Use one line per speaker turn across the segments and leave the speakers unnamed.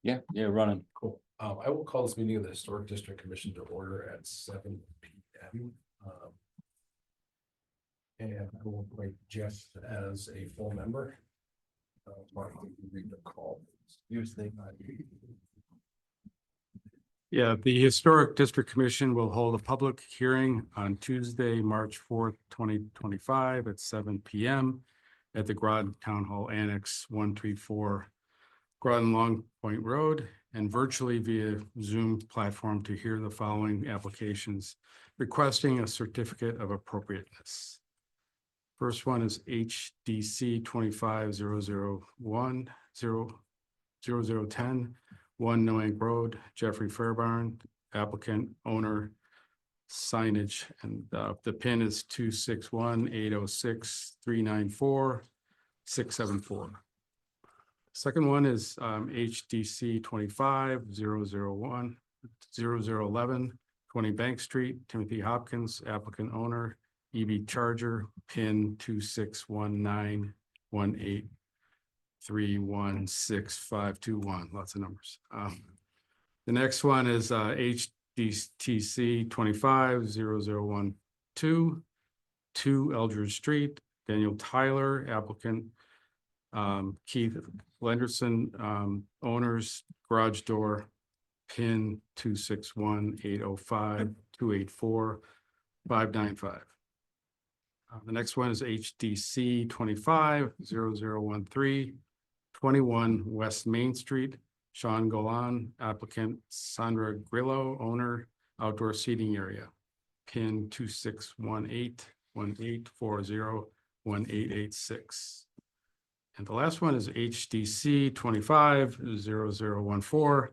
Yeah, running.
Cool. I will call this meeting of the Historic District Commission to order at 7 p.m. And I will appoint Jeff as a full member. Mark, you can read the call.
Yeah, the Historic District Commission will hold a public hearing on Tuesday, March 4th, 2025 at 7 p.m. at the Groton Town Hall Annex 134 Groton Long Point Road and virtually via Zoom platform to hear the following applications requesting a certificate of appropriateness. First one is HDC 25-001-0010, 1 Noank Road, Jeffrey Fairbairn, applicant, owner, signage, and the PIN is 261-806-394-674. Second one is HDC 25-001-0011, 20 Bank Street, Timothy Hopkins, applicant, owner, EV Charger, PIN 2619183165521. Lots of numbers. The next one is HDTC 25-0012, 2 Eldridge Street, Daniel Tyler, applicant, Keith Lenderson, owners, garage door, PIN 261-805-284-595. The next one is HDC 25-0013, 21 West Main Street, Sean Golan, applicant, Sandra Grillo, owner, outdoor seating area, PIN 2618-1840-1886. And the last one is HDC 25-0014,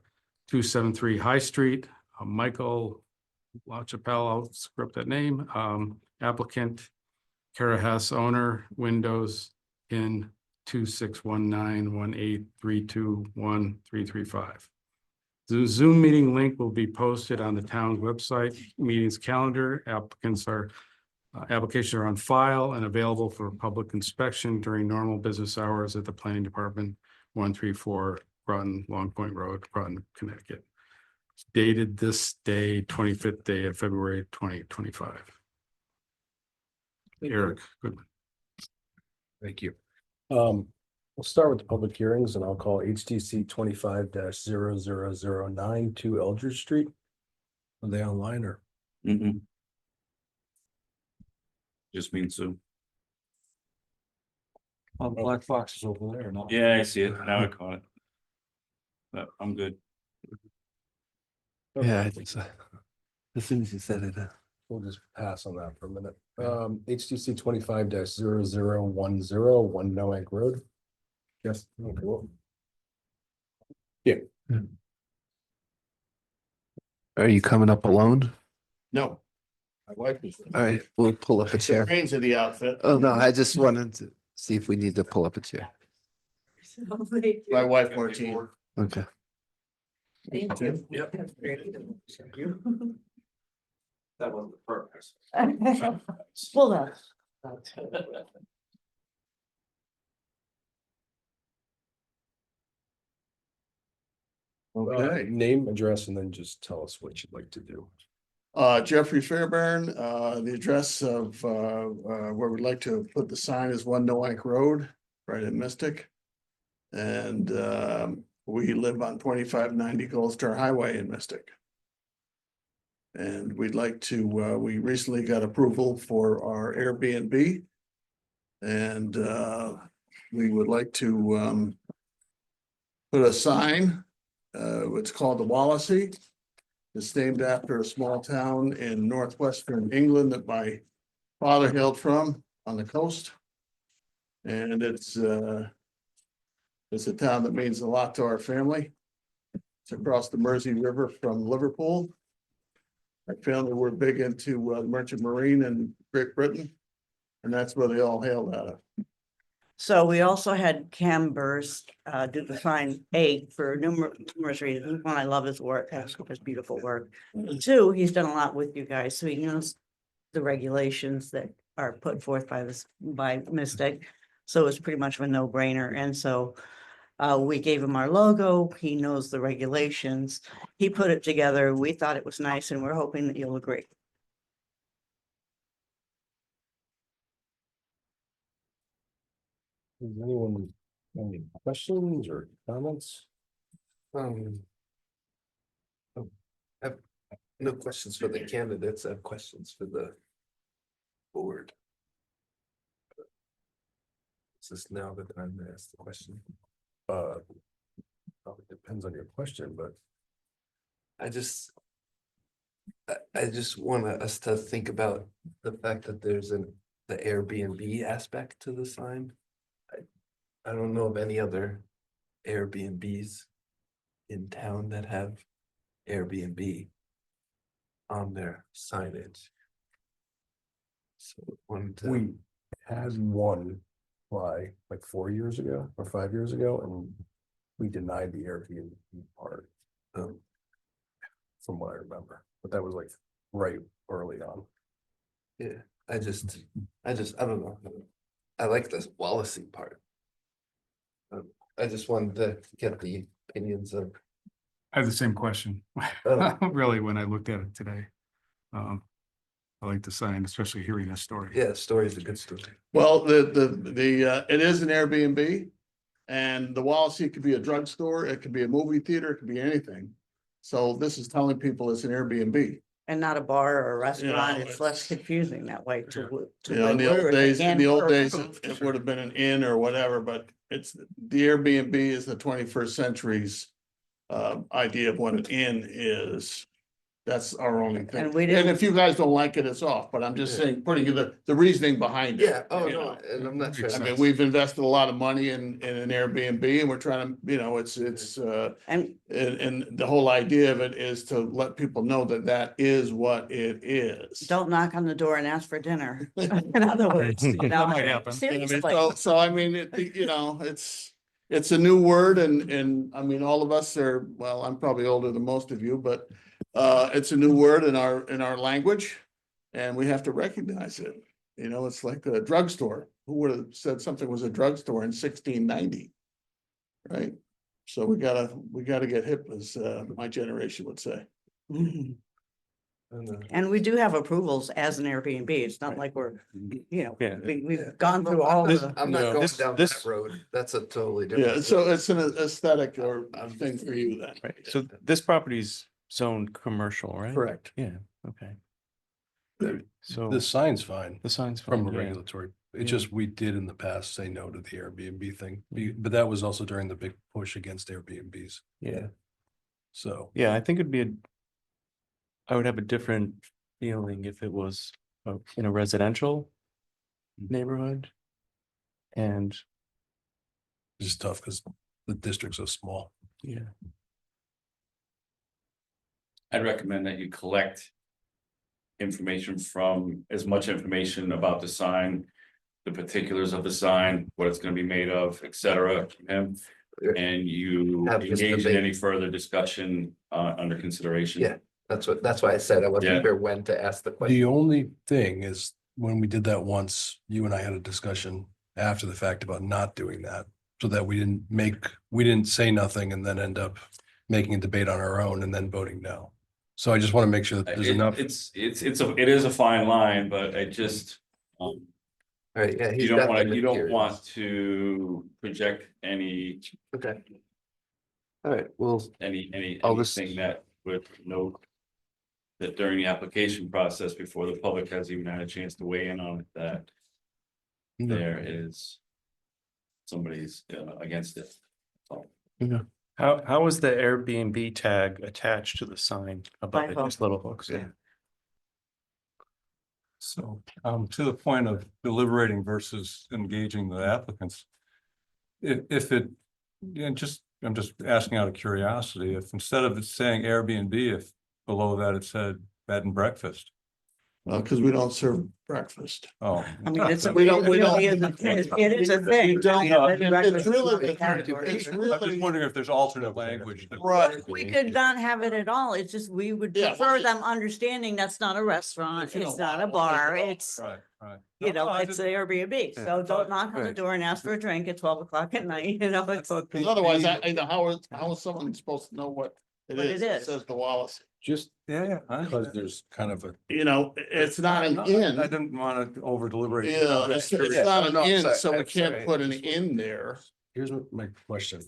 273 High Street, Michael LaChapelle, I'll script that name, applicant, Kara Hess, owner, windows, in 261918321335. The Zoom meeting link will be posted on the town's website, meetings calendar. Applications are on file and available for public inspection during normal business hours at the Planning Department, 134 Groton Long Point Road, Groton, Connecticut. It's dated this day, 25th day of February 2025. Eric, good.
Thank you. We'll start with the public hearings and I'll call HTC 25-0009 2 Eldridge Street. Are they online or?
Just means so.
Oh, the black box is over there. Not.
Yeah, I see it. Now I caught it. But I'm good.
Yeah, I think so. As soon as you said it.
We'll just pass on that for a minute. HTC 25-0010 1 Noank Road. Yes. Cool.
Are you coming up alone?
No. My wife is.
All right, we'll pull up a chair.
Brains of the outfit.
Oh, no, I just wanted to see if we need to pull up a chair.
My wife, Martine.
Okay.
Thank you. Yep. That wasn't the purpose.
Well, that's.
Okay.
Name, address, and then just tell us what you'd like to do.
Jeffrey Fairbairn, the address of where we'd like to put the sign is 1 Noank Road, right in Mystic. And we live on 2590 Gold Star Highway in Mystic. And we'd like to, we recently got approval for our Airbnb. And we would like to put a sign, it's called the Wallasey. It's named after a small town in northwestern England that my father hailed from on the coast. And it's a town that means a lot to our family. It's across the Mersey River from Liverpool. My family were big into the Merchant Marine in Great Britain, and that's where they all hailed out of.
So we also had Cam Burst do the sign for numerous reasons. One, I love his work, his beautiful work. Two, he's done a lot with you guys, so he knows the regulations that are put forth by Mystic. So it's pretty much of a no-brainer. And so We gave him our logo. He knows the regulations. He put it together. We thought it was nice and we're hoping that you'll agree.
Does anyone have any questions or comments?
Um, oh, I have no questions for the candidates, I have questions for the board. Is this now the time to ask the question?
Probably depends on your question, but
I just want us to think about the fact that there's the Airbnb aspect to the sign. I don't know of any other Airbnbs in town that have Airbnb on their signage. So wanted to.
we had one fly like 4 years ago or 5 years ago, and we denied the Airbnb part. From what I remember, but that was like right early on.
Yeah, I don't know. I like this Wallasey part. I just wanted to get the opinions of.
I have the same question,
Oh.
really, when I looked at it today. I like the sign, especially hearing this story.
Yeah, story's a good story.
Well, it is an Airbnb. And the Wallasey could be a drugstore, it could be a movie theater, it could be anything. So this is telling people it's an Airbnb.
And not a bar or a restaurant.
it's-
It's less confusing that way to.
You know, in the old days, it would have been an inn or whatever, but it's, the Airbnb is the 21st century's idea of what an inn is. That's our only thing.
And we
And
didn't-
if you guys don't like it, it's off, but I'm just saying, putting you the reasoning behind it.
Yeah, oh
you
no,
know.
and I'm not sure.
I mean, we've invested a lot of money in an Airbnb and we're trying to, you know, it's
And
and the whole idea of it is to let people know that that is what it is.
don't knock on the door and ask for dinner. In other words, you
That
know,
might happen.
I mean,
seriously.
so I mean, you know, it's a new word and I mean, all of us are, well, I'm probably older than most of you, but it's a new word in our language and we have to recognize it. You know, it's like a drugstore. Who would have said something was a drugstore in 1690? Right? So we gotta get hip, as my generation would say.
Mhm.
And,
And we do have approvals as an Airbnb. It's not like we're, you know,
Yeah.
we've gone through all of the.
I'm not
No,
going
this-
down
this-
that road. That's a totally different.
Yeah, so it's an aesthetic or thing for you then.
Right, so this property's zoned commercial, right?
Correct.
Yeah, okay. So
The sign's fine
the sign's
from
fine,
a
yeah.
regulatory.
Yeah.
It's just we did in the past say no to the Airbnb thing, but that was also during the big push against Airbnbs.
Yeah,
So
yeah, I think I would have a different feeling if it was in a residential neighborhood. And,
it's just tough because the district's so small.
yeah,
I'd recommend that you collect information from, as much information about the sign, the particulars of the sign, what it's gonna be made of, et cetera, and you
Have this
engage in
debate.
any further discussion under consideration.
Yeah. That's why I said I wasn't
Yeah.
sure when to ask the
The
question.
only thing is, when we did that once, you and I had a discussion after the fact about not doing that. So that we didn't say nothing and then end up making a debate on our own and then voting no. So I just want to make sure that there's enough.
It is a fine line, but I just,
All right, yeah.
you
he's
don't
definitely
want
curious.
to project any,
Okay. All right, well, I'll just-
anything that would note that during the application process, before the public has even had a chance to weigh in on it, that there is somebody's against it.
how is the Airbnb tag attached to the sign above
By
it,
hook.
just little hooks?
Yeah.
So, to the point of deliberating versus engaging the applicants. If it, yeah, I'm just asking out of curiosity, if instead of it saying Airbnb, if below that it said bed and breakfast.
Because we don't serve breakfast.
Oh.
I mean, it's a,
We don't-
it
we don't-
really is a thing. It is a thing.
We don't-
I mean,
it's
breakfast is
really-
a category.
it's
I'm just
really,
wondering if there's alternate language. that-
Right.
We could not have it at all. It's just, we would
Yeah,
prefer
well,
them understanding that's not a restaurant,
if you
it's
don't
not a
want it, we'll take
bar,
it off.
it's,
Right, right.
you know,
No, I
it's
just-
an Airbnb.
Yeah.
So don't knock on the
Right.
door and ask for a drink at 12 o'clock at night, you know, it's.
because otherwise, how is someone supposed to know what it
What it
is?
is.
Says the Wallace.
Just
Yeah, I
because
understand.
there's kind of a,
You know, it's not an
I
inn.
didn't want to over deliberate.
Yeah, it's
Yeah,
not an
no,
inn,
sorry,
so we
I'm
can't
sorry.
put an inn there.
here's my question.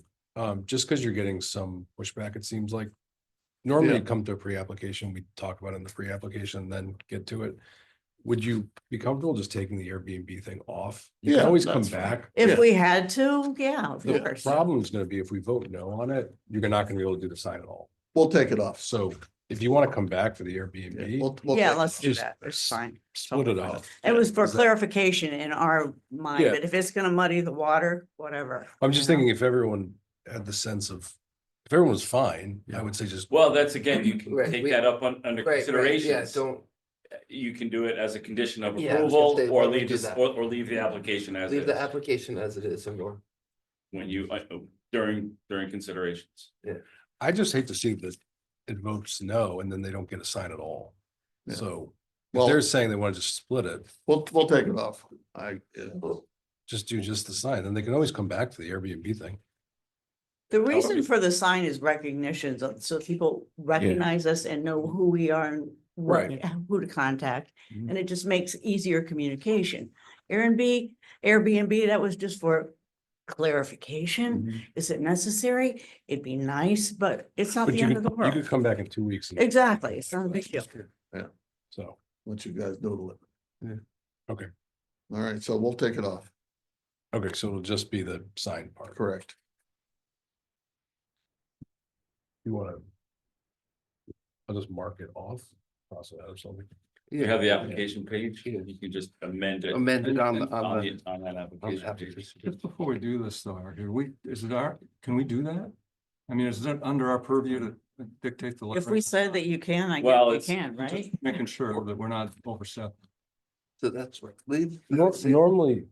Just because you're getting some pushback, it seems like. Normally
Yeah.
you come to a pre-application, we talk about it in the pre-application, then get to it. Would you be comfortable just taking the Airbnb thing off? You can
Yeah,
always come
that's fine.
back.
If
Yeah.
we had to, yeah, of
The
course.
problem is gonna be if we vote no on it, you're not gonna be able to do the sign at all.
We'll take it off.
So if you want to come back for the
Yeah,
Airbnb,
we'll
Yeah,
take it
let's
off.
do
Just
that. It's fine.
split it off.
It was for
Is that-
clarification in our mind,
Yeah.
that if it's gonna muddy the water, whatever.
I'm just
you know?
thinking if everyone had the sense of, if everyone was fine, I would say just,
Well, that's again, you can
Right,
take
we-
that up under
Right, right, yeah,
considerations.
don't,
You can do it as a condition of
Yeah, I was gonna
approval
say,
or
why don't we
leave
do
this,
that?
or leave the application as
leave
is
the application as it is and we'll.
when you, during considerations.
I just hate to see that it votes no, and then they don't get a sign at all.
Yeah.
So if
Well-
they're saying they want to just split it,
We'll take it off.
just do just the sign, then they can always come back to the Airbnb thing.
The reason for the sign is recognition, so people recognize us and know who we are and what,
Right.
who to contact.
Mhm.
And it just makes easier communication. Airbnb, that was just for clarification.
Mhm.
Is it necessary? It'd be nice, but it's not
But
the
you
end of
could,
the
you could
world.
come back in 2 weeks. and-
Exactly, it's not a big deal.
So,
Let you guys noodle it.
Yeah.
Okay.
All right, so we'll take it off.
okay, so it'll just be the sign part.
Correct.
You wanna? I'll just mark it off, cross it out or something.
You have the application page, you can just amend it.
Amend it on that
On that application page.
application.
Just before we do this though, can we do that? I mean, is it under our purview to dictate the?
If we said that you can, I
Well,
guess we
it's-
can, right?
Making sure that we're not overstep.
So that's what, leave.
Normally,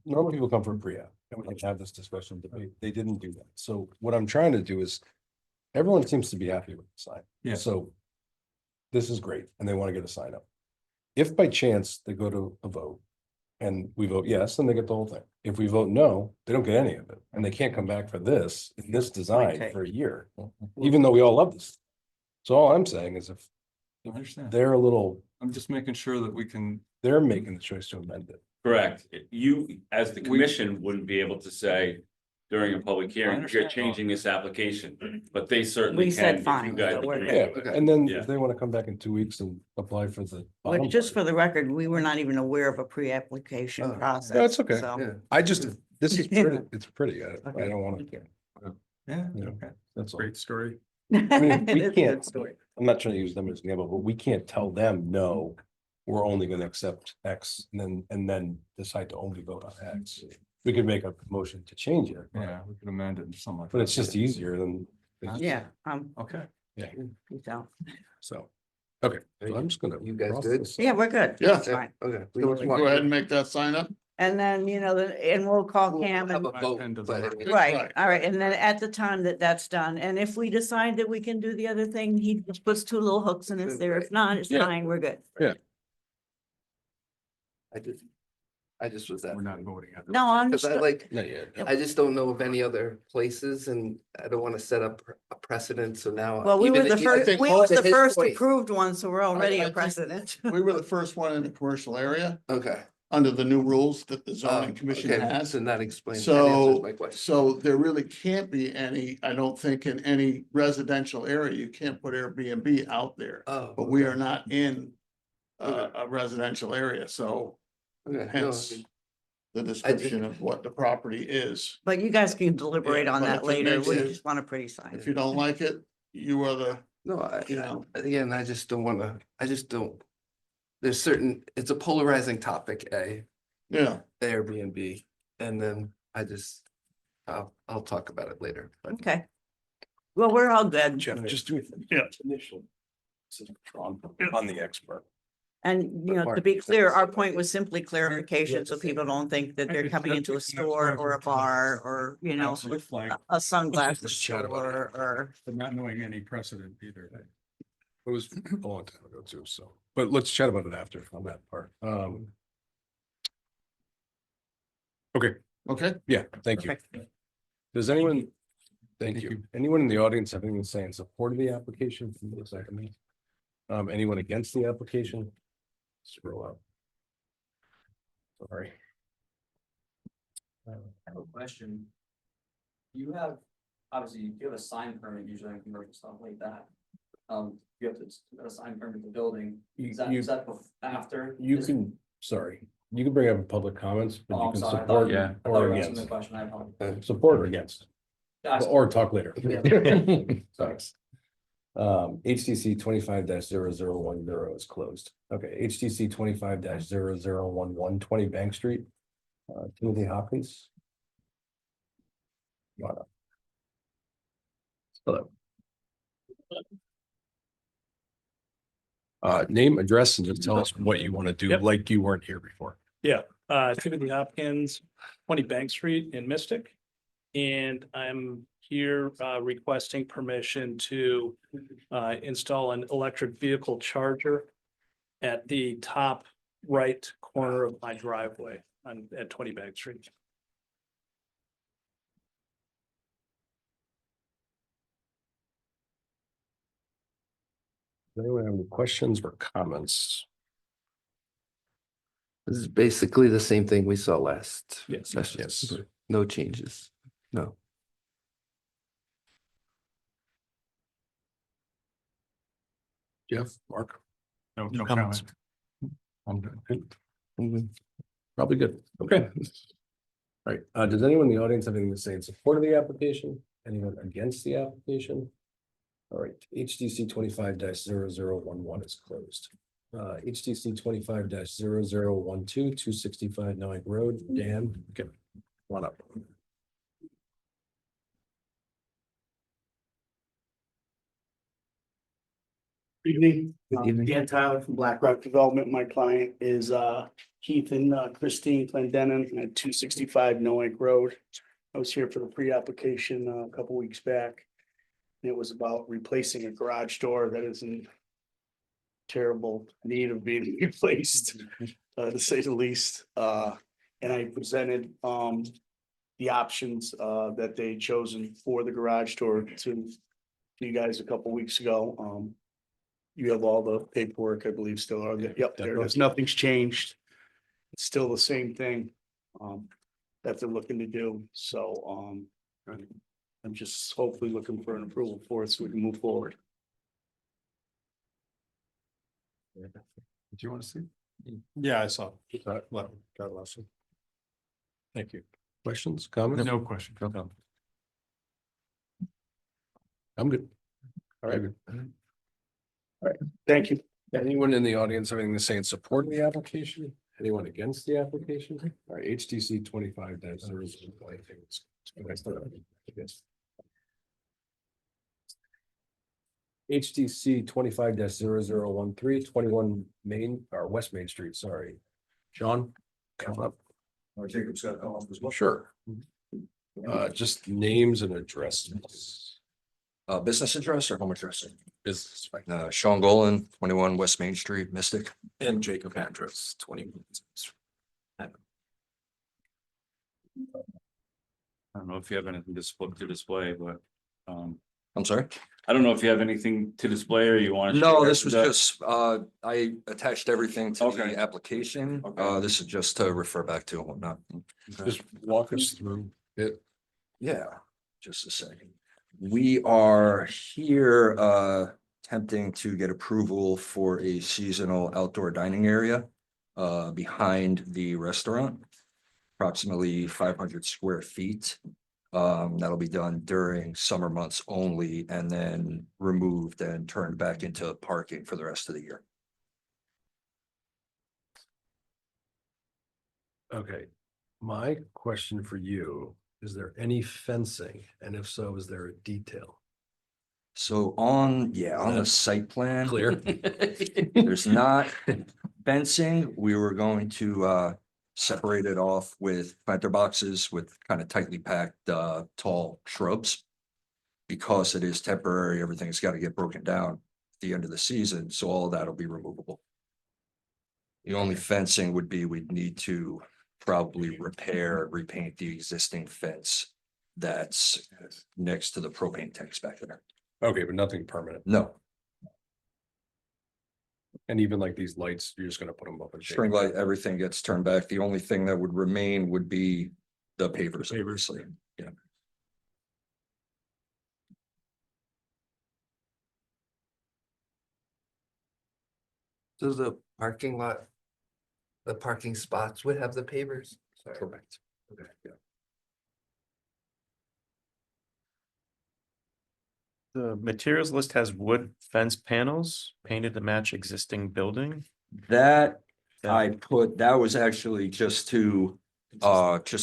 normally people come for a pre-app, and we can have this discussion, but they didn't do that. So what I'm trying to do is, everyone seems to be happy with the sign.
Yeah.
So this is great, and they want to get a sign up. If by chance they go to a vote and we vote yes, then they get the whole thing. If we vote no, they don't get any of it, and they can't come back for this, in this design
Okay.
for a year, even though we all love this. So all I'm saying is if
I understand.
they're a little,
I'm just making sure that we can,
they're making the choice to amend it.
Correct. You, as the commission, wouldn't be able to say during a public hearing, you're
understand.
changing this application, but they certainly
We
can.
said
if you
fine,
guys
so we're
agree.
good.
Yeah,
Okay.
and then
Yeah.
if they want to come back in 2 weeks and apply for the.
Which,
bottom
just for
part,
the record, we were not even aware of a pre-application
Oh.
process.
That's okay.
so-
Yeah,
I just, this is pretty, it's pretty, I
Okay,
don't want
thank
to,
you.
yeah,
Yeah.
okay.
that's all.
Great story.
mean,
It
we
is a
can't-
good story.
I'm not trying to use them as an example, but we can't tell them, no, we're only gonna accept X and then decide to only vote on X. We could make a motion to change it,
Yeah, we could amend it into something like.
but
that.
it's just easier than.
Yeah,
Okay.
peace out.
So, okay, so I'm just gonna.
You guys
cross
good?
this.
Yeah, we're good.
Yeah.
It's fine.
okay.
So we can go ahead and make that sign up.
And then, you know, and we'll call
We'll
Cam
have
and,
a vote,
End of
but
the-
I mean,
right,
Right.
all right, and then at the time that that's done, and if we decide that we can do the other thing, he just puts two little hooks and it's there. If not, it's
Yeah.
fine, we're good.
I just was that.
We're not voting on it.
No, I'm
Cause
just,
I like,
Not yet.
I just don't know of any other places and I don't wanna set up a precedent, so now.
well, we were
even
the
if-
first,
think
we
all
was
to
the
his
first
point-
approved one, so we're already
I
a
think-
precedent.
We were the first one in the commercial area
Okay.
under the new rules that the
Oh,
zoning commission
okay,
has.
So that explains, that answers
So,
my question.
so there really can't be any, I don't think in any residential area, you can't put Airbnb out there.
Oh.
But we are not in a residential area, so
Okay, no, I
hence
mean,
the description of what the property is.
But you guys can deliberate
Yeah,
on
but
that
if it
later.
makes
We
it-
just want a pretty sign.
If you don't like it, you are the,
No, I,
you know.
again, I just don't wanna, I just don't. There's certain, it's a polarizing topic,
Yeah,
Airbnb, and then I just, I'll talk about it later, but.
Okay. Well, we're all good.
Jeff, just do it.
Yeah.
Initial. On the expert.
And, you know, to be clear, our point was simply clarification, so people don't think that they're coming into a store or a bar or, you know,
Absolute flag,
a sunglasses
Let's chat about
store or.
but not knowing any precedent either.
It was a long time ago too, so, but let's chat about it after on that part. Okay,
Okay,
yeah, thank you. Does anyone, thank you. Anyone in the audience have anything to say in support of the application? Anyone against the application? Scroll up. Sorry.
I have a question. You have, obviously, you have a sign permit usually on commercial stuff like that. You have to a sign permit the building. Is that,
You-
is that after?
You
this-
can, sorry, you can bring up public comments, but
Oh,
you
I'm
can
sorry, I
support
thought-
Yeah.
I thought
or
you were asking the
against.
question, I apologize.
Support or against,
Ask-
or talk later.
Yeah.
Sorry. HTC 25-0010 is closed. Okay, HTC 25-0011 20 Bank Street. Timothy Hopkins. Come on up. Hello. Name, address, and just tell us what you want to do,
Yep.
like you weren't here before.
Timothy Hopkins, 20 Bank Street in Mystic. And I'm here requesting permission to install an electric vehicle charger at the top right corner of my driveway at 20 Bank Street.
Does anyone have any questions or comments?
This is basically the same thing we saw last.
Yes.
session.
Yes.
No changes. No.
Jeff, Mark?
No
comments.
comment.
I'm good. Probably good. Okay. All right, does anyone in the audience have anything to say in support of the application? Anyone against the application? All right, HTC 25-0011 is closed. HTC 25-0012 265 Noack Road, Dan, okay, come on up.
Evening.
Good evening.
Dan Tyler from Black Rock Development. My client is Keith and Christine Clendenin at 265 Noack Road. I was here for the pre-application a couple weeks back. It was about replacing a garage door that is in terrible need of being replaced, to say the least. And I presented the options that they'd chosen for the garage door to you guys a couple weeks ago. You have all the paperwork, I believe, still on there. Yep, there it is. Nothing's changed. It's still the same thing that they're looking to do. So I'm just hopefully looking for an approval for it so we can move forward.
Do you want to see?
Yeah, I saw.
God bless you. Thank you. Questions, comments?
No question.
I'm good.
All right. Thank you.
Anyone in the audience have anything to say in support of the application? Anyone against the application? All right, HTC 25-00. HTC 25-0013 21 Main or West Main Street, sorry. Sean, come up.
Jacob's got to come off as well.
Sure. Just names and addresses.
Business address or home address?
Business.
Sean Golan, 21 West Main Street, Mystic.
And Jacob address 21.
I don't know if you have anything to display, but
I'm sorry?
I don't know if you have anything to display or you want to.
No, this was just, I attached everything to
Okay.
the application.
Okay.
This is just to refer back to and whatnot.
Just walk us through it.
Yeah, just a second. We are here attempting to get approval for a seasonal outdoor dining area behind the restaurant. Approximately 500 square feet. That'll be done during summer months only and then removed and turned back into parking for the rest of the year.
Okay, my question for you, is there any fencing? And if so, is there a detail?
So on the site plan.
Clear.
There's not, fencing, we were going to separate it off with planter boxes with kind of tightly packed tall shrubs. Because it is temporary, everything's got to get broken down at the end of the season, so all of that'll be removable. The only fencing would be we'd need to probably repair, repaint the existing fence that's next to the propane tanks back there.
Okay, but nothing permanent.
No,
And even like these lights, you're just gonna put them up and.
string light, everything gets turned back. The only thing that would remain would be the pavers, obviously. Yeah.
So the parking lot, the parking spots would have the pavers? Sorry.
Correct. Okay, yeah.
The materials list has wood fence panels painted to match existing building.
That I put, that was actually just to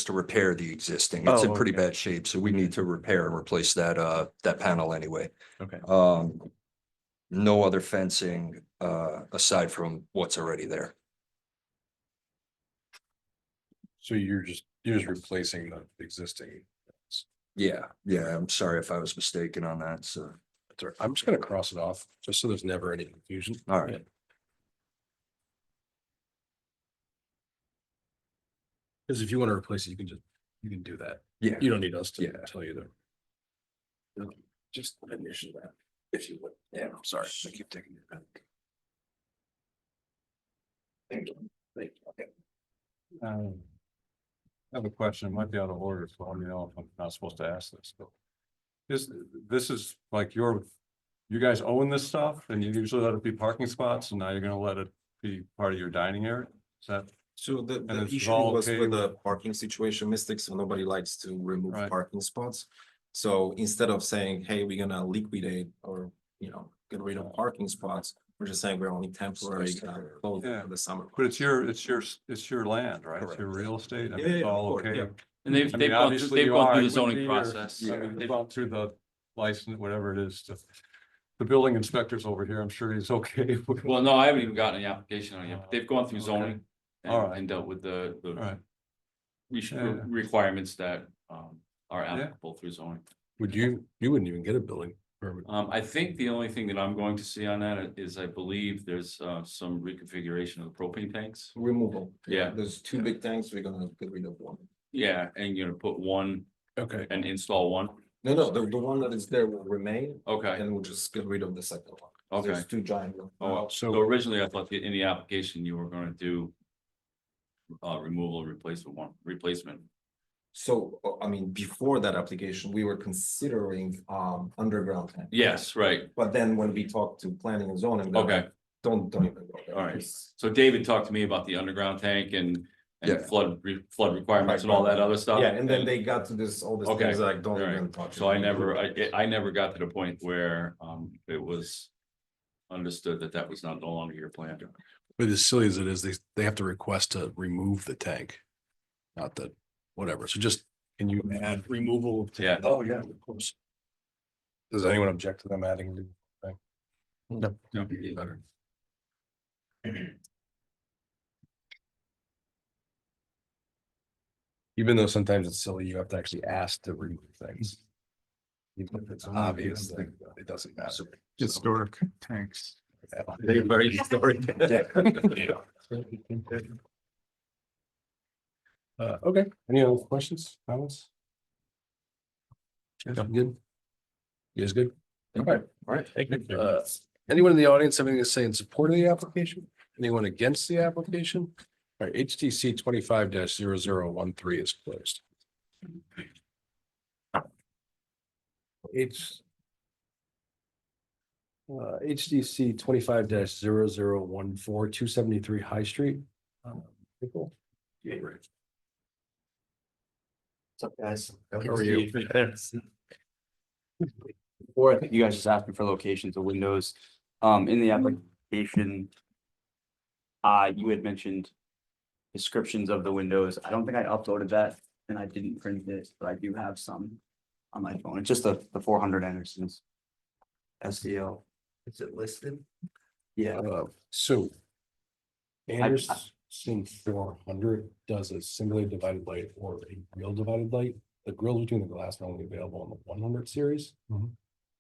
repair the existing. It's in
Oh,
pretty
okay.
bad shape, so we need to repair and replace that panel anyway.
Okay.
No other fencing aside from what's already there.
So you're just replacing the existing.
Yeah, I'm sorry if I was mistaken on that, so,
That's all right. I'm just gonna cross it off, just so there's never any confusion.
all right.
Because if you want to replace it, you can do that.
Yeah.
You don't need us to
Yeah.
tell you that. Just initial that, if you would. Yeah, I'm sorry, I keep taking your pen. Thank you. Thank you. Okay.
I have a question, it might be out of order, so let me know if I'm not supposed to ask this, but. This is like you guys own this stuff and you usually let it be parking spots and now you're gonna let it be part of your dining area? Is that?
So the
it's
issue
all
was
okay
with
with-
the parking situation, Mystic, so nobody likes to remove
Right.
parking spots. So instead of saying, hey, we're gonna liquidate or, get rid of parking spots, we're just saying we're only temporary closed
Yeah.
for the summer.
But it's your land, right? It's your real estate. and
Yeah,
it's
yeah, of
all
course,
okay.
yeah.
And
I mean,
they've
obviously you
gone
are,
through the
it
zoning
wouldn't be your-
process.
They've gone through the license, whatever it is, the building inspector's over here, I'm sure he's okay. with-
Well, no, I haven't even gotten the application on it yet, but they've gone through
Okay.
zoning.
All
And
right.
and dealt with the
All right, Yeah.
requirements that are applicable through zoning.
You wouldn't even get a building permit.
I think the only thing that I'm going to see on that is I believe there's some reconfiguration of the propane tanks.
Removal.
Yeah.
There's two big tanks, we're gonna get rid of one.
Yeah, and you're gonna put one
Okay.
and install one.
No, the one that is there will remain,
Okay,
and we'll just get rid of the second one.
okay.
There's two giant ones.
Oh, so originally I thought in the application you were gonna do removal, replacement.
So, I mean, before that application, we were considering underground tank.
Yes, right.
But then when we talked to planning and zoning. they're
Okay,
like, Don't even go there.
all right. So David talked to me about the underground tank and
Yeah.
flood requirements and all that other stuff.
Yeah, and then they got to all these
Okay,
things like, don't
all right.
even touch.
So
it.
I never got to the point where it was understood that that was not no longer your plan.
But as silly as it is, they have to request to remove the tank. Not that, whatever. So just, can you add removal? of tank?
Yeah.
Oh, yeah, of course. Does anyone object to them adding? the tank?
No.
No.
Better. Even though sometimes it's silly, you have to actually ask to remove things. Even if it's obvious, then it doesn't matter.
Historic tanks.
They're very historic.
Okay, any other questions, comments? Good? You guys good? Okay.
All right.
Anyone in the audience have anything to say in support of the application? Anyone against the application? All right, HTC 25-0013 is closed. HDC 25-0014, 273 High Street. People? Yeah, right.
What's up, guys?
How are you?
Before, I think you guys just asked me for locations of windows. In the application, you had mentioned descriptions of the windows. I don't think I uploaded that and I didn't print it, but I do have some on my phone. It's just the 400 Andersons. SDL.
Is it listed?
Yeah.
So Anderson 400 does a singly divided light or a real divided light. The grill between the glass are only available on the 100 series. I'm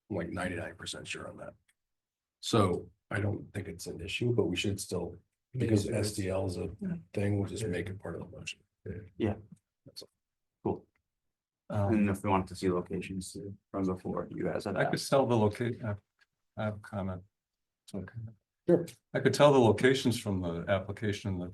like 99% sure on that. So I don't think it's an issue, but we should still, because SDL is a thing, we'll just make it part of the motion.
Yeah.
That's all.
Cool.
And if we wanted to see locations from before, you guys have
I
that.
could tell the location, I have a comment.
Sure.
I could tell the locations from the application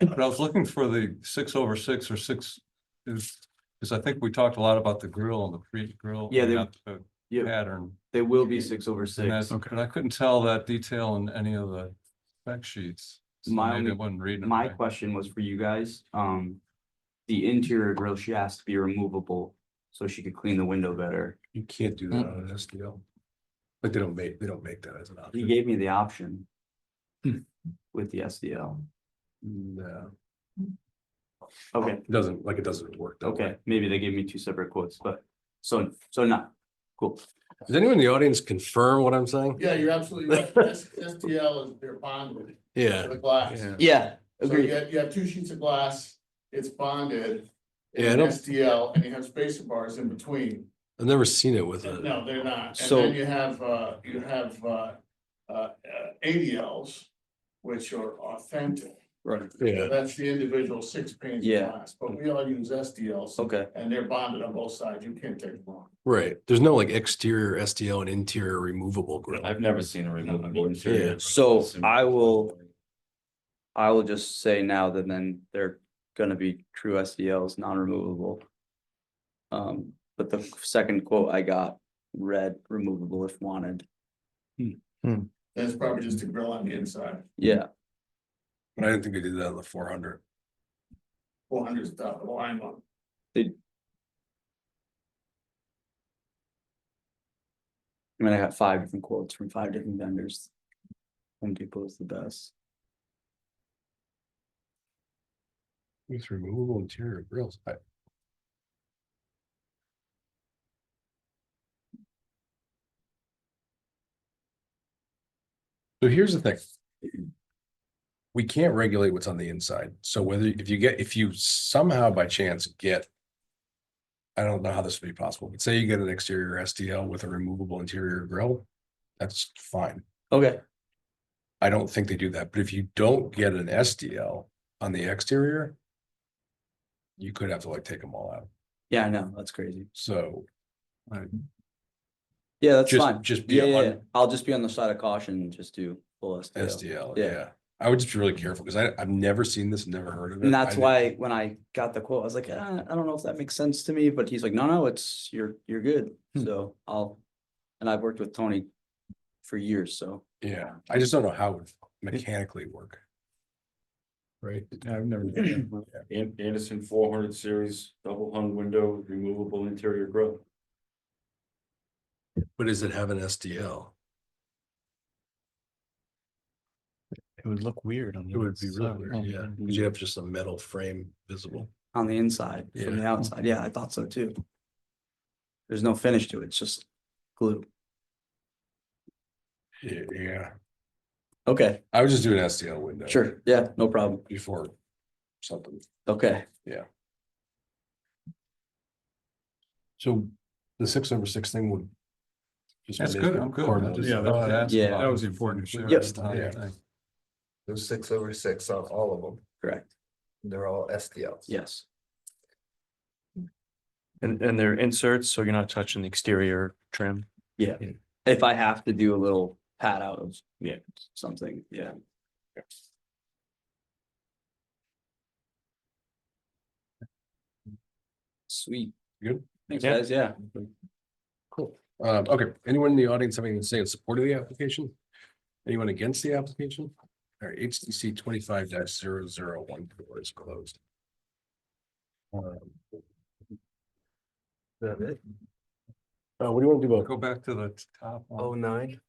but I was looking for the 6/6 or 6 because I think we talked a lot about the grill and the pre-grill.
Yeah,
not the
yeah.
Pattern.
They will be 6/6.
And that's, but I couldn't tell that detail in any of the spec sheets. So maybe I wasn't reading it
My
right.
question was for you guys, the interior grill, she has to be removable, so she could clean the window better.
You can't do that on an SDL. Like they don't make that as an
He
option.
gave me the option. With the SDL.
No,
Okay,
it doesn't work. that way.
okay, maybe they gave me two separate quotes, but so not, cool.
Does anyone in the audience confirm what I'm saying?
Yeah, you're absolutely right. STL is their bonded
Yeah.
for the glass.
Yeah,
So you have two sheets of glass, it's bonded.
Yeah, I
in
don't-
STL, and you have spacer bars in between.
I've never seen it with it.
No, they're not. And
So-
then you have ADLs, which are authentic.
right,
Yeah.
That's the individual 6 panes of
Yeah.
glass, but we all use STLs.
okay,
And they're bonded on both sides. You can't take them off.
Right. There's no like exterior SDL and interior removable grill.
I've never seen a removable interior.
Yeah.
So I will just say now that then they're gonna be true SDLs, non-removable. But the second quote I got read removable if wanted,
That's probably just a grill on the inside.
yeah,
But I didn't think they did that on the 400.
400 is top of the line one.
I mean, I got 5 different quotes from 5 different vendors. Home Depot is the best.
With removable interior grills. So here's the thing. We can't regulate what's on the inside. So if you somehow by chance get. I don't know how this would be possible, but say you get an exterior SDL with a removable interior grill, that's fine.
Okay,
I don't think they do that, but if you don't get an SDL on the exterior. You could have to like take them all out,
yeah, I know, that's crazy.
so.
Yeah, that's
Just-
fine.
just be
Yeah,
on-
yeah, I'll just be on the side of caution and just do full SDL.
SDL,
Yeah.
yeah. I would just be really careful because I've never seen this, never heard of it.
And that's
I
why when I got the quote, I was like, I don't know if that makes sense to me, but he's like, no, you're good. So and I've worked with Tony for years, so.
Yeah, I just don't know how it would mechanically work. Right?
I've never. Anderson 400 series, double hung window, removable interior grill.
But does it have an SDL?
It would look weird on the
It would be really
outside.
weird, yeah, because you have just a metal frame visible.
On the inside, from the
Yeah.
outside, yeah, I thought so too. There's no finish to it, it's just glue.
Yeah,
Okay,
I would just do an SDL window.
sure, yeah, no problem,
Before something,
okay.
so the 6/6 thing would. just
That's
make
good,
it
I'm good.
part
I
of
just
this.
thought I'd ask
Yeah.
about
That was
it.
important.
Sure.
Yep.
Yeah.
There's 6/6 on all of them.
Correct,
They're all SDLs.
yes,
And they're inserts, so you're not touching the exterior trim.
yeah. If I have to do a little pad out of, something, yeah. Sweet.
Good?
Thanks,
Yeah.
guys, yeah.
Cool. Okay, anyone in the audience having anything to say in support of the application? Anyone against the application? All right, HTC 25-0014 is closed.
That it?
What do you want to do about,
Go back to the top one.
09?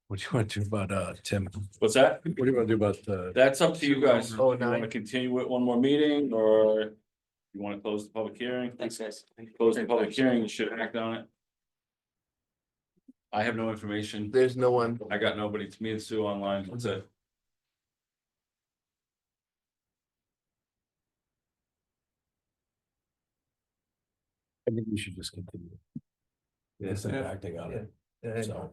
what do you want to do about, Tim?
What's that?
What do you want to do about,
That's up to you guys.
Oh,
You want to continue it one more meeting or you want to close the public hearing?
Thanks, guys.
Close the public hearing, you should act on it. I have no information.
There's no one.
I got nobody. It's me and Sue online. That's it.
I think we should just continue. Instead of acting on it.
Yeah.
So.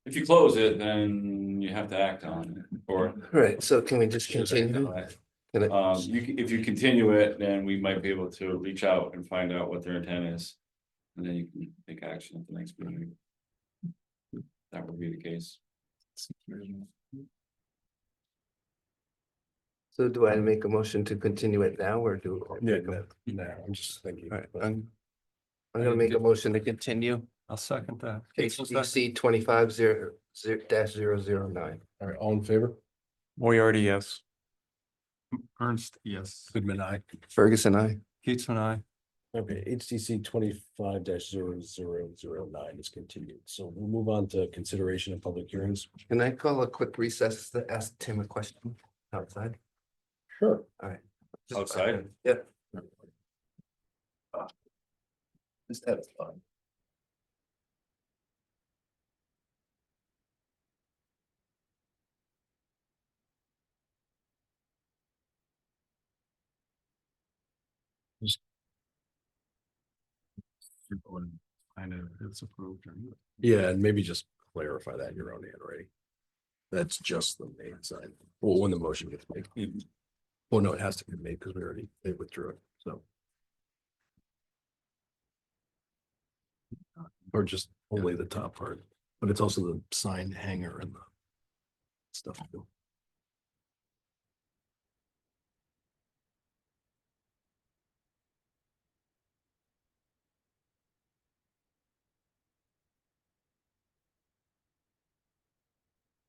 If you close it, then you have to act on it, or.
Right, so can we just continue? Can I-
If you continue it, then we might be able to reach out and find out what their intent is. And then you can take action at the next meeting. That would be the case.
So do I make a motion to continue it now or do?
No, I'm just thinking.
All right, I'm gonna make a motion to continue.
I'll second that.
HDC 25-009.
All right, all in favor?
Moriarty, yes.
Ernst, yes.
Goodman, aye.
Ferguson, I.
Keats and I.
Okay, HTC 25-0009 is continued. So we'll move on to consideration of public hearings.
Can I call a quick recess to ask Tim a question outside?
Sure.
All right.
Outside?
Yeah. Just have fun.
Kind of, it's approved.
Yeah, and maybe just clarify that in your own handwriting. That's just the main sign. Well, when the motion gets made. Well, no, it has to be made because they withdrew it, so. Or just only the top part, but it's also the sign hanger and the stuff. too.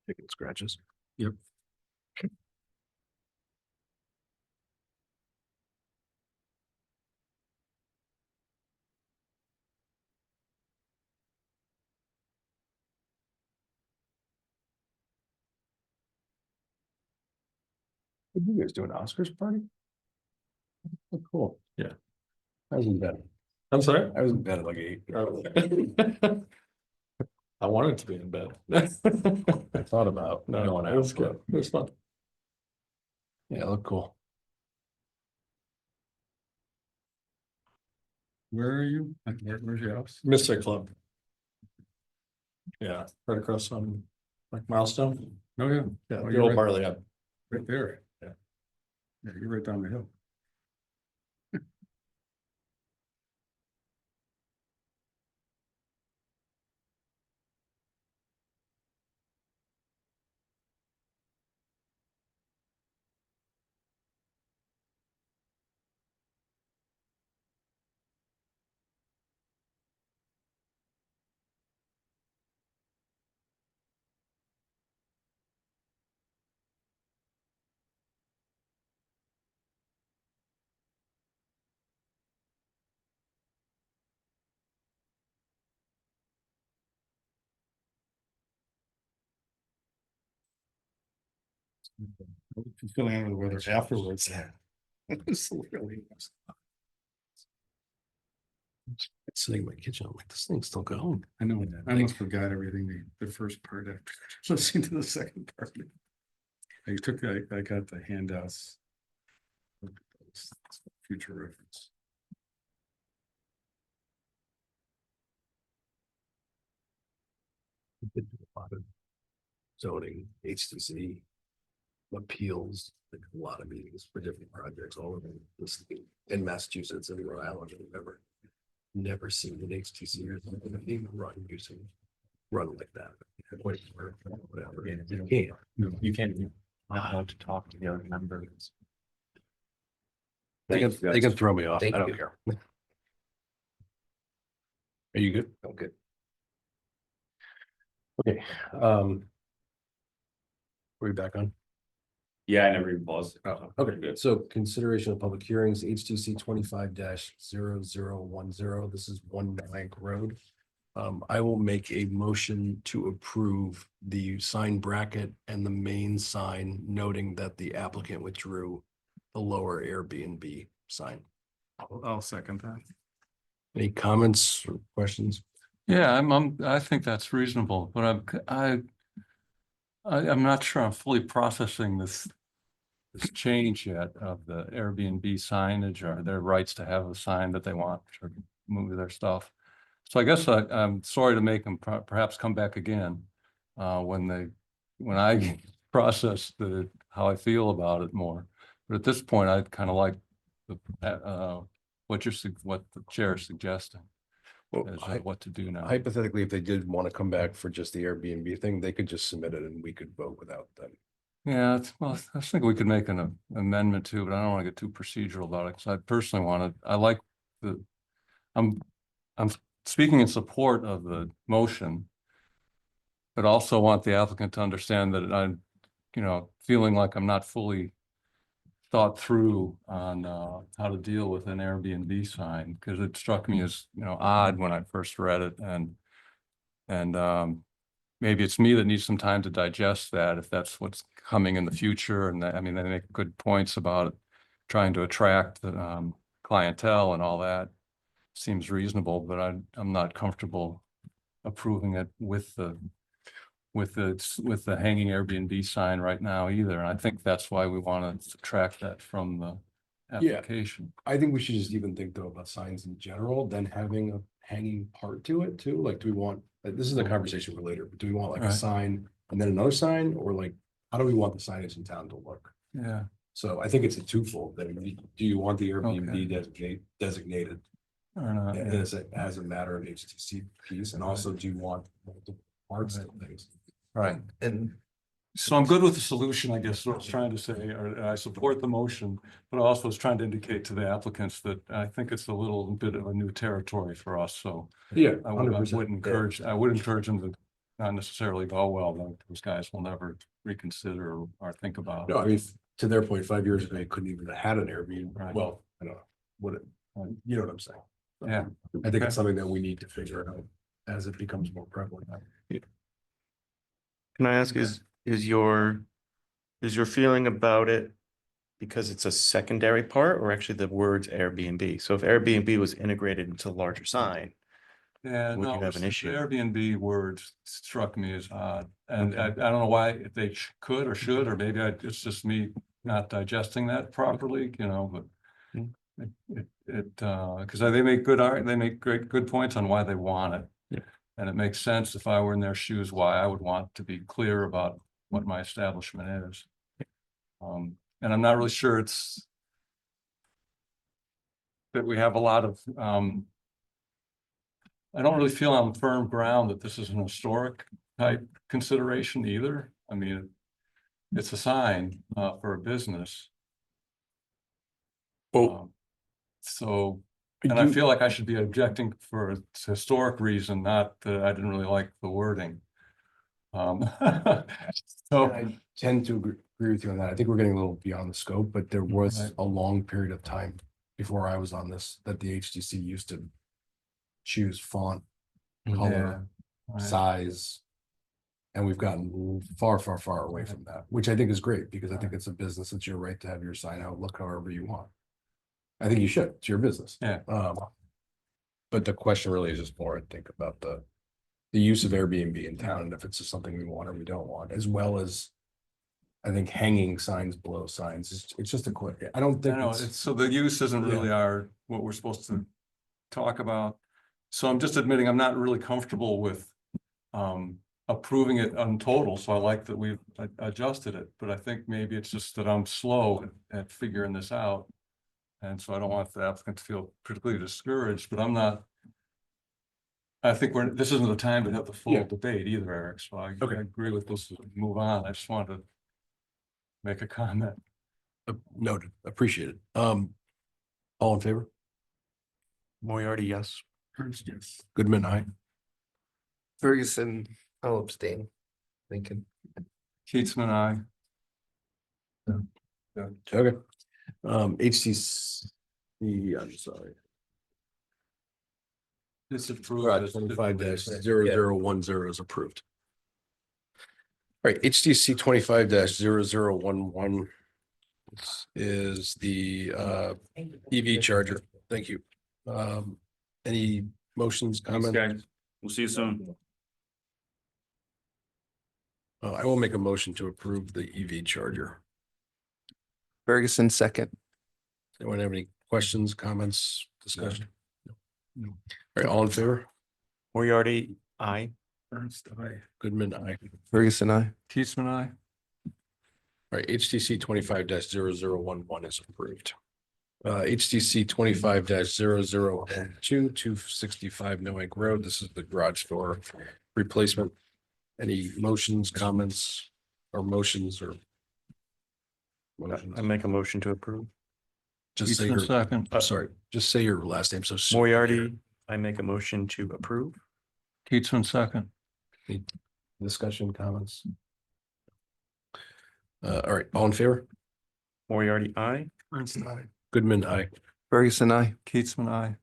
Chicken scratches.
Yep.
What are you guys doing, Oscars party? Oh, cool. Yeah. I was in bed.
I'm sorry?
I was in bed at like 8.
I wanted to be in bed.
I thought about going out.
It was good. It was fun.
Yeah, look cool.
Where are you? Where's your house? Mystic Club. Yeah, right across from like Milestone. Oh, yeah. Yeah, the old Barley Hub. Right there. Yeah. Yeah, you're right down the hill. If you're feeling under the weather afterwards. It's really.
Sitting in my kitchen, I'm like, this thing's still going.
I know, I almost forgot everything, the first part after listening to the second part. I got the handouts. Future reference.
Zoning, HTC, appeals, like a lot of meetings for different projects all over this in Massachusetts and Rhode Island. I've never seen an HTC or something even run like that. Whatever. You can't.
No, you can't. You're not allowed to talk to the other members.
They can throw me off. I
Thank
don't
you.
care. Are you good?
I'm good.
Okay. Were you back on?
Yeah, I never even paused.
Oh, okay, good. So consideration of public hearings, HTC 25-0010. This is 1 Blank Road. I will make a motion to approve the sign bracket and the main sign, noting that the applicant withdrew the lower Airbnb sign.
I'll second that.
Any comments or questions?
Yeah, I think that's reasonable, but I'm not sure I'm fully processing this change yet of the Airbnb signage or their rights to have a sign that they want to move their stuff. So I guess I'm sorry to make them perhaps come back again when I process how I feel about it more. But at this point, I'd kind of like what the chair is suggesting
Well,
is what to do now.
hypothetically, if they did want to come back for just the Airbnb thing, they could just submit it and we could vote without them.
Yeah, well, I was thinking we could make an amendment too, but I don't want to get too procedural about it. Because I personally I'm speaking in support of the motion, but also want the applicant to understand that I'm, feeling like I'm not fully thought through on how to deal with an Airbnb sign, because it struck me as, odd when I first read it, and maybe it's me that needs some time to digest that, if that's what's coming in the future. And I mean, they make good points about it, trying to attract the clientele and all that. Seems reasonable, but I'm not comfortable approving it with the hanging Airbnb sign right now either. And I think that's why we want to subtract that from the
Yeah.
application.
I think we should just even think though about signs in general, then having a hanging part to it too. Like, do we want, this is a conversation for later, but do we want like a
Right.
sign and then another sign, or like, how do we want the signage in town to look?
Yeah.
So I think it's a twofold. Then do you want the
Okay.
Airbnb designated
Or not, yeah.
as a matter of HTC piece, and also do you want multiple parts of things?
Right.
And
So I'm good with the solution, I guess, what I was trying to say, or I support the motion, but I also was trying to indicate to the applicants that I think it's a little bit of a new territory for us, so.
Yeah,
I would
100%.
encourage them to not necessarily go, well, those guys will never reconsider or think about
No, I
it.
mean, to their point, 5 years ago, they couldn't even have had an Airbnb.
Right.
Well, I don't know, you know what I'm saying?
Yeah.
I think
Okay.
it's something that we need to figure out as it becomes more prevalent.
Can I ask, is your feeling about it because it's a secondary part, or actually the words Airbnb? So if Airbnb was integrated into a larger sign,
Yeah,
would
no,
you have an
the
issue?
Airbnb words struck me as odd, and I don't know why, if they could or should, or maybe it's just me not digesting that properly, but.
Mm.
Because they make good points on why they want it.
Yeah.
And it makes sense, if I were in their shoes, why I would want to be clear about what my establishment is. And I'm not really sure it's that we have a lot of, I don't really feel on firm ground that this is an historic type consideration either. I mean, it's a sign for a business.
Well,
So, and I feel like I should be objecting for a historic reason, not that I didn't really like the wording. So,
I tend to agree with you on that. I think we're getting a little beyond the scope, but there was
Right.
a long period of time before I was on this that the HTC used to choose font, color,
right.
size. And we've gotten far, far, far away from that, which I think is great, because I think it's a business. It's your right to have your sign out, look however you want. I think you should, it's your business.
Yeah.
But the question really is just more, I think, about the use of Airbnb in town, and if it's just something we want or we don't want, as well as I think hanging signs below signs, it's just a quick, I don't
I
think
know,
it's,
so the use isn't really what we're supposed to talk about. So I'm just admitting I'm not really comfortable with approving it on total, so I like that we've adjusted it, but I think maybe it's just that I'm slow at figuring this out. And so I don't want the applicant to feel particularly discouraged, but I think this isn't the time to have the full
Yeah.
debate either, Eric, so I
Okay.
agree with this, move on. I just wanted to make a comment.
noted, appreciate it. All in favor?
Moriarty, yes.
Yes. Goodman, aye.
Ferguson, I'll abstain. Lincoln.
Keatsman, aye.
Okay. HTC, I'm sorry.
It's approved.
25-0010 is approved. All right, HTC 25-0011 is the EV charger. Thank you. Any motions, comments?
We'll see you soon.
I will make a motion to approve the EV charger.
Ferguson, second.
Anyone have any questions, comments, discussion? No. All right, all in favor?
Moriarty, aye.
Ernst, aye. Goodman, aye.
Ferguson, I.
Keithman, I.
All right, HTC 25-0011 is approved. HTC 25-0012, 265 Noack Road. This is the garage door replacement. Any motions, comments, or motions or? Motions?
I make a motion to approve.
Just say your,
second.
sorry, just say your last name. So.
Moriarty, I make a motion to approve.
Keithman, second.
Discussion, comments? All right, all in favor?
Moriarty, aye.
Ernst, aye. Goodman, aye.
Ferguson, I.
Keithman, I.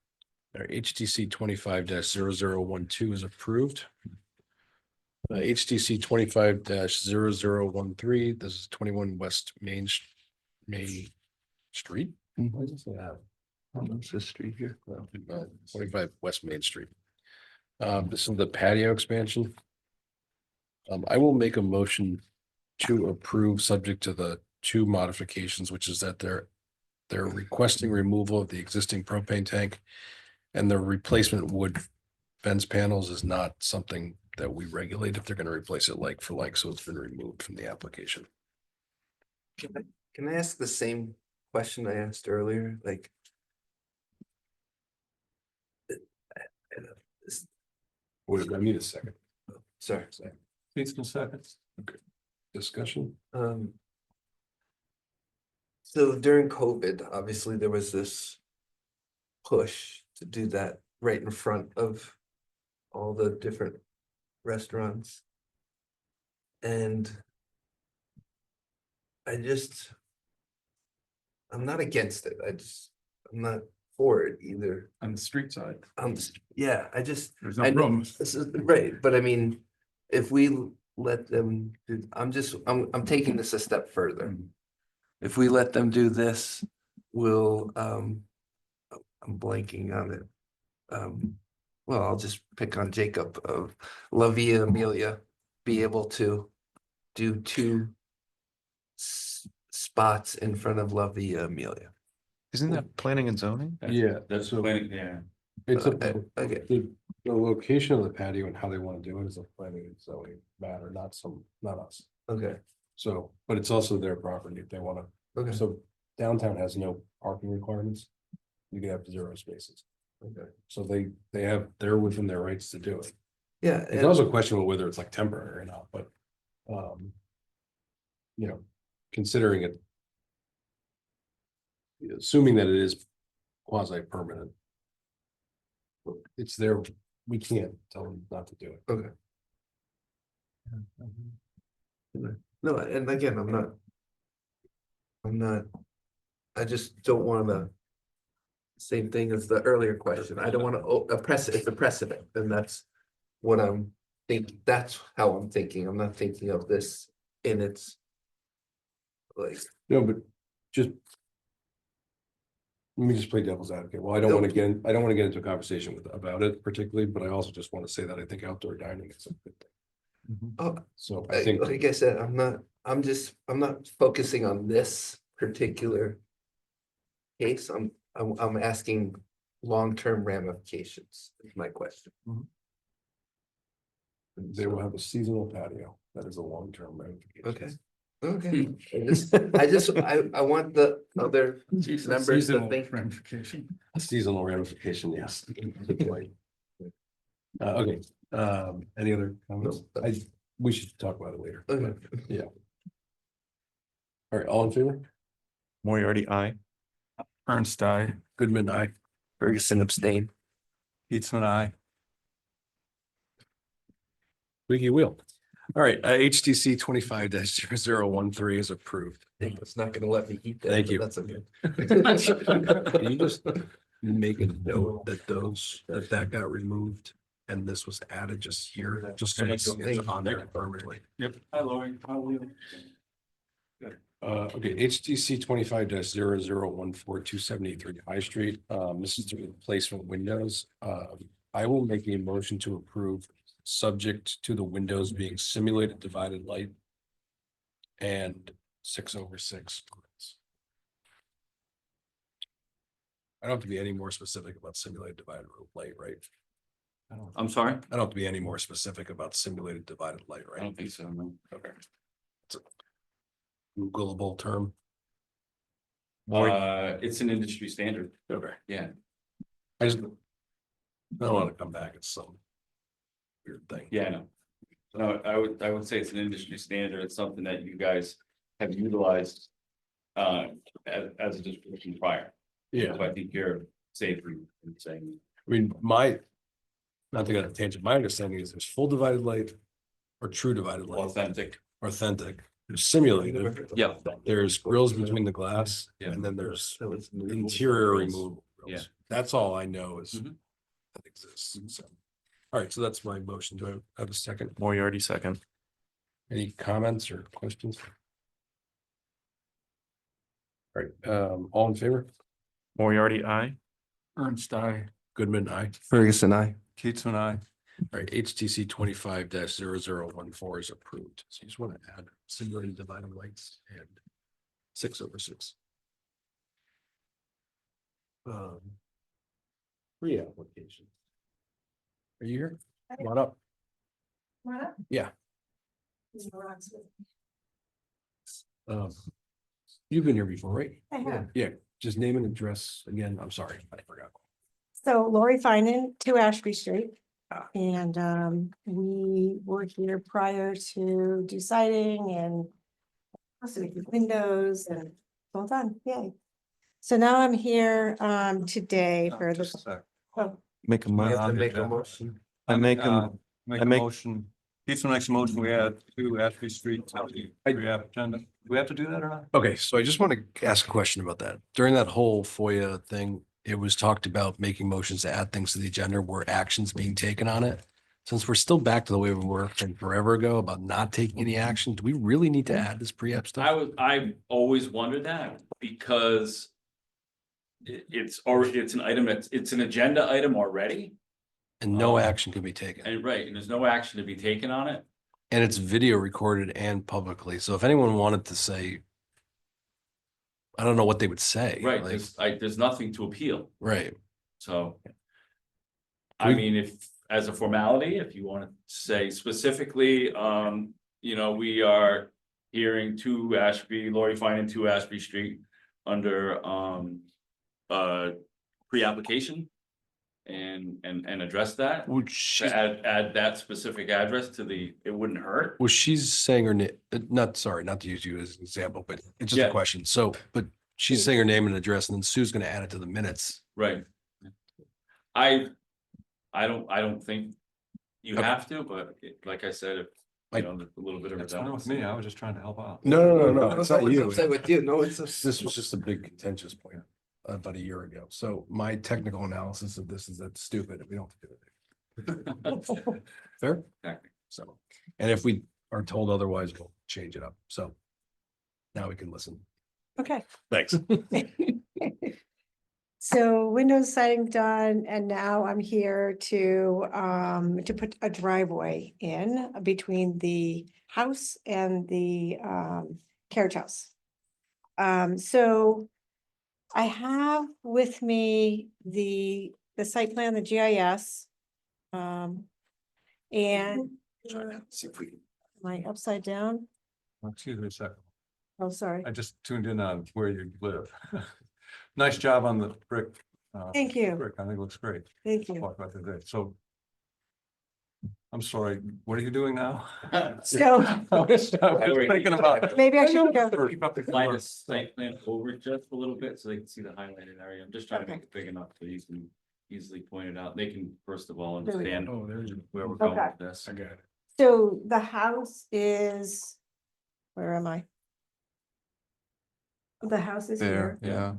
All right, HTC 25-0012 is approved. HTC 25-0013, this is 21 West Main Street. Why does it say that?
What's this street here?
25 West Main Street. This is the patio expansion. I will make a motion to approve subject to the two modifications, which is that they're requesting removal of the existing propane tank, and the replacement wood fence panels is not something that we regulate if they're going to replace it like for like, so it's been removed from the application.
Can I ask the same question I asked earlier? Like.
Wait, I need a second.
Sorry.
Keithman, second.
Discussion.
So during COVID, obviously there was this push to do that right in front of all the different restaurants. And I'm not against it. I'm not for it either.
On the street side,
Yeah,
there's
I
no
know,
room.
this is right, but I mean, if we let them do, I'm taking this a step further. If we let them do this, we'll, I'm blanking on it. Well, I'll just pick on Jacob of La Via Amelia, be able to do two spots in front of La Via Amelia.
Isn't that planning and zoning?
Yeah,
That's
so
planning, yeah.
it's a,
Okay,
the location of the patio and how they want to do it is a planning and zoning matter, not us.
okay,
So, but it's also their property if they want to.
okay,
So downtown has no parking requirements. You can have 0 spaces.
okay.
So they're within their rights to do it.
Yeah.
It's also questionable whether it's like temporary or not, but considering it, assuming that it is quasi permanent, it's there, we can't tell them not to do it.
Okay. No, and again, I just don't wanna. Same thing as the earlier question. I don't wanna, it's a precedent, and that's what I'm thinking, that's how I'm thinking. I'm not thinking of this in its. Like,
No, but just. Let me just play devil's advocate. Well, I don't want to get into a conversation about it particularly, but I also just want to say that I think outdoor dining is a good thing.
oh,
So I think.
like I said, I'm not focusing on this particular. Case, I'm asking long-term ramifications, is my question.
They will have a seasonal patio. That is a long-term ramification.
Okay. Okay, I want the other members to think.
A seasonal ramification, yes. Good point. Okay, any other comments?
No.
We should talk about it later.
Okay.
Yeah. All right, all in favor?
Moriarty, aye.
Ernst, I.
Goodman, aye.
Ferguson abstain.
Keithman, I.
Squeaky wheel. All right, HTC 25-0013 is approved.
It's not gonna let me eat that.
Thank
but
you.
That's okay.
Can you just make a note that that got removed and this was added just here, just so it's on there permanently?
Yep. Hi, Lori. How are you?
Okay, HTC 25-0014 273 High Street. This is the replacement windows. I will make a motion to approve, subject to the windows being simulated divided light. And 6/6. I don't have to be any more specific about simulated divided light, right?
I'm sorry?
I don't have to be any more specific about simulated divided light,
I
right?
don't think so, no.
Okay. It's a Googleable term.
It's an industry standard,
Okay.
yeah.
I just. I don't want to come back. It's some. Weird thing.
Yeah, no. No, I would say it's an industry standard. It's something that you guys have utilized. As a distribution prior.
Yeah,
So I think you're safe in saying.
I mean, not to get on a tangent, my understanding is there's full divided light. Or true divided light,
Authentic.
there's simulated.
Yeah.
There's grills between the glass,
Yeah.
and then there's interior removable
Yeah.
grills. That's all I know is.
Mhm.
That exists, so. All right, so that's my motion. Do I have a second?
Moriarty second.
Any comments or questions? All right, all in favor?
Moriarty, aye.
Ernst, I.
Goodman, aye.
Ferguson, I.
Keats and I.
All right, HTC 25-0014 is approved. So you just want to add simulated dividing lights and 6/6. Pre-application. Are you here? Come on up. Yeah. You've been here before, right?
I have.
Yeah, just name and address again. I'm sorry, I forgot.
So Lori Finan, 2 Ashby Street. And we were here prior to do siding and also we did windows and well done, yay. So now I'm here today for
Just a
the.
sec.
Oh,
Make a
You
motion.
have to make a motion.
I make a,
Make
I
a
make-
motion. Keats makes a motion. We add 2 Ashby Street to the pre-app agenda. Do we have to do that or not?
Okay, so I just want to ask a question about that. During that whole FOIA thing, it was talked about making motions to add things to the agenda where actions being taken on it. Since we're still back to the way we were from forever ago about not taking any action, do we really need to add this pre-app stuff?
I always wondered that because. It's an item it's an agenda item already.
And no action can be taken.
And right, and there's no action to be taken on it.
And it's video recorded and publicly. So if anyone wanted to say, I don't know what they would say.
Right,
Like,
there's nothing to appeal,
right.
so. I mean, if, as a formality, if you want to say specifically, we are hearing Lori Finan 2 Ashby Street under, pre-application. And address that,
Would she,
add that specific address to it wouldn't hurt.
well, she's saying her name, not to use you as an example, but it's just a
Yeah.
question. So, but she's saying her name and address, and then Sue's gonna add it to the minutes.
Right. I don't think you
Okay.
have to, but like I said, if, a little bit of.
It's fine with me. I was just trying to help out.
No, it's not
What's
you.
upset with you? No, it's.
This was just a big contentious point about a year ago. So my technical analysis of this is that's stupid. We don't have to do it. Fair?
Exactly.
So, and if we are told otherwise, we'll change it up. So now we can listen.
okay.
Thanks.
So windows siding done, and now I'm here to put a driveway in between the house and the carriage house. So I have with me the site plan, the GIS. And
See if we can.
am I upside down?
Excuse me a second.
Oh, sorry.
I just tuned in on where you live. Nice job on the brick.
Thank you.
Brick, I think it looks great.
Thank you.
Talk about that today. So. I'm sorry, what are you doing now?
So
I was thinking about.
maybe I should go.
Keep up the
Slide the
work.
site plan over just a little bit so they can see the highlighted area. I'm just trying to
Okay.
make it big enough so you can easily point it out. They can, first of all,
There we go.
understand
Oh, there's.
where we're going
Okay.
with this.
I got it.
So the house is, where am I? The house is here.
Yeah.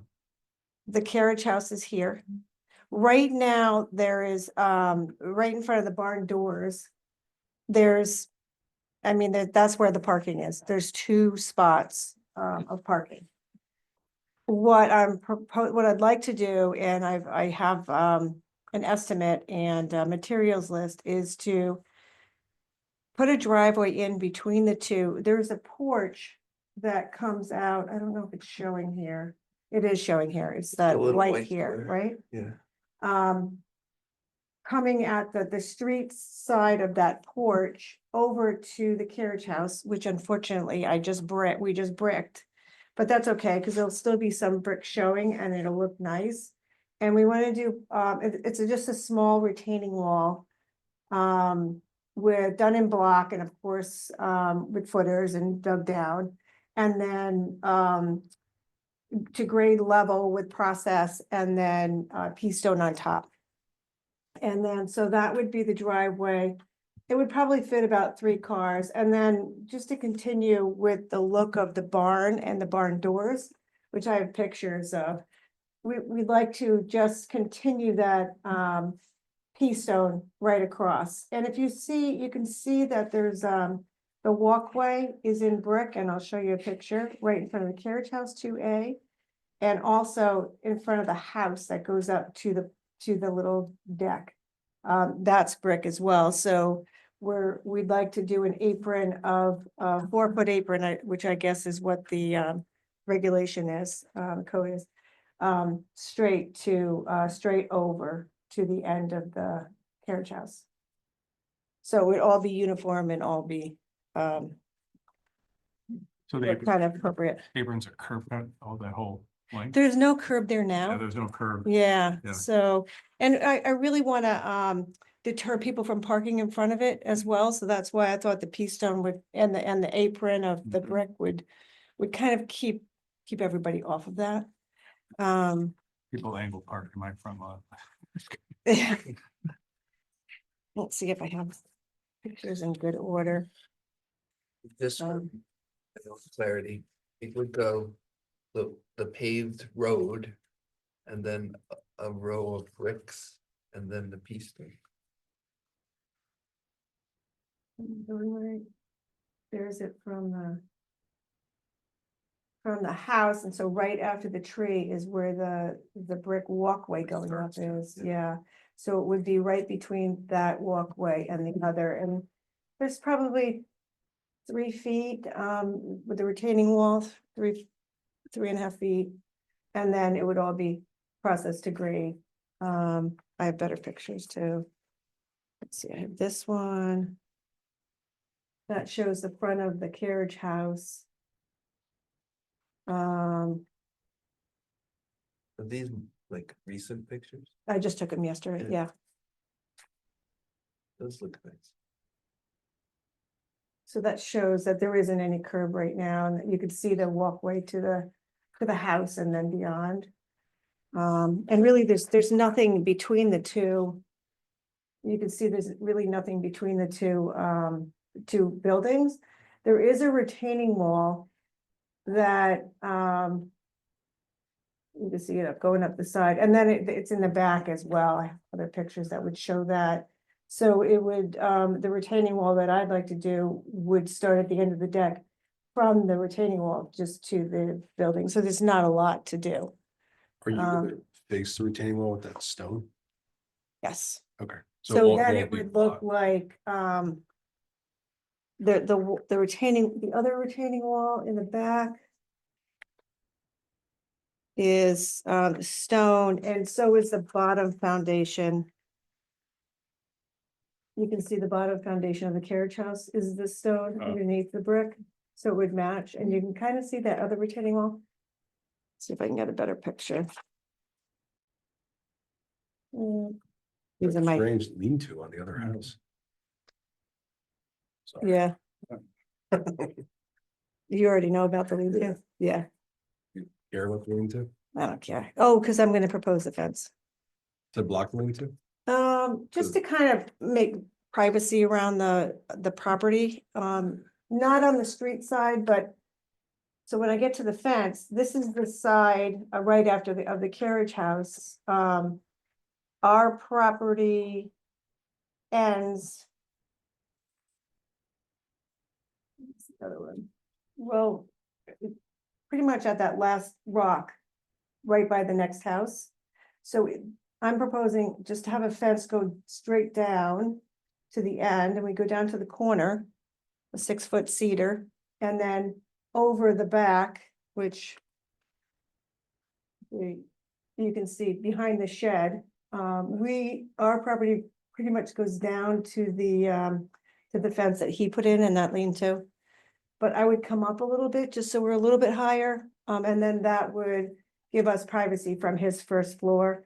The carriage house is here. Right now, there is, right in front of the barn doors. There's, that's where the parking is. There's 2 spots, of parking. What I'd like to do, and I have, an estimate and materials list is to put a driveway in between the two. There's a porch that comes out. I don't know if it's showing here. It is showing here. It's that
little
white
white
here,
square.
right?
Yeah.
Coming at the street side of that porch over to the carriage house, which unfortunately we just bricked. But that's okay, because there'll still be some brick showing and it'll look nice. And we want to do, it's just a small retaining wall. With done in block and of course, with footers and dug down. And then, to grade level with process and then, pea stone on top. And then, so that would be the driveway. It would probably fit about 3 cars. And then just to continue with the look of the barn and the barn doors, which I have pictures of. We'd like to just continue that pea stone right across. And if you see, you can see that there's the walkway is in brick, and I'll show you a picture right in front of the carriage house 2A. And also in front of the house that goes up to the little deck. That's brick as well. So we'd like to do an apron of 4-foot apron, which I guess is what the regulation is, code is, straight over to the end of the carriage house. So it'd all be uniform and all be
So the
kind of appropriate.
aprons are curb cut, all that whole length.
There's no curb there
Yeah,
now.
there's no curb.
Yeah,
Yeah.
so, and I really want to deter people from parking in front of it as well. So that's why I thought the pea stone would, and the apron of the
Mhm.
brick would kind of keep everybody off of that.
People angle park in my front lawn.
Let's see if I have pictures in good order.
This one, clarity, it would go the paved road and then a row of bricks and then the piece thing.
There's it from the house, and so right after the tree is where the brick walkway going up is, yeah. So it would be right between that walkway and the other, and there's probably 3 feet, with the retaining wall, 3.5 feet. And then it would all be processed to grade. I have better pictures too. Let's see, I have this one. That shows the front of the carriage house.
Are these like recent pictures?
I just took them yesterday,
Yeah.
yeah.
Those look nice.
So that shows that there isn't any curb right now, and that you could see the walkway to the house and then beyond. And really, there's nothing between the two. You can see there's really nothing between the two buildings. There is a retaining wall that, you can see it going up the side, and then it's in the back as well. I have other pictures that would show that. So it would, the retaining wall that I'd like to do would start at the end of the deck from the retaining wall just to the building. So there's not a lot to do.
Are you gonna face the retaining wall with that stone?
Yes.
Okay.
So
won't-
then
won't
it
be
would look
blocked.
like, the other retaining wall in the back is, stone, and so is the bottom foundation. You can see the bottom foundation of the carriage house is the stone underneath the brick, so it would match, and you can kind of see that other retaining wall. See if I can get a better picture. These are my,
Strange lean-to on the other house. Sorry.
yeah. You already know about the lean-to, yeah,
Care about the lean-to?
I don't care. Oh, because I'm gonna propose the fence.
To block the lean-to?
Just to kind of make privacy around the property, not on the street side, but. So when I get to the fence, this is the side, right after the carriage house, our property ends. What's the other one? Well, pretty much at that last rock, right by the next house. So I'm proposing just to have a fence go straight down to the end, and we go down to the corner, a 6-foot cedar, and then over the back, which you can see behind the shed, our property pretty much goes down to the fence that he put in and that lean-to. But I would come up a little bit, just so we're a little bit higher, and then that would give us privacy from his first floor.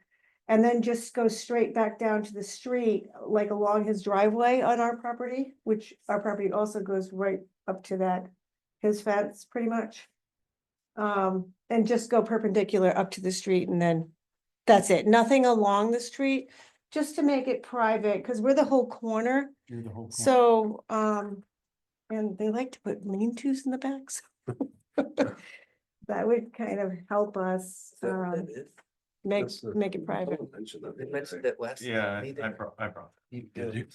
And then just go straight back down to the street, like along his driveway on our property, which our property also goes right up to that, his fence, pretty much. And just go perpendicular up to the street, and then that's it. Nothing along the street, just to make it private, because we're the whole corner.
You're the whole.
So, and they like to put lean-tos in the back, so that would kind of help us, make it private.
They mentioned it last.
Yeah,
meeting.
I brought.
You
Did you?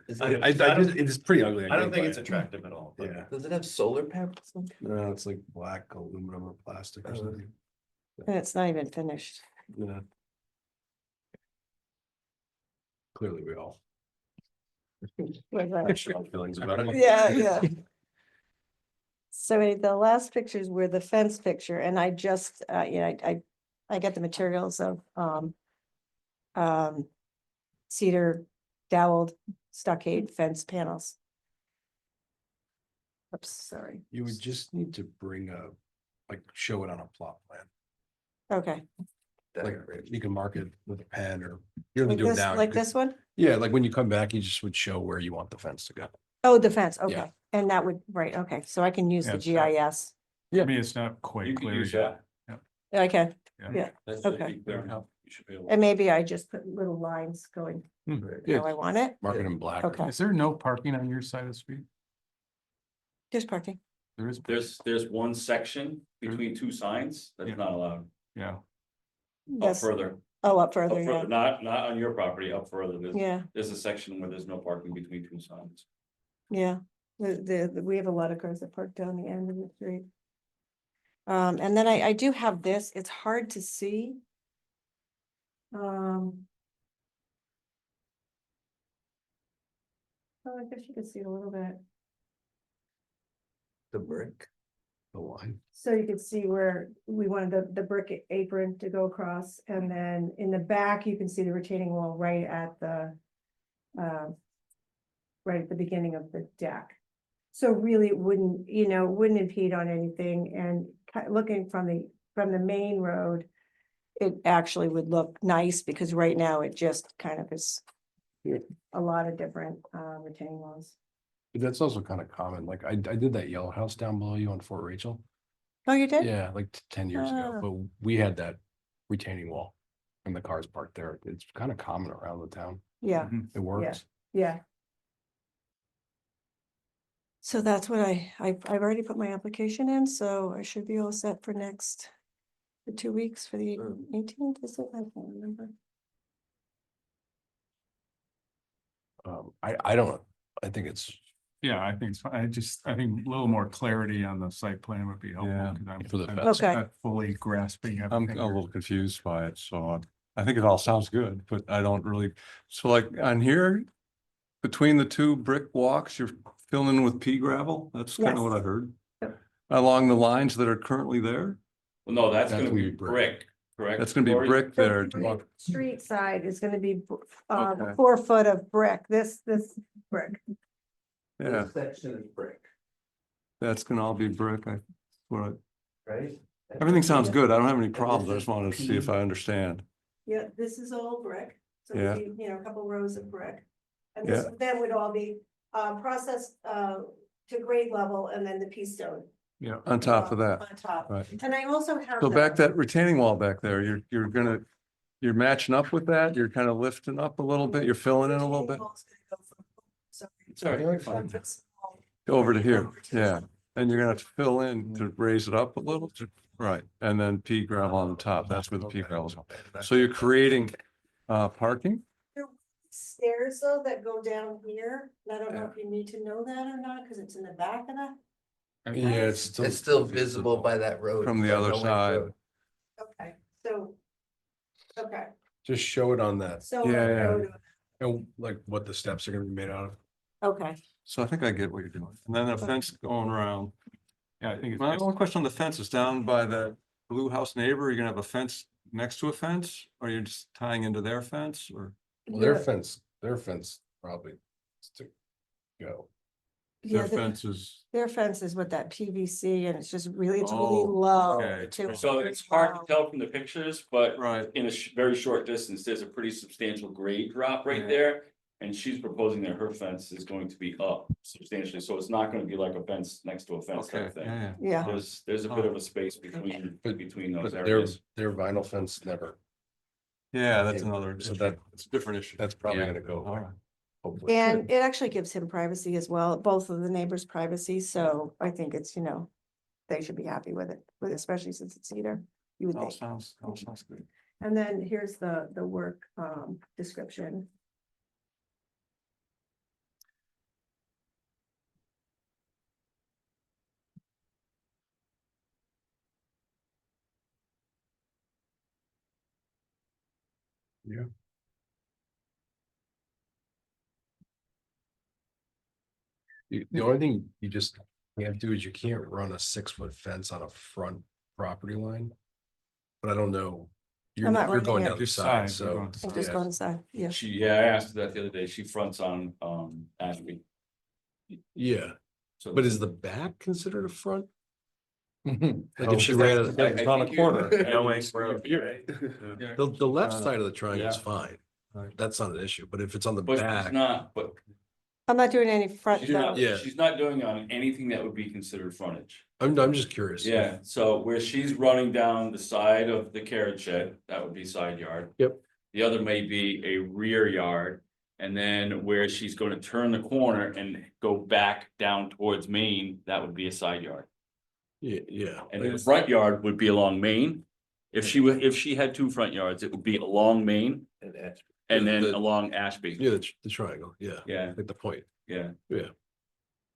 Is
I
it-
just, it's pretty ugly.
I don't
can't
think
buy
it's
it.
attractive at all. but-
Yeah,
Does it have solar panels?
no, it's like black aluminum or plastic or
Oh.
something.
And it's not even finished.
Yeah. Clearly, we all
Like that.
have strong feelings about it.
Yeah, yeah. So the last pictures were the fence picture, and I just, I got the materials of, cedar doweled stockade fence panels. Oops, sorry.
You would just need to bring like, show it on a plot plan.
Okay,
Like, you can mark it with a pen or you don't
like
do it
this,
now. you
like
could-
this one?
Yeah, like when you come back, you just would show where you want the fence to go.
Oh, the fence,
Yeah.
okay. And that would, right, okay, so I can use the
Yeah,
GIS.
I mean, it's not quite
You can
clear
use
yet.
that.
Okay,
Yeah.
That should
Okay.
be clear enough. You should be able.
and maybe I just put little lines going
Yeah,
how I want it.
mark it in black. or-
Okay.
Is there no parking on your side of the street?
There's parking.
There is.
There's one section between two signs
Yeah.
that's not allowed,
Yeah.
up
Yes.
further,
Oh, up
up
further, yeah.
further, not on your property, up further.
Yeah,
There's a section where there's no parking between two signs.
yeah. We have a lot of cars that park down the end of the street. And then I do have this, it's hard to see. Oh, I guess you can see it a little bit.
The brick.
The line.
So you can see where we wanted the brick apron to go across, and then in the back, you can see the retaining wall right at the beginning of the deck. So really it wouldn't, wouldn't impede on anything, and looking from the main road, it actually would look nice, because right now it just kind of is
Yeah.
a lot of different retaining walls.
But that's also kind of common. Like I did that yellow house down below you on Fort Rachel.
Oh, you did?
Yeah, like 10 years ago,
Ah.
but we had that retaining wall and the cars parked there. It's kind of common around the town.
Yeah,
It works.
yeah. So that's what I've already put my application in, so I should be all set for 2 weeks for the 18th, is it? I can't remember.
I don't, I think it's
Yeah, I think so. I think a little more clarity on the site plan would be helpful.
Yeah.
'Cause I'm
For the
I'm
fence.
Okay.
not fully grasping
I'm
everything.
a little confused by it, so I think it all sounds good, but I don't really, so like on here. Between the two brick walks, you're filling in with pea gravel, that's kind of what I
Yes.
heard.
Yep.
Along the lines that are currently there,
Well, no, that's
That's
gonna
gonna
be
be brick.
brick, correct?
that's gonna be
Lori?
brick there.
The street side is gonna be
Okay.
4 foot of brick, this brick.
Yeah,
This section is brick,
that's gonna all be brick,
right?
everything sounds good, I don't have any
this
problems, I
is
just wanted to see if I understand.
Yeah, this is all brick, so
Yeah.
it'd be, a couple rows of brick. And
Yeah.
this then would all be processed to grade level, and then the pea stone.
Yeah.
On top of that,
On top.
right.
And I also have.
So back that retaining wall back there, you're matching up with that, you're kind of lifting up a little bit, you're filling in a little bit.
Sorry, you're fine.
Over to here, yeah, and you're gonna have to fill in to raise it up a little, right, and then pea gravel on the top, that's where the pea gravel is. So you're creating parking?
Stairs though that go down here, and I don't know if you need to know that or not, because it's in the back of that.
Yeah,
It's still visible by that road.
From the
by
other
Noe
side.
Road.
Okay, so. Okay,
Just show it on that,
So.
Yeah,
and like what the steps are gonna be made out of.
Okay,
So I think I get what you're doing. And then a fence going around.
Yeah, I think
My
it's,
only question on the fence is down by the blue house neighbor. You're gonna have a fence next to a fence? Or you're just tying into their fence or?
Well, their fence probably is to go.
yeah,
Their fence is,
their fence is with that PVC and it's just really, it's really
Oh,
low.
okay.
too.
So it's hard to tell from the pictures, but
right,
in a very short distance, there's a pretty substantial grade drop right
Yeah.
there. And she's proposing that her fence is going to be up substantially, so it's not gonna be like a fence next to a fence
okay,
type thing.
yeah,
Yeah,
There's a bit of a space between those
But their,
areas.
their vinyl fence never,
yeah, that's another,
so
issue. It's a different issue.
that's probably
Yeah.
gonna go
All
away.
right.
Hopefully.
and it actually gives him privacy as well, both of the neighbors' privacy, so I think it's, they should be happy with it, especially since it's cedar, you would
All
think.
sounds good.
And then here's the work description.
The only thing you just can't do is you can't run a 6-foot fence on a front property line. But I don't know. You're,
I'm not
you're
running
going
it.
down the
Just
side,
side, you're
so.
going to
I'm just
yeah.
going inside, yeah.
I asked her that the other day, she fronts on Ashby.
Yeah,
So
but is the back considered a front? Like
Oh,
if she ran, it-
It's on a corner.
Knowing
the left side of the triangle is
Yeah.
fine.
Right.
That's not an issue, but if it's on the
But she's
back,
not, but
I'm not doing any front.
she's not,
Yeah.
she's not doing on anything that would be considered frontage.
I'm just curious.
Yeah, so where she's running down the side of the carriage shed, that would be side yard.
Yep.
The other may be a rear yard, and then where she's gonna turn the corner and go back down towards Main, that would be a side yard.
Yeah, yeah.
And then the front yard would be along Main. If she had 2 front yards, it would be along Main and then
The-
along Ashby.
Yeah, the triangle, yeah,
Yeah,
like the point.
yeah,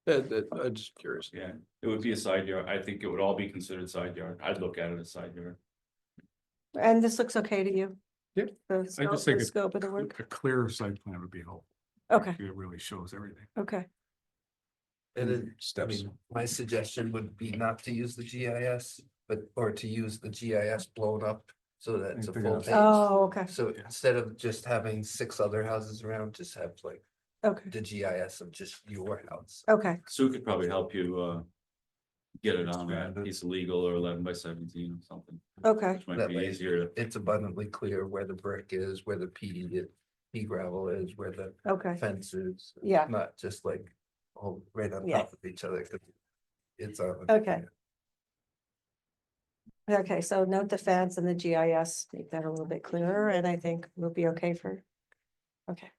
I'm just curious.
yeah, it would be a side yard. I think it would all be considered side yard. I'd look at it as side yard.
And this looks okay to you?
Yeah,
The
I
scope,
just think
the
it-
scope of the work,
a clear site plan would be helpful.
okay,
It really shows everything.
okay.
And then, I
Steps.
mean, my suggestion would be not to use the GIS, or to use the GIS blown up so that it's a
Figure
full
out-
page.
Oh, okay,
So instead of just having 6 other houses around, just have like
okay,
the GIS of just your house.
okay,
Sue could probably help you get it on
Expand
a
it.
piece of legal or 11 by 17 or something,
okay,
which might
That
be
way
easier to.
it's abundantly clear where the brick is, where the pea gravel is, where the
okay,
fence is.
Yeah.
Not just like, all right on
Yeah.
top of each other. 'Cause it's on.
okay. Okay, so note the fence and the GIS, make that a little bit clearer, and I think we'll be okay for. Okay,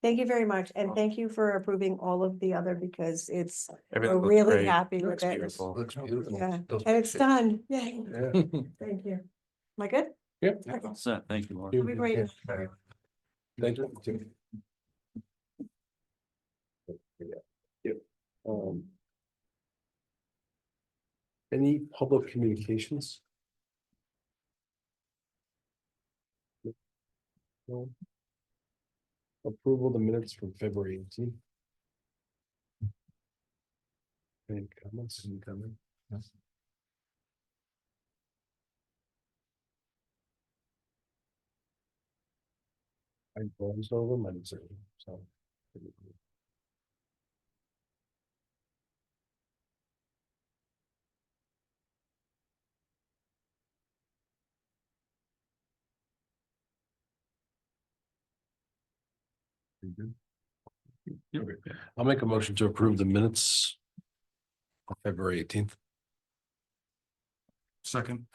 thank you very much, and thank you for approving all of the other, because it's, we're
Everything looks
really
great.
happy with
Looks
it.
beautiful.
Looks beautiful.
Yeah,
Those
and it's
pictures.
done, yay,
Yeah.
thank you. Am I good?
Yep.
Okay,
Set, thank you, Laura.
it'll be great.
Yeah.
Thank you. Yep. Any public communications? No. Approval of the minutes from February 18th. Any comments? Any comment? I glanced over them, I didn't see them, so. Okay. I'll make a motion to approve the minutes. Of February 18th.
Second.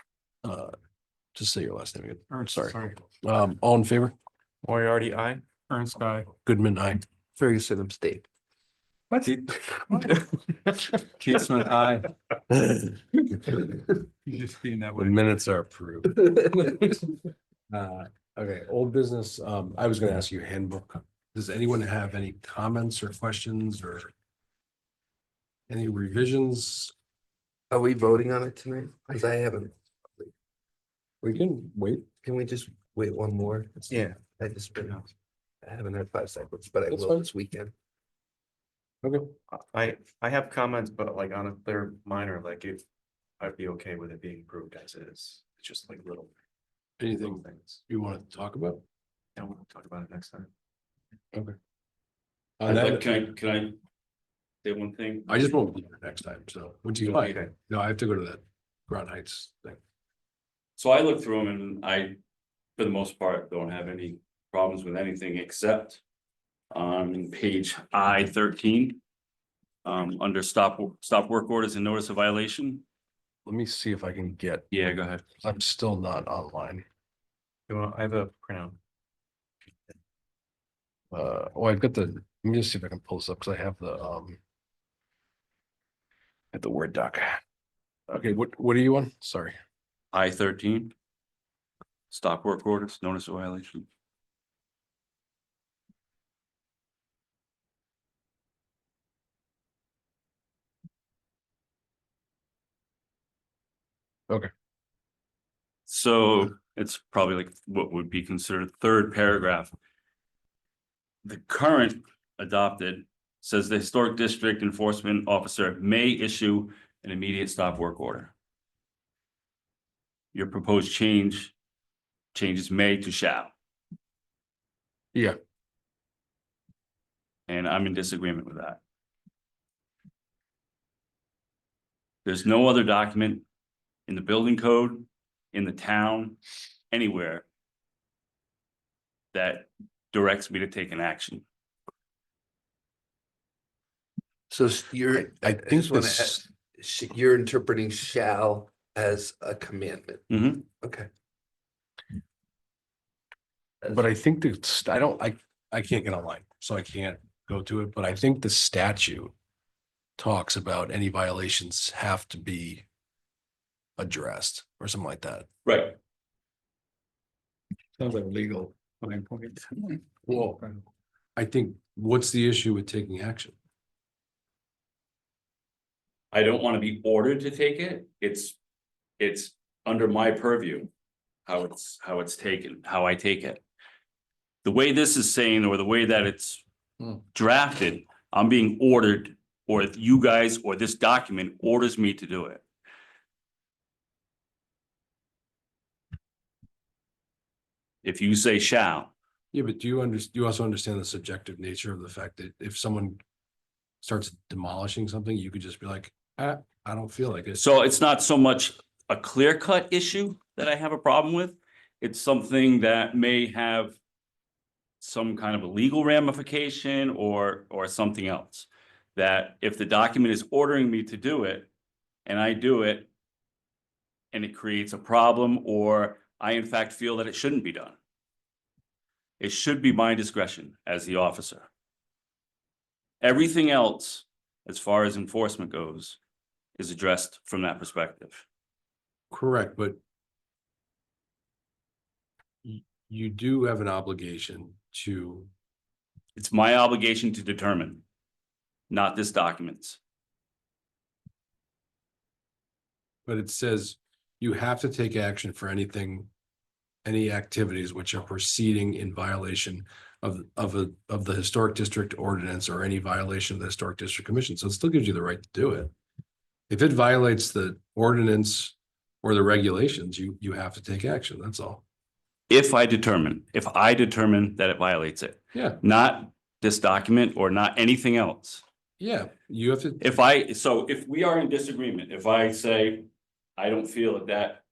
Just say your last name again.
Ernst,
Sorry. All in favor?
Moriarty, aye.
Ernst, aye.
Goodman, aye.
Ferguson abstained.
What? Keatsman, aye.
You just being that
The
way.
minutes are approved. Okay, old business, I was gonna ask you handbook. Does anyone have any comments or questions or any revisions?
Are we voting on it tonight? Cause I haven't,
We can wait.
can we just wait one more?
Yeah.
I just been, I haven't had 5 seconds, but I
That's
will
fine.
this weekend.
Okay.
I have comments, but like on a, they're minor, like if I'd be okay with it being approved as is. It's just like little
Anything
things.
you want to talk about?
And we'll talk about it next time.
Okay.
I'd like, can I say one thing?
I just won't be here next time, so would you like?
Okay.
No, I have to go to that Groton Heights thing.
So I looked through them and I, for the most part, don't have any problems with anything except on page I-13. Under stop work orders and notice of violation.
Let me see if I can get,
Yeah, go ahead.
I'm still not online.
I have a printout.
Oh, I've got the, let me just see if I can pull this up because I have the Word doc. Okay, what are you on? Sorry.
I-13. Stop work orders, notice of violation.
Okay.
So it's probably like what would be considered third paragraph. The current adopted says the historic district enforcement officer may issue an immediate stop work order. Your proposed changes may to shall,
Yeah,
and I'm in disagreement with that. There's no other document in the building code, in the town, anywhere that directs me to take an action.
So you're,
I think
just wanna
this,
you're interpreting shall as a commandment.
Mhm.
Okay.
but I think that, I can't get online, so I can't go to it, but I think the statute talks about any violations have to be addressed or something like that.
Right.
Sounds like legal fine point.
Well, I think, what's the issue with taking action?
I don't want to be ordered to take it. It's under my purview. How it's taken, how I take it. The way this is saying, or the way that it's drafted, I'm being ordered, or if you guys or this document orders me to do it. If you say shall,
Yeah, but do you also understand the subjective nature of the fact that if someone starts demolishing something, you could just be like, I don't feel like it.
so it's not so much a clear-cut issue that I have a problem with. It's something that may have some kind of a legal ramification or something else. That if the document is ordering me to do it and I do it and it creates a problem, or I in fact feel that it shouldn't be done, it should be my discretion as the officer. Everything else, as far as enforcement goes, is addressed from that perspective.
Correct, but you do have an obligation to,
It's my obligation to determine, not this document's.
but it says you have to take action for anything, any activities which are proceeding in violation of the historic district ordinance or any violation of the historic district commission. So it still gives you the right to do it. If it violates the ordinance or the regulations, you have to take action. That's all.
If I determine that it violates it,
Yeah,
not this document or not anything else.
yeah, you have to.
If we are in disagreement, if I say, I don't feel that that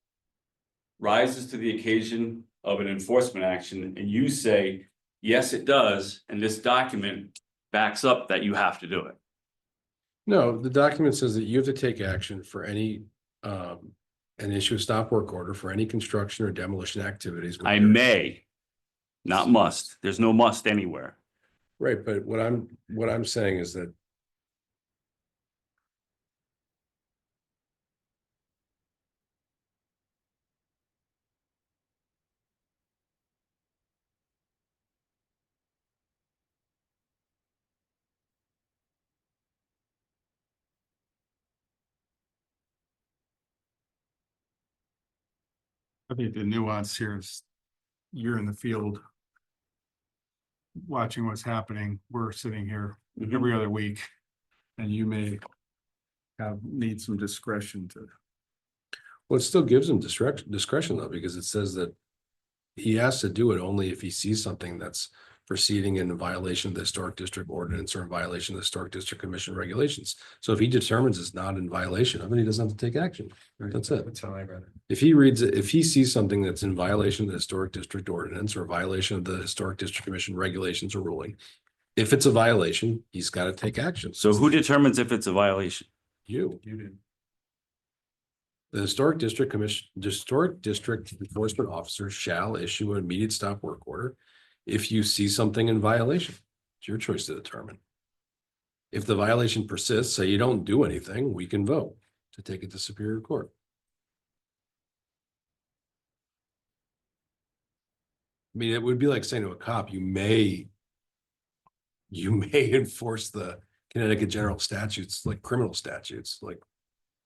rises to the occasion of an enforcement action, and you say, yes, it does, and this document backs up that you have to do it.
No, the document says that you have to take action for any, an issue of stop work order for any construction or demolition activities.
I may, not must. There's no must anywhere.
Right, but what I'm saying is that
I think the nuance here is you're in the field watching what's happening. We're sitting here every other week, and you may need some discretion to.
Well, it still gives him discretion though, because it says that he has to do it only if he sees something that's proceeding in violation of the historic district ordinance or in violation of the historic district commission regulations. So if he determines it's not in violation of it, he doesn't have to take action. That's it.
That's how I read it.
If he reads it, if he sees something that's in violation of the historic district ordinance or violation of the historic district commission regulations or ruling, if it's a violation, he's got to take action.
So who determines if it's a violation?
You.
You did.
The historic district enforcement officer shall issue an immediate stop work order if you see something in violation. It's your choice to determine. If the violation persists, say you don't do anything, we can vote to take it to Superior Court. I mean, it would be like saying to a cop, you may enforce the Connecticut general statutes, like criminal statutes, like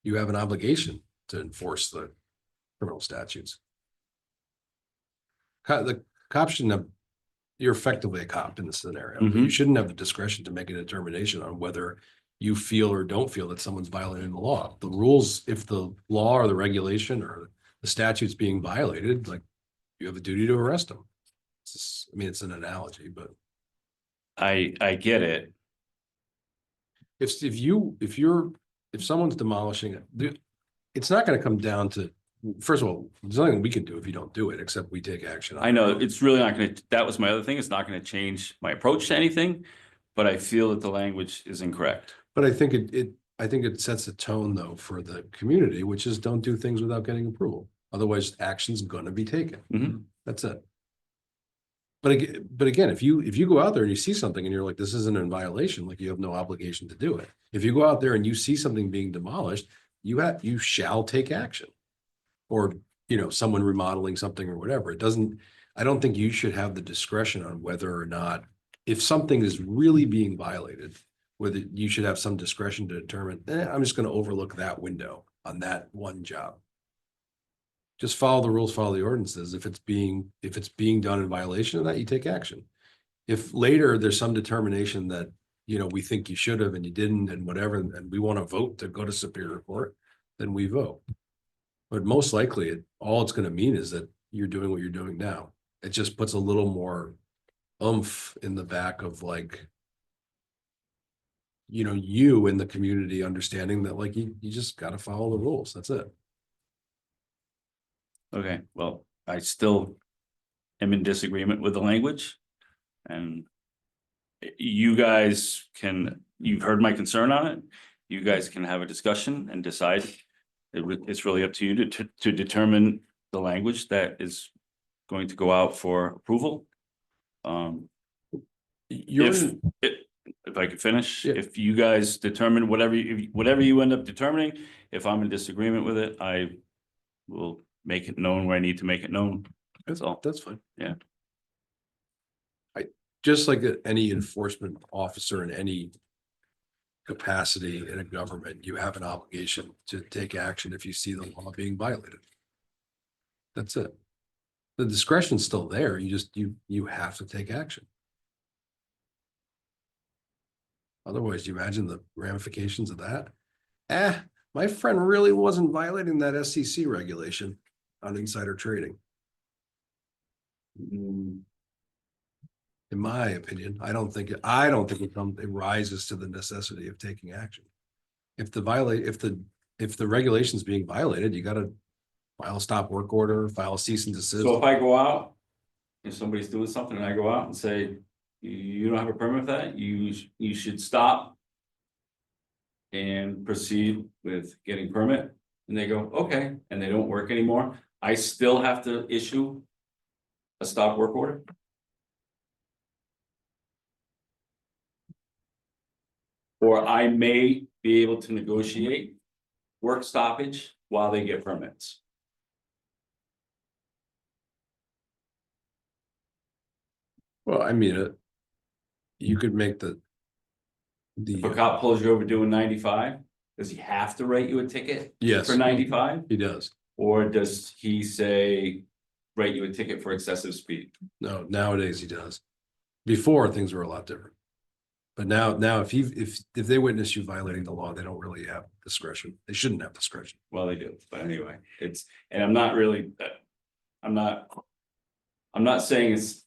you have an obligation to enforce the criminal statutes. The cop shouldn't have, you're effectively a cop in this scenario. But you shouldn't have the discretion to make a determination on whether you feel or don't feel that someone's violating the law. The rules, if the law or the regulation or the statute's being violated, like you have a duty to arrest them. I mean, it's an analogy, but
I get it.
if someone's demolishing it, it's not going to come down to, first of all, there's nothing we can do if you don't do it, except we take action.
I know it's really not gonna, that was my other thing. It's not gonna change my approach to anything, but I feel that the language is incorrect.
But I think it sets a tone though for the community, which is don't do things without getting approval. Otherwise, action's gonna be taken. That's it. But again, if you go out there and you see something and you're like, this isn't in violation, like you have no obligation to do it. If you go out there and you see something being demolished, you shall take action. Or, someone remodeling something or whatever. I don't think you should have the discretion on whether or not, if something is really being violated, whether you should have some discretion to determine, I'm just going to overlook that window on that one job. Just follow the rules, follow the ordinances. If it's being done in violation of that, you take action. If later there's some determination that, we think you should have and you didn't and whatever, and we want to vote to go to Superior Court, then we vote. But most likely, all it's going to mean is that you're doing what you're doing now. It just puts a little more oomph in the back of like, you in the community understanding that like you just got to follow the rules. That's it.
Okay, well, I still am in disagreement with the language. And you guys you've heard my concern on it. You guys can have a discussion and decide. It's really up to you to determine the language that is going to go out for approval. If I could finish, if you guys determine whatever you end up determining, if I'm in disagreement with it, I will make it known where I need to make it known. That's all.
That's fine.
Yeah.
Just like any enforcement officer in any capacity in a government, you have an obligation to take action if you see the law being violated. That's it. The discretion's still there. You have to take action. Otherwise, you imagine the ramifications of that. My friend really wasn't violating that SEC regulation on insider trading. In my opinion, I don't think it rises to the necessity of taking action. If the regulation's being violated, you gotta file a stop work order, file a cease and desist.
So if I go out, if somebody's doing something and I go out and say, you don't have a permit for that, you should stop and proceed with getting permit, and they go, okay, and they don't work anymore, I still have to issue a stop work order? Or I may be able to negotiate work stoppage while they get permits.
Well, I mean, you could make
If a cop pulls you over doing 95, does he have to write you a ticket?
Yes.
For 95?
He does.
Or does he say, write you a ticket for excessive speed.
No, nowadays he does. Before, things were a lot different. But now if they witness you violating the law, they don't really have discretion. They shouldn't have discretion.
Well, they do, but anyway, and I'm not really, I'm not saying it's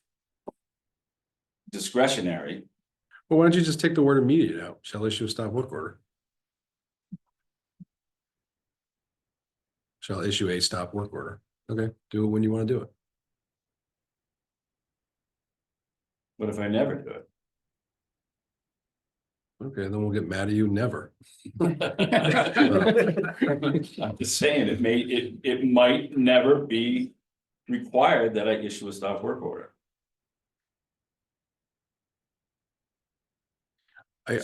discretionary.
Well, why don't you just take the word immediate out? Shall issue a stop work order. Shall issue a stop work order. Okay, do it when you want to do it.
What if I never do it?
Okay, then we'll get mad at you. Never.
I'm just saying, it might never be required that I issue a stop work order.
I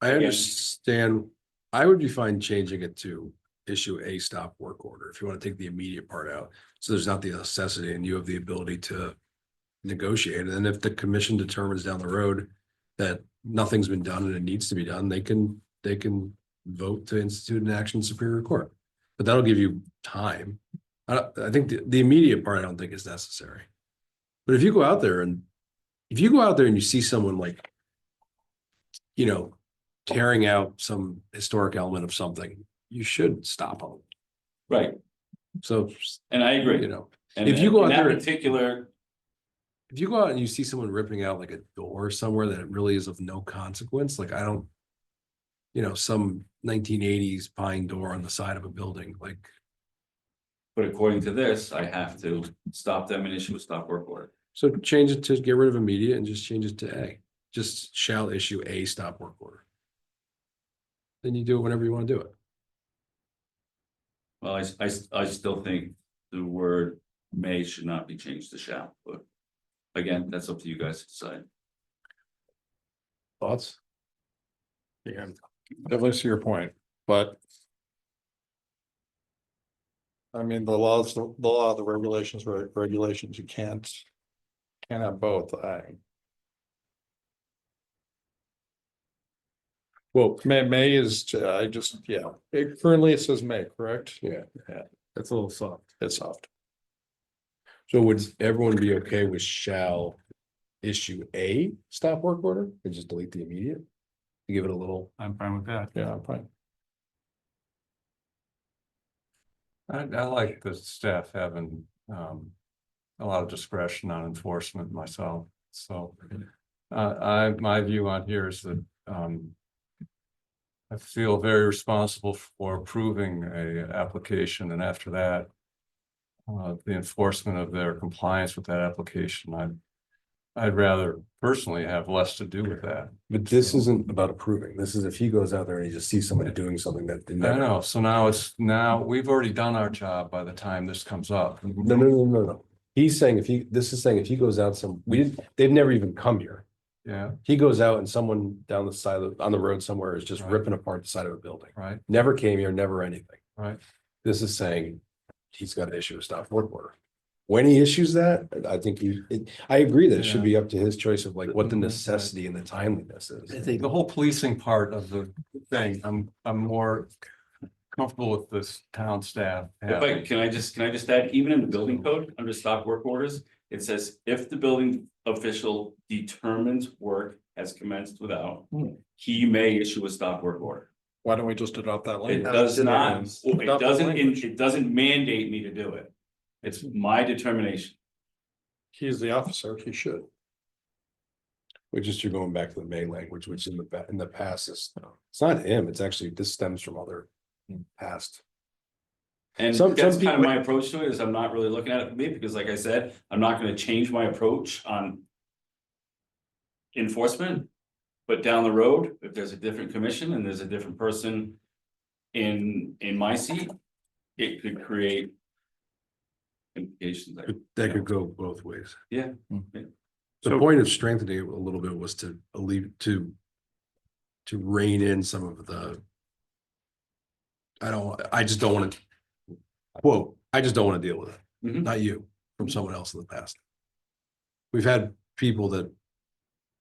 understand. I would be fine changing it to issue a stop work order if you want to take the immediate part out. So there's not the necessity and you have the ability to negotiate. And if the commission determines down the road that nothing's been done and it needs to be done, they can vote to institute an action in Superior Court. But that'll give you time. I think the immediate part I don't think is necessary. But if you go out there and you see someone like, you know, tearing out some historic element of something, you should stop them.
Right.
So,
and I agree,
you know,
and
if you go out
in that
there,
particular,
if you go out and you see someone ripping out like a door somewhere that really is of no consequence, like I don't, you know, some 1980s pine door on the side of a building, like.
but according to this, I have to stop them and issue a stop work order.
So change it to get rid of immediate and just change it to A. Just shall issue a stop work order. Then you do it whenever you want to do it.
Well, I still think the word may should not be changed to shall, but again, that's up to you guys to decide.
Thoughts?
Yeah, definitely see your point, but. I mean, the law, the regulations, you can't have both. Well, May is, it currently it says May, correct?
Yeah.
That's a little soft.
It's soft.
So would everyone be okay with shall issue a stop work order and just delete the immediate? To give it a little.
I'm fine with that.
Yeah, I'm fine. I like the staff having a lot of discretion on enforcement myself, so. My view on here is that I feel very responsible for approving a application, and after that. The enforcement of their compliance with that application, I'd rather personally have less to do with that.
But this isn't about approving. This is if he goes out there and he just sees somebody doing something that they
I
never.
know, so now we've already done our job by the time this comes up.
No. He's saying this is saying if he goes out they've never even come here.
Yeah,
He goes out and someone down the side on the road somewhere is just ripping apart the side of a building.
right,
Never came here, never anything.
right.
This is saying he's got to issue a stop work order. When he issues that, I think I agree that it should be up to his choice of like what the necessity and the timeliness is.
I think the whole policing part of the thing, I'm more comfortable with this town staff.
But can I just add, even in the building code, under stop work orders, it says if the building official determines work has commenced without, he may issue a stop work order.
Why don't we just adopt that
It
language?
does not,
Adopt that language.
it doesn't mandate me to do it. It's my determination.
He's the officer, he should.
Which is you're going back to the May language, which in the past it's not him. It's actually this stems from other past.
And
Some
that's kind of
people-
my approach to it, is I'm not really looking at it for me, because like I said, I'm not gonna change my approach on enforcement. But down the road, if there's a different commission and there's a different person in my seat, it could create implications there.
That could go both ways.
Yeah.
The point of strengthening it a little bit was to rein in some of the. I just don't want to. Quote, I just don't want to deal with it.
Mhm.
Not you, from someone else in the past. We've had people that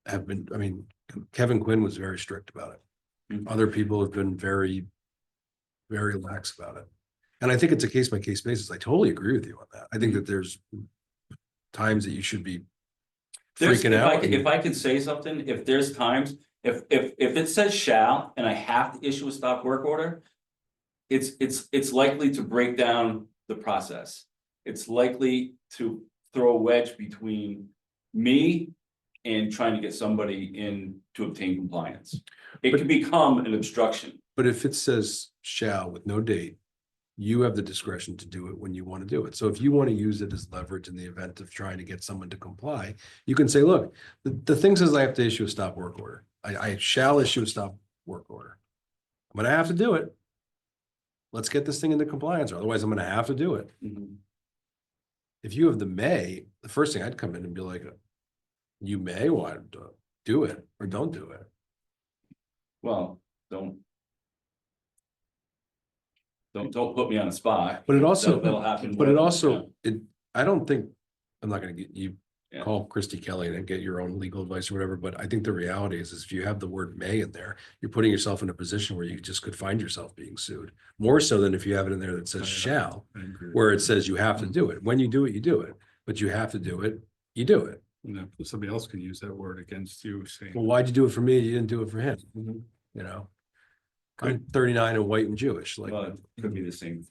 have been, I mean, Kevin Quinn was very strict about it.
Mhm.
Other people have been very, very lax about it. And I think it's a case by case basis. I totally agree with you on that. I think that there's times that you should be freaking out.
If I can say something, if there's times, if it says shall and I have to issue a stop work order. It's likely to break down the process. It's likely to throw a wedge between me and trying to get somebody in to obtain compliance. It can become an obstruction.
But if it says shall with no date, you have the discretion to do it when you want to do it. So if you want to use it as leverage in the event of trying to get someone to comply, you can say, look, the thing says I have to issue a stop work order. I shall issue a stop work order. I'm gonna have to do it. Let's get this thing into compliance, or otherwise I'm gonna have to do it. If you have the may, the first thing I'd come in and be like, you may want to do it or don't do it.
Well, don't put me on the spot.
But it also,
That'll happen.
but it
more,
also, I don't think, I'm not gonna get you,
Yeah.
call Christy Kelly and get your own legal advice or whatever, but I think the reality is if you have the word may in there, you're putting yourself in a position where you just could find yourself being sued. More so than if you have it in there that says shall, where it says you have to do it. When you do it, you do it, but you have to do it, you do it.
Somebody else can use that word against you saying.
Well, why'd you do it for me? You didn't do it for him, you know? I'm 39 and white and Jewish, like.
Well, it could be the same.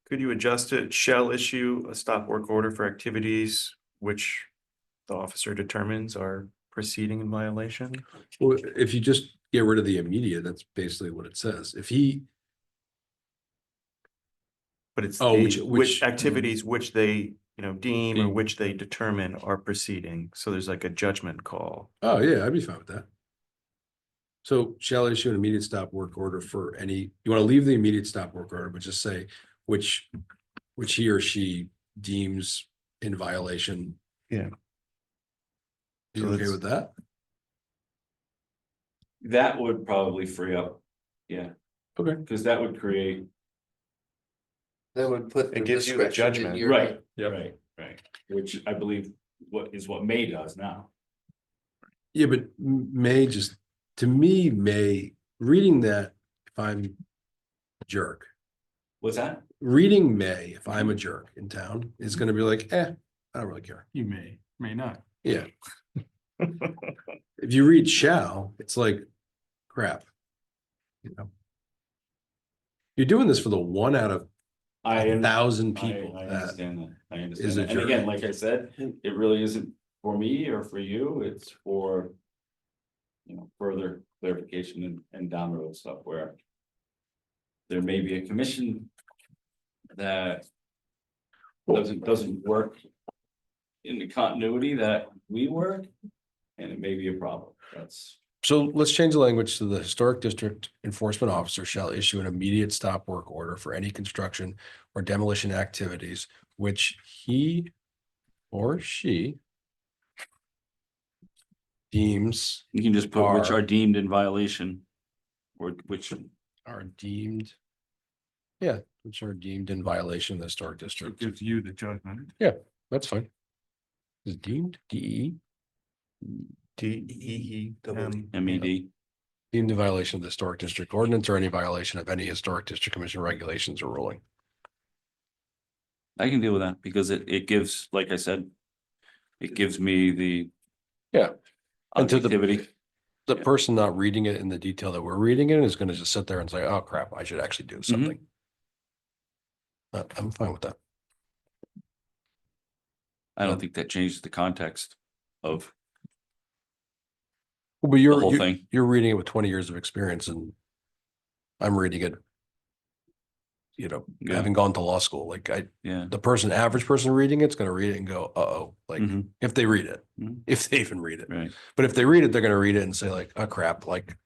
Could you adjust it? Shall issue a stop work order for activities which the officer determines are proceeding in violation?
Well, if you just get rid of the immediate, that's basically what it says. If he,
But it's
Oh,
which
which-
activities which they, deem or
Deem.
which they determine are proceeding. So there's like a judgment call.
oh yeah, I'd be fine with that. So shall issue an immediate stop work order for any, you want to leave the immediate stop work order, but just say which he or she deems in violation.
Yeah.
You
So
okay
that's-
with that?
That would probably free up. Yeah,
Okay.
because that would create.
That would put the
It gives you the
discretion in
judgment.
your.
Right, right. Which I believe what May does now.
Yeah, but may just, to me, may, reading that, if I'm a jerk,
What's that?
reading may, if I'm a jerk in town, is gonna be like, I don't really care.
You may not.
Yeah. If you read shall, it's like crap. You know? You're doing this for the 1 out of
I
1,000
I
people that
understand that. I
is
understand
a
that. And again,
jerk.
like I said, it really isn't for me or for you. It's for. Further clarification and down the road stuff where. There may be a commission. That. Doesn't work. In the continuity that we work. And it may be a problem. That's.
So let's change the language to the historic district enforcement officer shall issue an immediate stop work order for any construction or demolition activities which he or she deems
You can just put which
Are-
are deemed in violation. Or which,
are deemed, yeah, which are deemed in violation of the historic
It
district.
gives you the judgment.
That's fine. Is deemed, DE,
DEEM.
MED.
deemed in violation of the historic district ordinance or any violation of any historic district commission regulations or ruling.
I can deal with that because it gives, like I said. It gives me the.
Yeah. And to the-
Objectivity.
The
Yeah.
person not reading it in the detail that we're reading it is gonna just sit there and say, oh crap, I should actually do something. I'm fine with that.
I don't think that changes the context of
But
the
you're,
whole
you're,
thing.
you're reading it with 20 years of experience and I'm reading it,
Yeah.
having gone to law school, like
Yeah.
the average person reading it's gonna read it and go, uh-oh, like,
Mhm.
if they read it,
Mhm.
if they even read it.
Right.
But if they read it, they're gonna read it and say like, oh crap, like,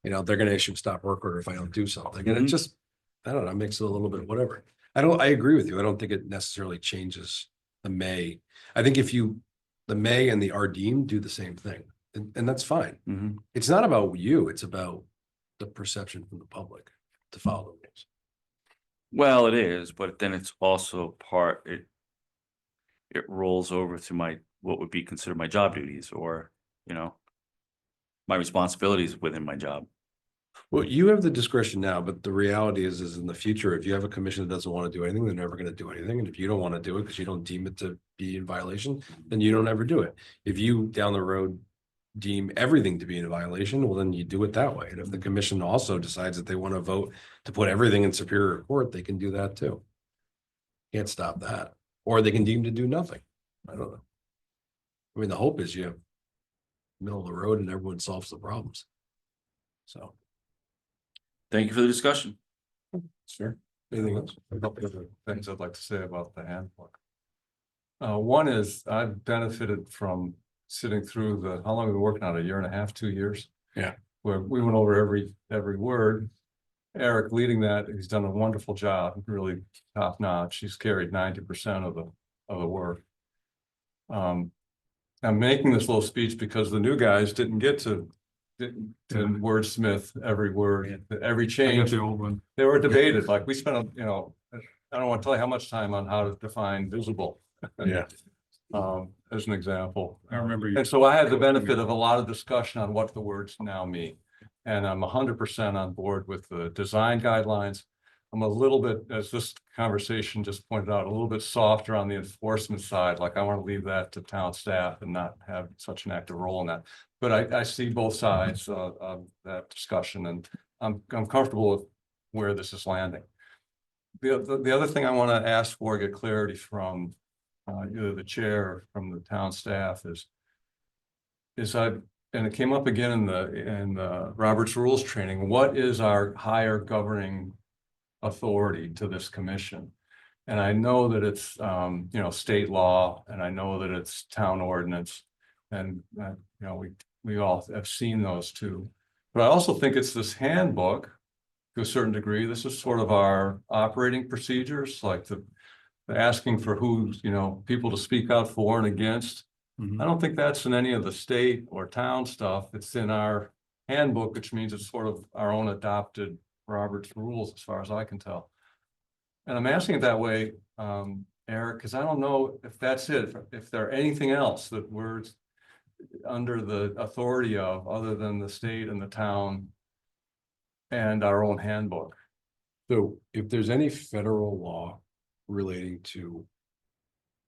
they're gonna issue a stop work order if I don't do something. And it
Mhm.
just, I don't know, makes it a little bit whatever. I agree with you. I don't think it necessarily changes the may. I think the may and the are deemed do the same thing, and that's fine.
Mhm.
It's not about you, it's about the perception from the public to follow the rules.
Well, it is, but then it's also it rolls over to what would be considered my job duties or, my responsibilities within my job.
Well, you have the discretion now, but the reality is in the future, if you have a commission that doesn't want to do anything, they're never going to do anything. And if you don't want to do it because you don't deem it to be in violation, then you don't ever do it. If you down the road deem everything to be in violation, well, then you do it that way. And if the commission also decides that they want to vote to put everything in Superior Court, they can do that too. Can't stop that. Or they can deem to do nothing. I don't know. I mean, the hope is you have middle of the road and everyone solves the problems. So.
Thank you for the discussion.
Sure. Anything else?
A couple of things I'd like to say about the handbook. One is I've benefited from sitting through how long have we been working on it? A year and a half, 2 years?
Yeah.
Where we went over every word. Eric leading that, he's done a wonderful job, really top notch. He's carried 90% of the work. I'm making this little speech because the new guys didn't get to wordsmith every word, every
I got
change.
the old one.
They were debated, like we spent, I don't want to tell you how much time on how to define visible.
Yeah.
As an example.
I remember you.
And so I had the benefit of a lot of discussion on what the words now mean. And I'm 100% on board with the design guidelines. I'm a little bit, as this conversation just pointed out, a little bit softer on the enforcement side. Like I want to leave that to town staff and not have such an active role in that. But I see both sides of that discussion, and I'm comfortable with where this is landing. The other thing I want to ask for, get clarity from either the chair or from the town staff is and it came up again in the Robert's Rules training. What is our higher governing authority to this commission? And I know that it's state law, and I know that it's town ordinance, and we all have seen those too. But I also think it's this handbook to a certain degree. This is sort of our operating procedures, like the asking for people to speak out for and against. I don't think that's in any of the state or town stuff. It's in our handbook, which means it's sort of our own adopted Robert's Rules, as far as I can tell. And I'm asking it that way, Eric, because I don't know if that's it, if there anything else that we're under the authority of other than the state and the town and our own handbook.
So if there's any federal law relating to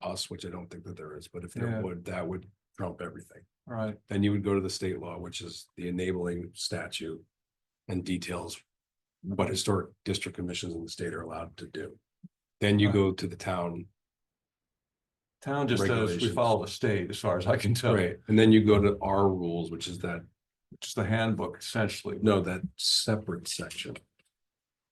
us, which I don't think that there is, but if there would, that would trump everything.
Right.
Then you would go to the state law, which is the enabling statute and details what historic district commissions in the state are allowed to do. Then you go to the town.
Town just says we follow the state, as far as I can tell.
Right. And then you go to our rules, which is the
handbook, essentially.
No, that separate section.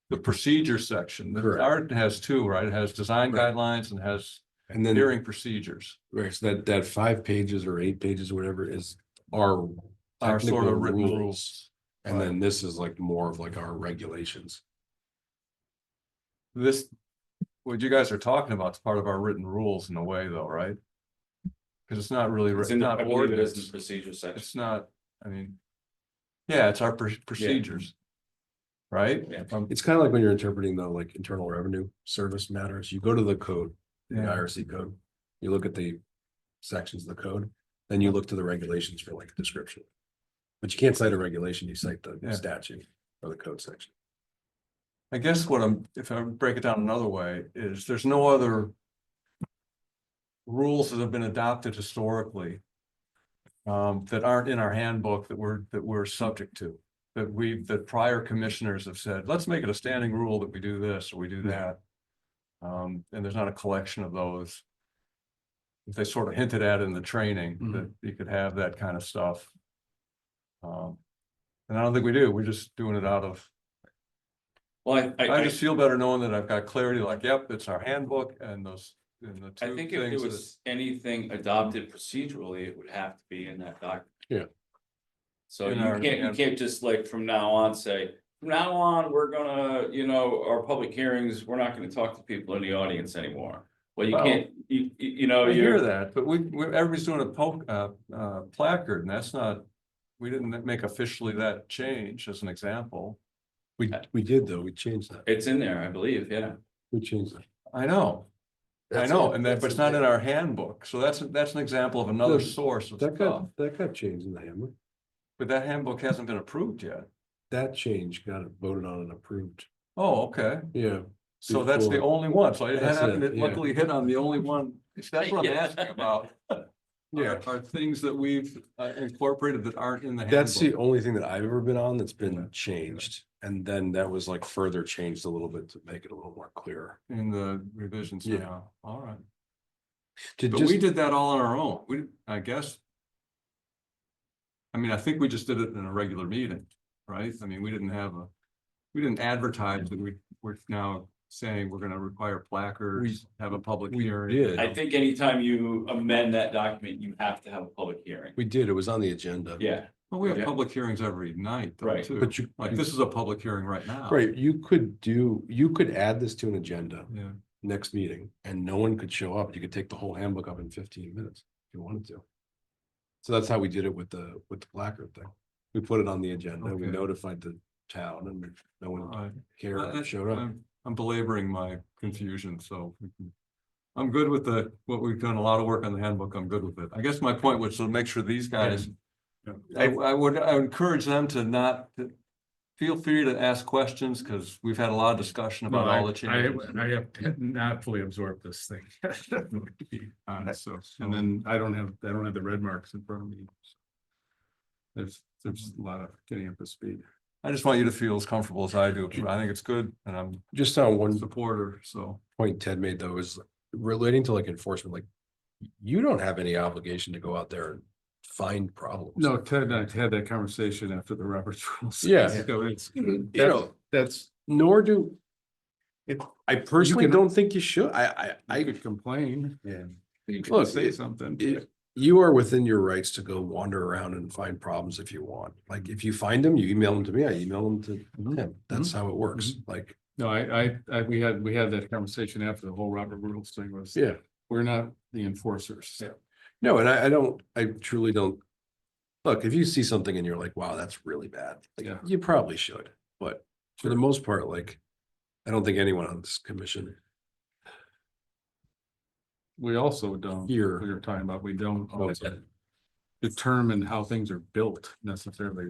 The procedure section.
Correct.
Art has two, right? It has design guidelines and has
then
hearing procedures.
Right. So that 5 pages or 8 pages or whatever is our
Our sort
technical
of written
rules.
rules.
And then this is like more of like our regulations.
What you guys are talking about is part of our written rules in a way, though, right? Because it's not really,
It's
it's not
I believe it is in
ordinance.
the procedure section.
It's not, yeah, it's our procedures. Right?
Yeah.
It's kind of like when you're interpreting the like Internal Revenue Service matters. You go to the code, the
Yeah.
IRC code. You look at the sections of the code, then you look to the regulations for like a description. But you can't cite a regulation, you cite the statute or the code section.
I guess if I break it down another way, is there's no other rules that have been adopted historically that aren't in our handbook that we're subject to, that prior commissioners have said, let's make it a standing rule that we do this or we do that. And there's not a collection of those. If they sort of hinted at in the training that you could have that kind of stuff. And I don't think we do. We're just doing it out of.
Well,
I just feel better knowing that I've got clarity, like, yep, it's our handbook and those.
I think if there was anything adopted procedurally, it would have to be in that document.
Yeah.
So you can't just like from now on say, from now on, we're gonna, our public hearings, we're not gonna talk to people in the audience anymore. Well, you can't,
I hear that, but everybody's doing a placard, and that's not, we didn't make officially that change as an example.
We did though, we changed that.
It's in there, I believe, yeah.
We changed that.
I know. But it's not in our handbook, so that's an example of another source of stuff.
That got changed in the handbook.
But that handbook hasn't been approved yet.
that change got voted on and approved.
Oh, okay.
Yeah.
So that's the
Before.
only one. So I
That's
happened
it,
to
yeah.
luckily hit on the only one. That's what I'm asking about.
Yeah.
Are things that we've incorporated that aren't in the
That's the
handbook.
only thing that I've ever been on that's been changed. And then that was like further changed a little bit to make it a little more clear.
In the revisions
Yeah.
now. All right.
To
But we did that all on our own. I guess. I mean, I think we just did it in a regular meeting, right? I mean, we didn't advertise that we're now saying we're gonna require placards, have a public
we
hearing.
did.
I think anytime you amend that document, you have to have a public hearing.
We did, it was on the agenda.
Yeah,
Well, we have
Yeah.
public hearings every night though,
Right.
too.
But you,
Like, this is a public hearing right now.
right, you could add this to an agenda
Yeah.
next meeting and no one could show up. You could take the whole handbook up in 15 minutes if you wanted to. So that's how we did it with the placard thing. We put it on the agenda, we
Okay.
notified the town and no
All
one
right.
cared
Uh,
or showed up.
I'm belaboring my confusion, so. I'm good with what we've done, a lot of work on the handbook, I'm good with it. I guess my point was to make sure these guys. I would encourage them to feel free to ask questions, because we've had a lot of discussion about all the changes.
I have not fully absorbed this thing. To be honest, so, and then I don't have the red marks in front of me. There's a lot of getting up to speed.
I just want you to feel as comfortable as I do. I think it's good, and I'm
Just on
a
one
supporter, so.
point Ted made though is relating to like enforcement, like you don't have any obligation to go out there and find problems.
No, Ted and I had that conversation after the Roberts rules.
Yeah.
So it's,
You know,
that's,
nor do. I personally
can-
don't think you should.
I could complain.
Yeah.
You could
Look,
say something.
You are within your rights to go wander around and find problems if you want. Like, if you find them, you email them to me, I email them to him. That's how it works. Like,
No, we had that conversation after the whole Robert Rules thing was.
yeah,
We're not the enforcers.
Yeah. No, and I truly don't. Look, if you see something and you're like, wow, that's really bad, like,
Yeah.
you probably should, but for the most part, like, I don't think anyone on this commission.
We also don't,
Here.
we were talking about, we don't also determine how things are built necessarily.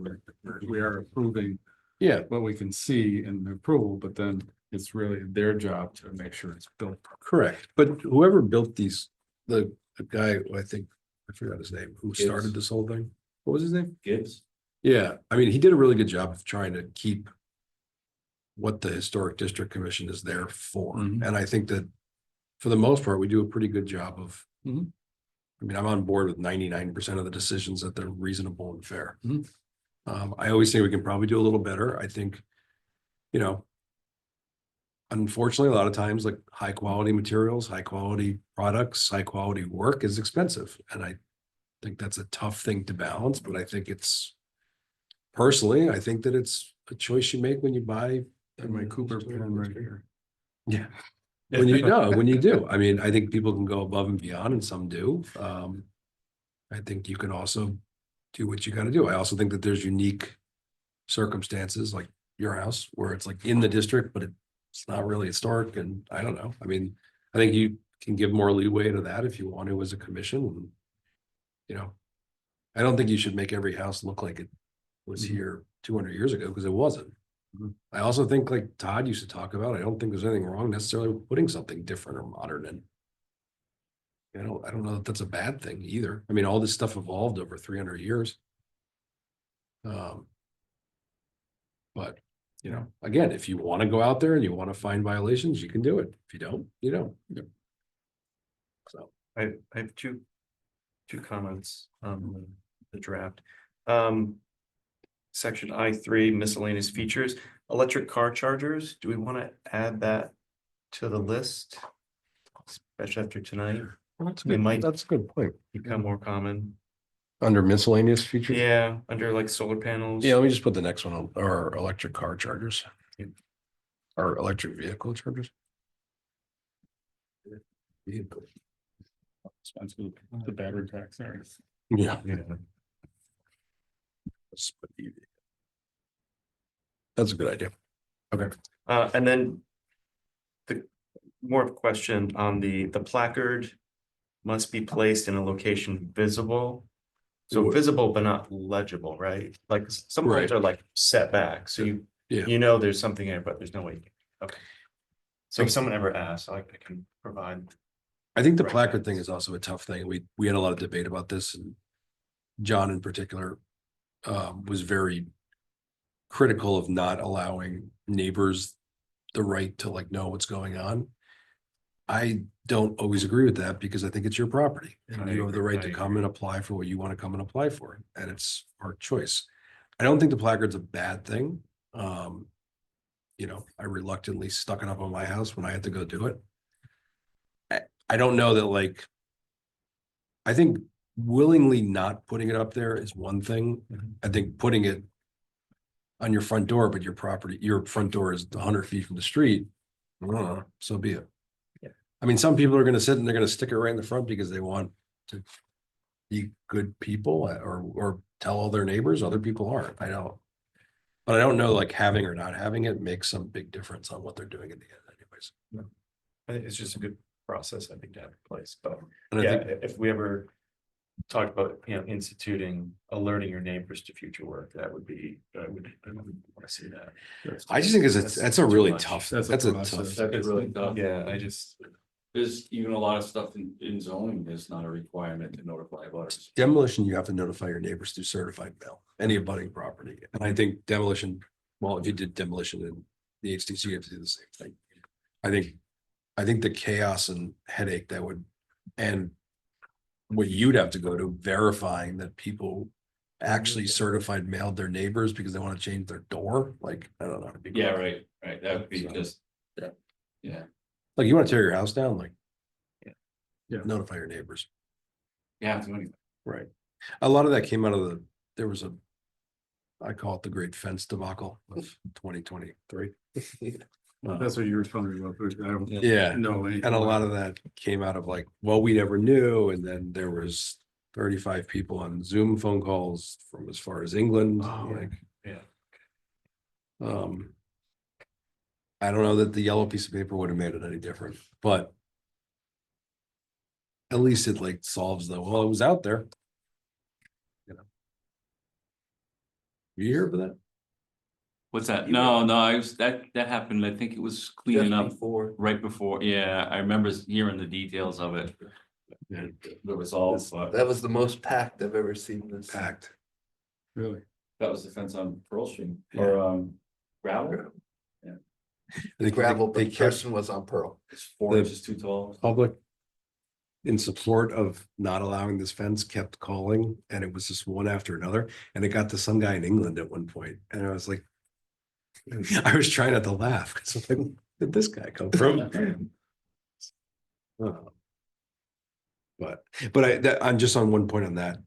We are approving
Yeah,
what we can see in the approval, but then it's really their job to make sure it's built.
correct. But whoever built these, the guy, who I think, I forgot his name, who
Gibbs.
started this whole thing. What was his name?
Gibbs.
Yeah, I mean, he did a really good job of trying to keep what the Historic District Commission is there for.
Mhm.
And I think that for the most part, we do a pretty good job of.
Mhm.
I mean, I'm on board with 99% of the decisions that they're reasonable and fair.
Mhm.
I always think we can probably do a little better. I think, you know, unfortunately, a lot of times, like, high quality materials, high quality products, high quality work is expensive. And I think that's a tough thing to balance, but I think it's, personally, I think that it's a choice you make when you buy.
My Cooper pen right here.
Yeah. When you know, when you do, I mean, I think people can go above and beyond and some do. I think you can also do what you gotta do. I also think that there's unique circumstances like your house where it's like in the district, but it's not really historic and I don't know. I mean, I think you can give more leeway to that if you want to as a commission. And, you know, I don't think you should make every house look like it was here 200 years ago because it wasn't. I also think, like Todd used to talk about, I don't think there's anything wrong necessarily with putting something different or modern in. I don't know that that's a bad thing either. I mean, all this stuff evolved over 300 years. But, you know, again, if you want to go out there and you want to find violations, you can do it. If you don't, you don't. So.
I have two comments on the draft. Section I3 miscellaneous features, electric car chargers. Do we want to add that to the list? Especially after tonight,
That's
It might-
That's a good point.
become more common.
Under miscellaneous features?
Yeah, under like solar panels.
Yeah, let me just put the next one on, or electric car chargers.
Yeah.
Or electric vehicle chargers. Vehicle.
Expensive, the battery packs there.
Yeah.
Yeah.
That's a good idea.
And then the more of a question on the placard must be placed in a location visible So visible but not legible, right? Like some
Right.
homes are like set back, so
Yeah.
you know there's something there, but there's no way. Okay. So if someone ever asks, I can provide.
I think the
Right.
placard thing is also a tough thing. We had a lot of debate about this, and John in particular was very critical of not allowing neighbors the right to like know what's going on. I don't always agree with that because I think it's your property and
I
you have the
agree.
right to
I
come and apply for what you want to come and apply for, and it's our choice. I don't think the placard's a bad thing. You know, I reluctantly stuck it up on my house when I had to go do it. I don't know that like, I think willingly not putting it up there is one thing. I think putting it on your front door, but your front door is 100 feet from the street, so be it.
Yeah.
I mean, some people are gonna sit and they're gonna stick it right in the front because they want to be good people or tell all their neighbors. Other people aren't. But I don't know, like having or not having it makes some big difference on what they're doing in the end anyways.
I think it's just a good process, I think, to have in place, but
And I
yeah,
think,
if we ever talk about, instituting, alerting your neighbors to future work, that would be, I would want to see that.
I just think that's a really
too much.
tough,
That's a
that's a
process.
tough.
That's really tough.
Yeah, I just,
There's even a lot of stuff in zoning, there's not a requirement to notify abutters.
Demolition, you have to notify your neighbors through certified mail, any abutting property. And I think demolition, well, if you did demolition in the HTC, you have to do the same thing. I think the chaos and headache that would, and what you'd have to go to verifying that people actually certified mailed their neighbors because they want to change their door, like, I don't know. It'd be
Yeah,
great.
right, that would be just, yeah,
Like, you want to tear your house down, like.
Yeah.
Notify your neighbors.
you have to, anyway.
Right. A lot of that came out of there was I call it the great fence debacle of 2023.
That's what you were talking about. But I don't
Yeah,
know anything
and a
about
lot of that came out of like, well, we never knew, and then there was 35 people on Zoom phone calls from as far as England,
Oh,
like.
yeah.
I don't know that the yellow piece of paper would have made it any different, but at least it like solves it was out there. You know. You here for that?
What's that? No, I was, that happened, I think it was cleaning up right before, yeah, I remember hearing the details of it.
Yeah.
It was all, but
That was the most packed I've ever seen this.
Packed.
Really?
that was the fence on Pearl Street, or gravel.
I think
Gravel, but
they
the
kept
person was on Pearl.
It's 4
The-
inches too tall.
public in support of not allowing this fence kept calling, and it was just one after another, and it got to some guy in England at one point, and I was like, I was trying not to laugh because I'm like, where did this guy come from? But I'm just on one point on that.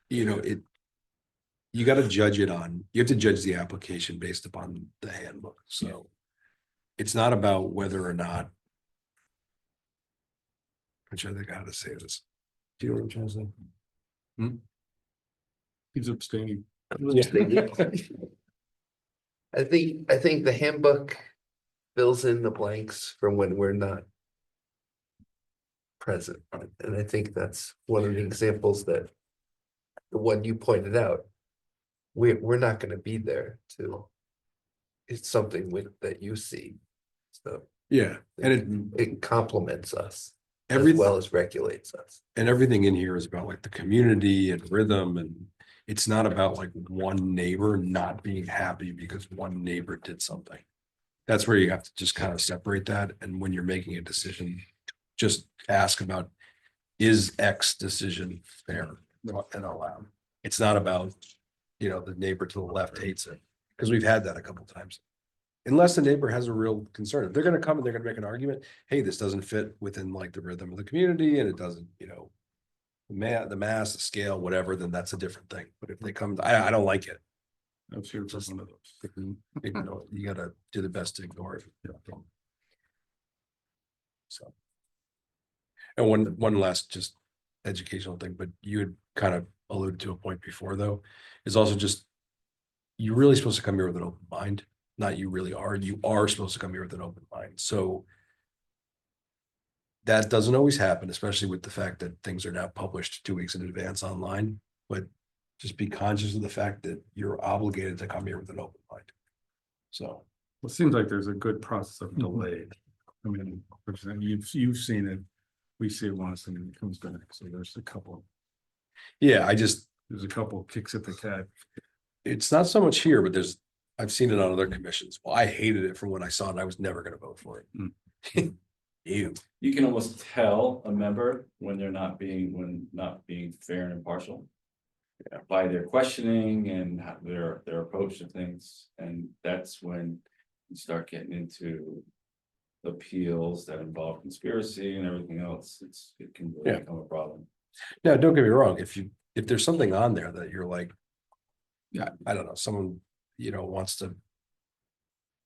You know, you got to judge it on, you have to judge the application based upon the handbook, so it's not about whether or not. I'm trying to think how to say this. Do you know what I'm trying to say?
He's abstaining.
I think the handbook fills in the blanks from when we're not present. And I think that's one of the examples that the one you pointed out, we're not gonna be there to. It's something that you see. So
Yeah, and
it complements us as
everything,
well as regulates us.
and everything in here is about like the community and rhythm, and it's not about like one neighbor not being happy because one neighbor did something. That's where you have to just kind of separate that, and when you're making a decision, just ask about, is X decision fair and allowed? It's not about, the neighbor to the left hates it, because we've had that a couple times. Unless the neighbor has a real concern, if they're gonna come and they're gonna make an argument, hey, this doesn't fit within like the rhythm of the community, and it doesn't, the mass, the scale, whatever, then that's a different thing. But if they come, I don't like it.
I'm sure it's one of those.
You gotta do the best to ignore it. So. And one last just educational thing, but you had kind of alluded to a point before though, is also just, you're really supposed to come here with an open mind. Not you really are, you are supposed to come here with an open mind. So that doesn't always happen, especially with the fact that things are now published 2 weeks in advance online. But just be conscious of the fact that you're obligated to come here with an open mind. So,
Well, it seems like there's a good process of delay. I mean, you've seen it, we see it once and then it comes back, so there's a couple kicks at the cat.
it's not so much here, but I've seen it on other commissions. Well, I hated it from when I saw it and I was never gonna vote for it. Ew.
You can almost tell a member when not being fair and impartial. By their questioning and their approach to things, and that's when you start getting into appeals that involve conspiracy and everything else. It can really become a problem.
Now, don't get me wrong, if there's something on there that you're like, yeah, I don't know, someone, wants to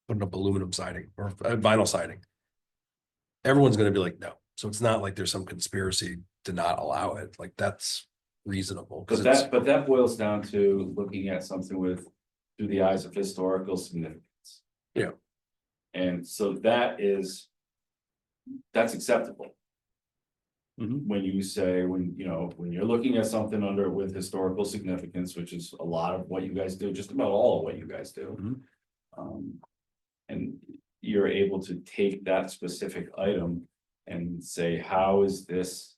put up aluminum siding or vinyl siding, everyone's gonna be like, no. So it's not like there's some conspiracy to not allow it. Like, that's reasonable.
But that boils down to looking at something through the eyes of historical significance.
Yeah.
And so that's acceptable. When you say, when you're looking at something with historical significance, which is a lot of what you guys do, just about all of what you guys do. And you're able to take that specific item and say, how is this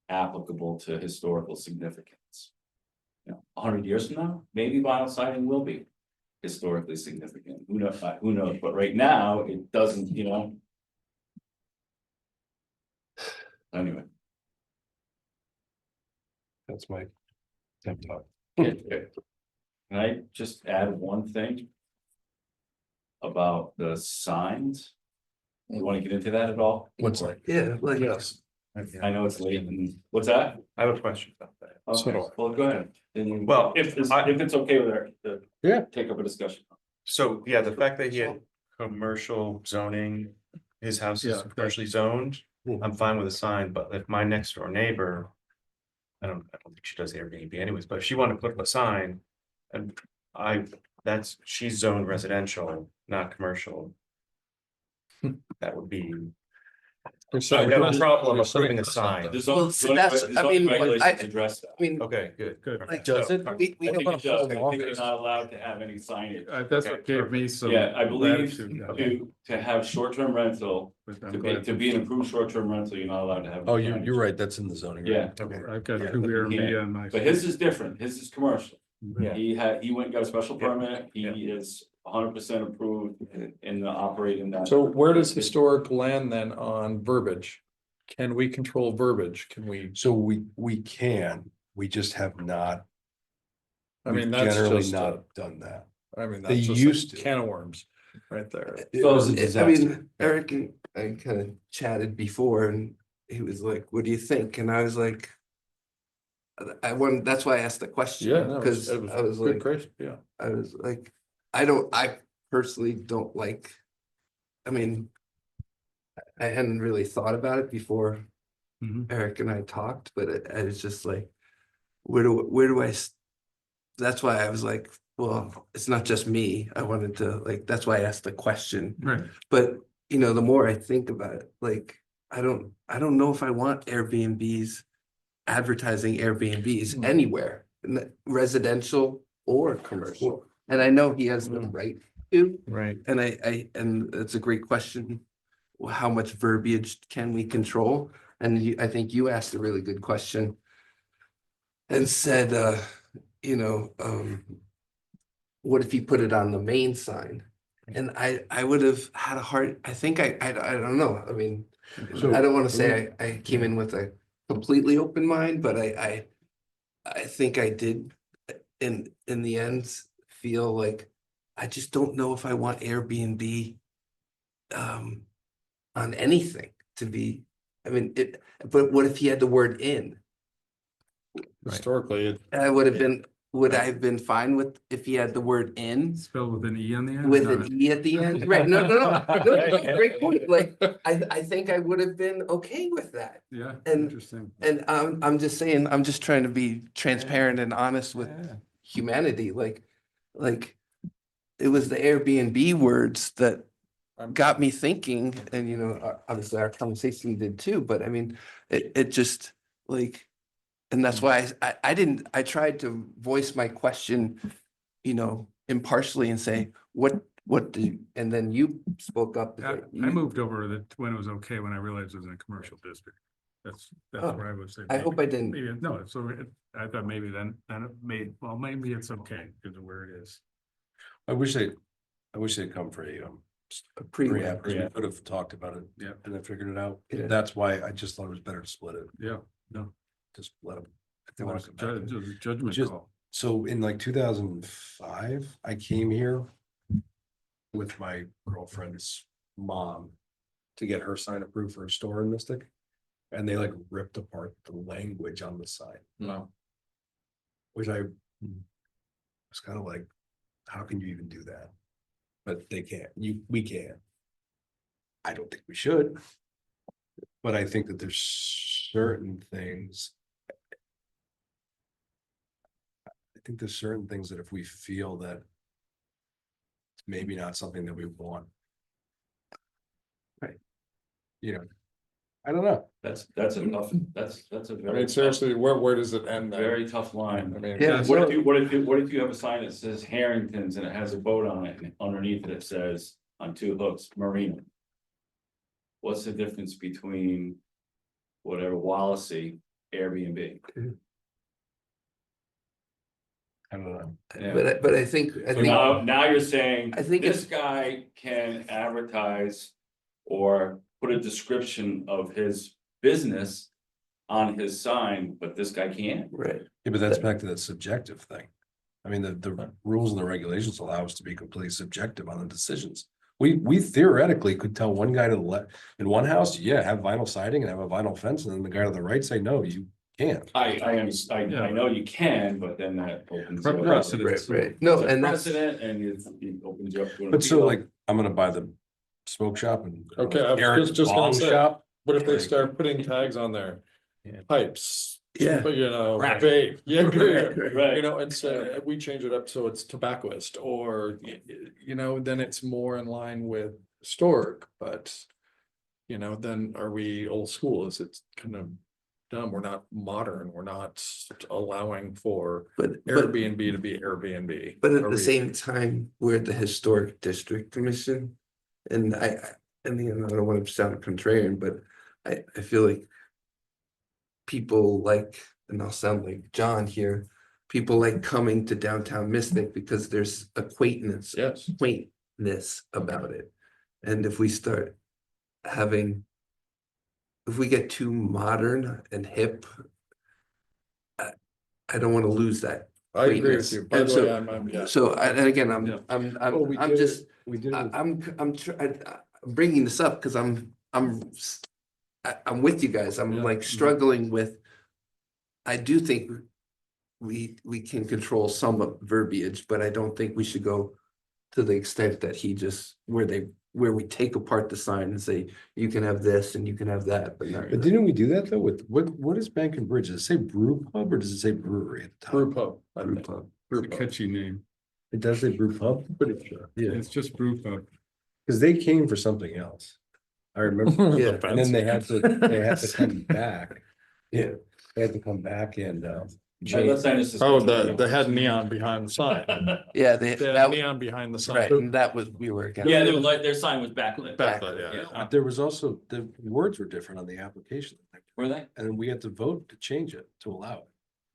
applicable to historical significance? 100 years from now, maybe vinyl siding will be historically significant. Who knows? But right now, it doesn't, Anyway.
That's my temp talk.
Can I just add one thing about the signs? You want to get into that at all?
What's that?
Yeah, like.
Yes.
I know it's late. What's that?
I have a question about that.
Okay, well, go ahead.
Well,
if it's okay with her, take up a discussion.
So, yeah, the fact that he had commercial zoning, his house is commercially zoned, I'm fine with a sign, but if my next door neighbor. I don't think she does Airbnb anyways, but if she wanted to put up a sign. And she's zoned residential, not commercial. That would be. I have a problem of putting a sign.
Well, so that's, I mean,
Address that.
Okay, good.
Like,
Does it?
we
I
have
think
a
it does.
whole
I think you're not allowed to have any signage.
That's what gave me some.
Yeah, I believe
latitude.
to have short-term rental,
But I'm
to
glad-
be an approved short-term rental, you're not allowed to have.
Oh,
any signage.
you're right. That's in the zoning. right?
Yeah,
Okay.
I've got
Yeah,
two
but you
Airbnb
can't.
on my.
but his is different. His is commercial.
Yeah.
He went and got a special permit. He is 100% approved in the operating that.
So where does historic land then on verbiage? Can we control verbiage? Can we,
So we can, we just have not.
I mean,
we've
that's
generally
just,
not done that.
I mean,
They
that's just
used
a
to.
can of worms right there.
It was a
I
disaster.
mean, Eric and I kind of chatted before and he was like, what do you think? And I was like. That's why I asked the question.
Yeah, no,
Because
it was
I was
good
like,
gracious, yeah.
I was like, I personally don't like. I mean. I hadn't really thought about it before Eric and I talked, but I was just like, where do I? That's why I was like, well, it's not just me. I wanted to that's why I asked the question.
Right.
But the more I think about it, like, I don't know if I want Airbnbs advertising Airbnbs anywhere, residential or commercial. And I know he has the right to,
Right.
and and it's a great question. How much verbiage can we control? And I think you asked a really good question. And said, what if you put it on the main sign? And I would have had a hard, I think I don't know. I mean,
So-
I don't want to say I came in with a completely open mind, but I think I did in the end feel like I just don't know if I want Airbnb on anything to be, I mean, but what if he had the word in?
Historically,
I would I have been fine with if he had the word in
Spelled with an E on the end?
with
Not-
an E at the end? Right, no, great point. Like, I think I would have been okay with that.
Yeah,
And-
interesting.
And I'm just saying, I'm just trying to be transparent and honest with humanity, like it was the Airbnb words that got me thinking, and obviously our conversation did too, but I mean, it just like, and that's why I tried to voice my question, impartially and say, and then you spoke up.
I moved over when it was okay, when I realized it was in a commercial district. That's
Oh,
what I was saying.
I hope I didn't.
Maybe, no, so I thought maybe then it made, well, maybe it's okay because of where it is.
I wish they'd come for a
Pre-app.
pre-app, because we could have talked about it.
Yeah.
And then figured it out.
Yeah.
That's why I just thought it was better to split it.
Yeah, no.
Just let them. If they want to come back.
Judgment
Just-
call.
So in like 2005, I came here with my girlfriend's mom to get her sign approved for a store in Mystic. And they like ripped apart the language on the sign.
No.
Which I was kind of like, how can you even do that? But they can't, we can. I don't think we should. But I think that there's certain things. I think there's certain things that if we feel that it's maybe not something that we want.
Right.
I don't know.
That's a tough, that's a
I
very.
mean, seriously, where does it end then?
Very tough line.
I mean,
Yeah.
What if you have a sign that says Harrington's and it has a boat on it and underneath it says on two hooks, Marina? What's the difference between whatever Wallasey Airbnb?
I don't know.
Yeah.
But I think,
So now you're saying,
I think
this guy can advertise or put a description of his business on his sign, but this guy can't?
right.
Yeah, but that's back to that subjective thing. I mean, the rules and the regulations allow us to be completely subjective on the decisions. We theoretically could tell one guy to in one house, yeah, have vinyl siding and have a vinyl fence, and then the guy to the right say, no, you can't.
I know you can, but then that opens. you up-
Precedent.
Right. No,
It's a
and that's,
precedent and it opens you up. to an
But so
appeal.
like, I'm gonna buy the smoke shop and.
Okay, I was
Eric's
just gonna
Bong
say,
Shop.
what if they start putting tags on there?
Yeah.
Pipes.
Yeah.
But
Crack.
vape, yeah,
Right.
and so we change it up so it's tobaccoist, or, then it's more in line with historic, but. Then are we old school? Is it kind of dumb? We're not modern, we're not allowing for
but
Airbnb to be Airbnb.
But at
Are
the
we-
same time, we're the Historic District Commission. And I mean, I don't want to sound contrarian, but I feel like people like, and I'll sound like John here, people like coming to downtown Mystic because there's
Yes.
quaintness about it. And if we start having, if we get too modern and hip, I don't want to lose that.
I agree with you. By
And
the
so-
way, I'm yeah.
So, and again,
Yeah.
I'm just,
We did it.
I'm bringing this up because I'm with you guys. I'm
Yeah.
like struggling with. I do think we can control some of verbiage, but I don't think we should go to the extent that he just, where we take apart the sign and say, you can have this and you can have that, but not.
But didn't we do that though with, what is Bank and Bridge? Does it say brew pub or does it say brewery at the top?
Brew pub. I
Brew
think.
pub.
Brew
It's a
pub.
catchy name.
It does say brew pub?
Pretty sure.
Yeah,
It's just brew pub.
because they came for something else. I remember,
Yeah.
and then they had to come back. Yeah, they had to come back and,
Let's say this is-
Oh, the had neon behind the sign.
Yeah,
They
that,
had neon behind the sign.
right, and that was, we were. against
Yeah,
it.
they were like, their sign was backlit.
Backlit, yeah.
Yeah.
there was also, the words were different on the application.
Were they?
And we had to vote to change it, to allow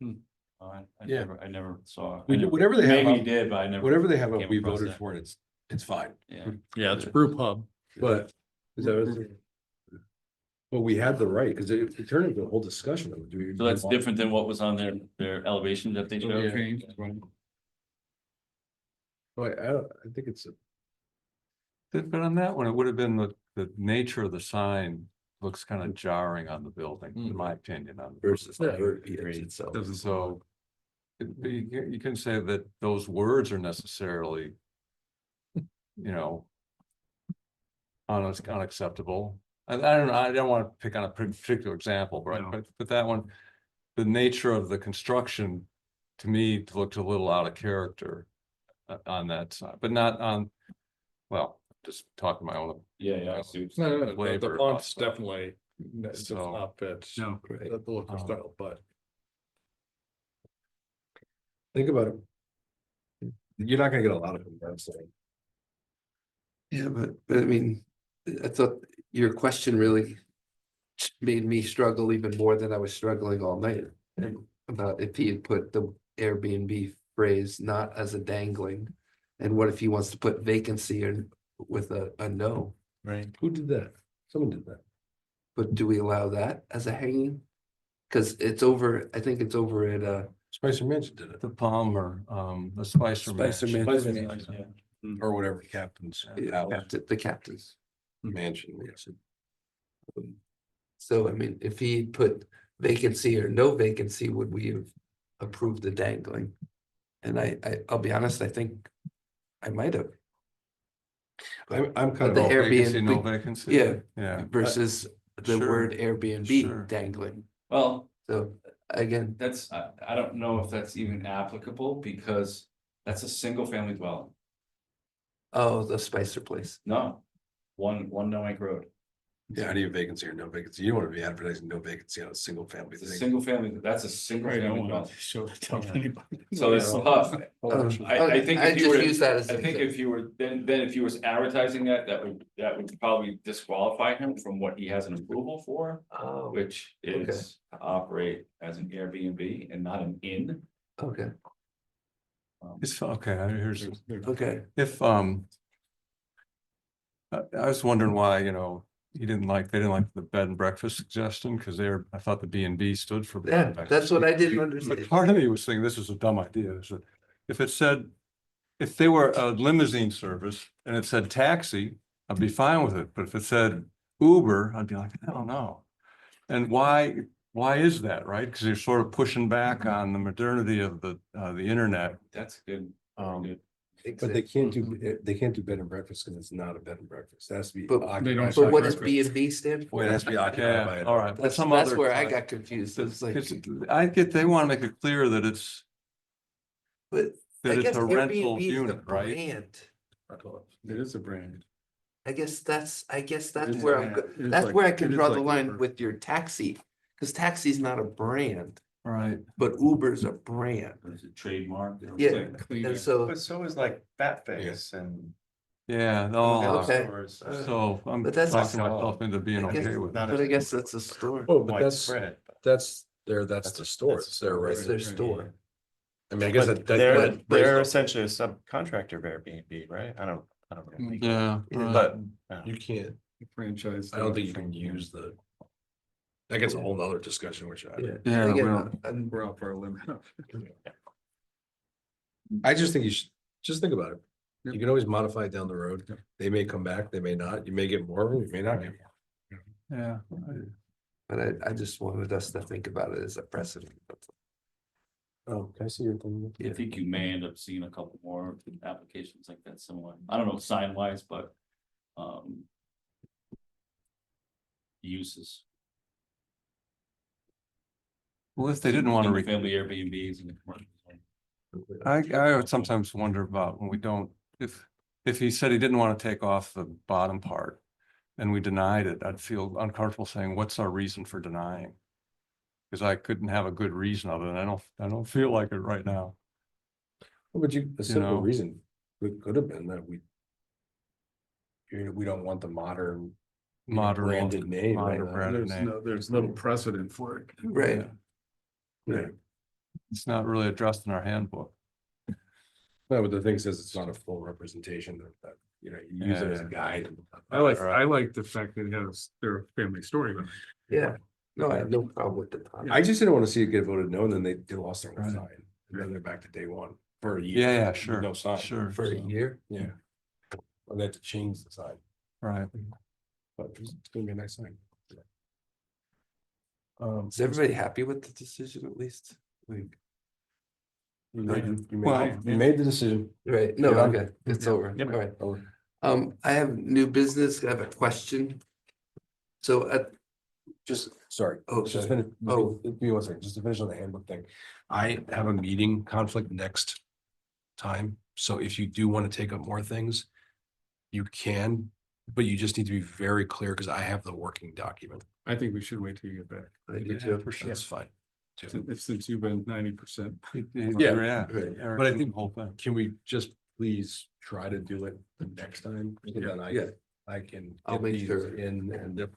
it.
Oh, I
Yeah.
never saw.
We do whatever they have
Maybe you
up-
did, but I never.
Whatever they have,
came
we
across
voted
that.
for it, it's fine.
Yeah.
Yeah, it's brew pub.
But. But we had the right, because it turned into a whole discussion of.
So that's different than what was on their elevation that they showed.
Changed, right?
But I think it's.
But on that one, it would have been the nature of the sign looks kind of jarring on the building, in my opinion, on.
Versus the
Yeah.
verbiage itself.
Doesn't
So. You can say that those words are necessarily. Unacceptable. I don't know, I don't want to pick on a particular example, right,
No.
but that one. The nature of the construction, to me, looked a little out of character. On that side, but not on, well, just talking my own.
Yeah, I see.
No, the
Flavor
font's
also.
definitely, does
So,
not fit.
No.
The look or style, but.
Think about it. You're not gonna get a lot of them, I'm saying.
Yeah, but I mean, I thought your question really made me struggle even more than I was struggling all night. And about if he had put the Airbnb phrase not as a dangling. And what if he wants to put vacancy in with a no?
Right.
Who did that? Someone did that.
But do we allow that as a hanging? Cause it's over, I think it's over at
Spicer Mansion did it,
The Palmer, the Spicer.
Spicer
Mansion.
Mansion. or whatever, captain's house,
the captain's.
mansion, yes.
So I mean, if he put vacancy or no vacancy, would we have approved the dangling? And I'll be honest, I think I might have.
I'm kind
But the
of,
Vacancy, no
Airbnb,
vacancy.
yeah,
Yeah.
versus the
Sure,
word
sure.
Airbnb dangling.
Well,
So again,
that's, I don't know if that's even applicable because that's a single family dwelling.
oh, the Spicer place.
No, one Noank Road.
yeah, I need a vacancy or no vacancy. You don't want to be advertising no vacancy on a single family
It's a
thing.
single family, that's a single
I don't
family
want
dwelling.
to show it to anybody.
So it's tough. I think
I
if you
just
were,
use that as
I
an
think
example.
if you were, then if you was advertising that, that would probably disqualify him from what he has an approval for.
Oh,
Which is to operate as an Airbnb and not an inn.
okay,
It's okay, here's,
okay.
if, I was wondering why, they didn't like the bed and breakfast suggestion, because I thought the B and B stood for. bed
Yeah,
and breakfast.
that's what I didn't
But
understand.
part of me was thinking this is a dumb idea, is that if it said, if they were a limousine service and it said taxi, I'd be fine with it, but if it said Uber, I'd be like, I don't know. And why is that, right? Because you're sort of pushing back on the modernity of the internet.
That's good.
Um,
But they can't do bed and breakfast because it's not a bed and breakfast. It has to be.
But
occupied
they don't-
But
by-
what does B and B stand for?
Well, it has to be occupied by.
Yeah, all right.
That's,
Some
that's
other
where I
time.
got confused. It's like,
I get, they want to make it clear that it's,
but
that
I
it's
guess
a rental
Airbnb is the
unit, right?
brand.
It is a brand.
I guess that's
is
where
like- it is
that's
like-
where I
it
can
is
draw the
like
line
Uber.
with your taxi. Cause taxi's not a brand,
Right.
but Uber's a brand.
It's a trademark.
Yeah, and so,
But so is like Fat Face and.
Yeah,
some
no,
of the
Okay.
stores.
so I'm
But that's-
talking myself into being
I guess-
okay with it.
Not
but I guess that's a store.
Oh, but that's,
Widespread.
that's the store.
That's
It's their
That's
right.
their store.
I mean, I guess
But
that.
they're,
that-
they're essentially a subcontractor of Airbnb, right? I don't know.
Yeah.
But.
You can't,
Franchise.
I don't think you can use the. That gets a whole nother discussion, which
Yeah.
Yeah, we
Again,
don't-
We're out for a limit.
I just think you should, just think about it. You can always modify it down the road. They may come back, they may not. You may get more of them, you may not get more.
Yeah.
But I just wanted us to think about it as a precedent.
Oh, can I see your thing?
I think you may end up seeing a couple more applications like that similar. I don't know sign wise, but uses.
Well, if they didn't want to.
Family Airbnbs and the commercial zone.
I would sometimes wonder about when we don't, if he said he didn't want to take off the bottom part and we denied it, I'd feel uncomfortable saying, what's our reason for denying? Because I couldn't have a good reason other than I don't feel like it right now.
But a simple
know.
reason could have been that we don't want the modern
Modern.
branded name.
modern
right?
branded name.
There's no precedent for it.
Right.
Yeah.
It's not really addressed in our handbook.
No, but the thing says it's not a full representation of that, you use it as a
Yeah.
guide.
I like the fact that it has their family story.
Yeah, no, I have no problem with the time.
I just didn't want to see it get voted no, and then they lost their sign, and then they're back to day one for a year.
Yeah,
with
sure.
No sign.
Sure.
For a year.
Yeah. And they had to change the sign,
Right.
but it's gonna be a nice sign.
Is everybody happy with the decision at least? Like,
You
Well,
made the decision.
right, no,
Yeah.
okay, it's over,
Yep.
all right.
Over.
I have new business, I have a question. So
Just, sorry.
Oh,
Just
sorry.
finish,
Oh.
give me 1 second, just to finish on the handbook thing. I have a meeting conflict next time, so if you do want to take up more things, you can, but you just need to be very clear because I have the working document.
I think we should wait till you get back.
I do too.
For sure. That's fine.
Since you've been 90%.
Yeah.
Eric,
But I
the
think,
whole thing.
can we just please try to do it the next time? So then
Yeah.
I can.
I'll
get
make
these
sure.
In and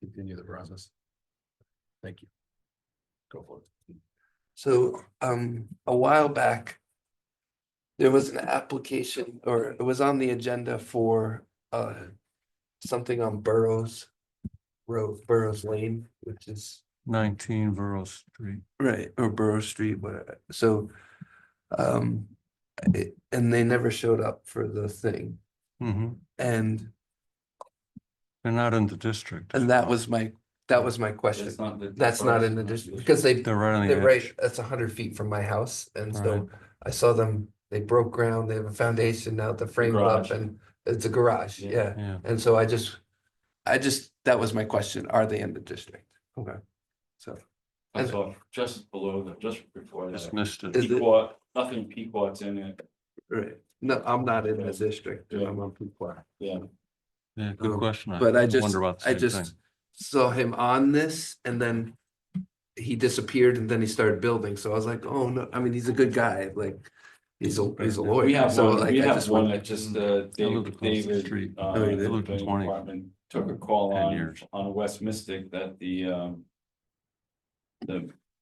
continue the process. Thank you. Go for it.
So, a while back. There was an application, or it was on the agenda for, something on Burroughs Road, Burroughs Lane, which is.
19 Burrow Street.
Right, or Borough Street, whatever, so. And they never showed up for the thing, and,
They're not in the district.
and that was my question. That's not in the district, because
They're right on the
they're right,
edge.
that's 100 feet from my house, and
Right.
so I saw them, they broke ground, they have a foundation now, the frame up,
Garage.
and it's a garage,
Yeah.
yeah, and so I just, that was my question, are they in the district? Okay. So,
I saw just below that, just before
Just
that.
missed it.
Is it-
Pequot, nothing Pequot's in it,
right, no, I'm not in the district,
Yeah.
I'm on Pequot.
yeah.
Yeah, good question.
But I just,
wonder about the
I
same
just
thing.
saw him on this and then he disappeared and then he started building. So I was like, oh no, I mean, he's a good guy, like, he's a lawyer.
We have
So
one,
like,
we
I
have
just
one
want-
that just,
I lived
David,
across the street.
uh,
Oh, you
the
did?
Lived in
building
20.
department took a call
10
on,
years.
on West Mystic that the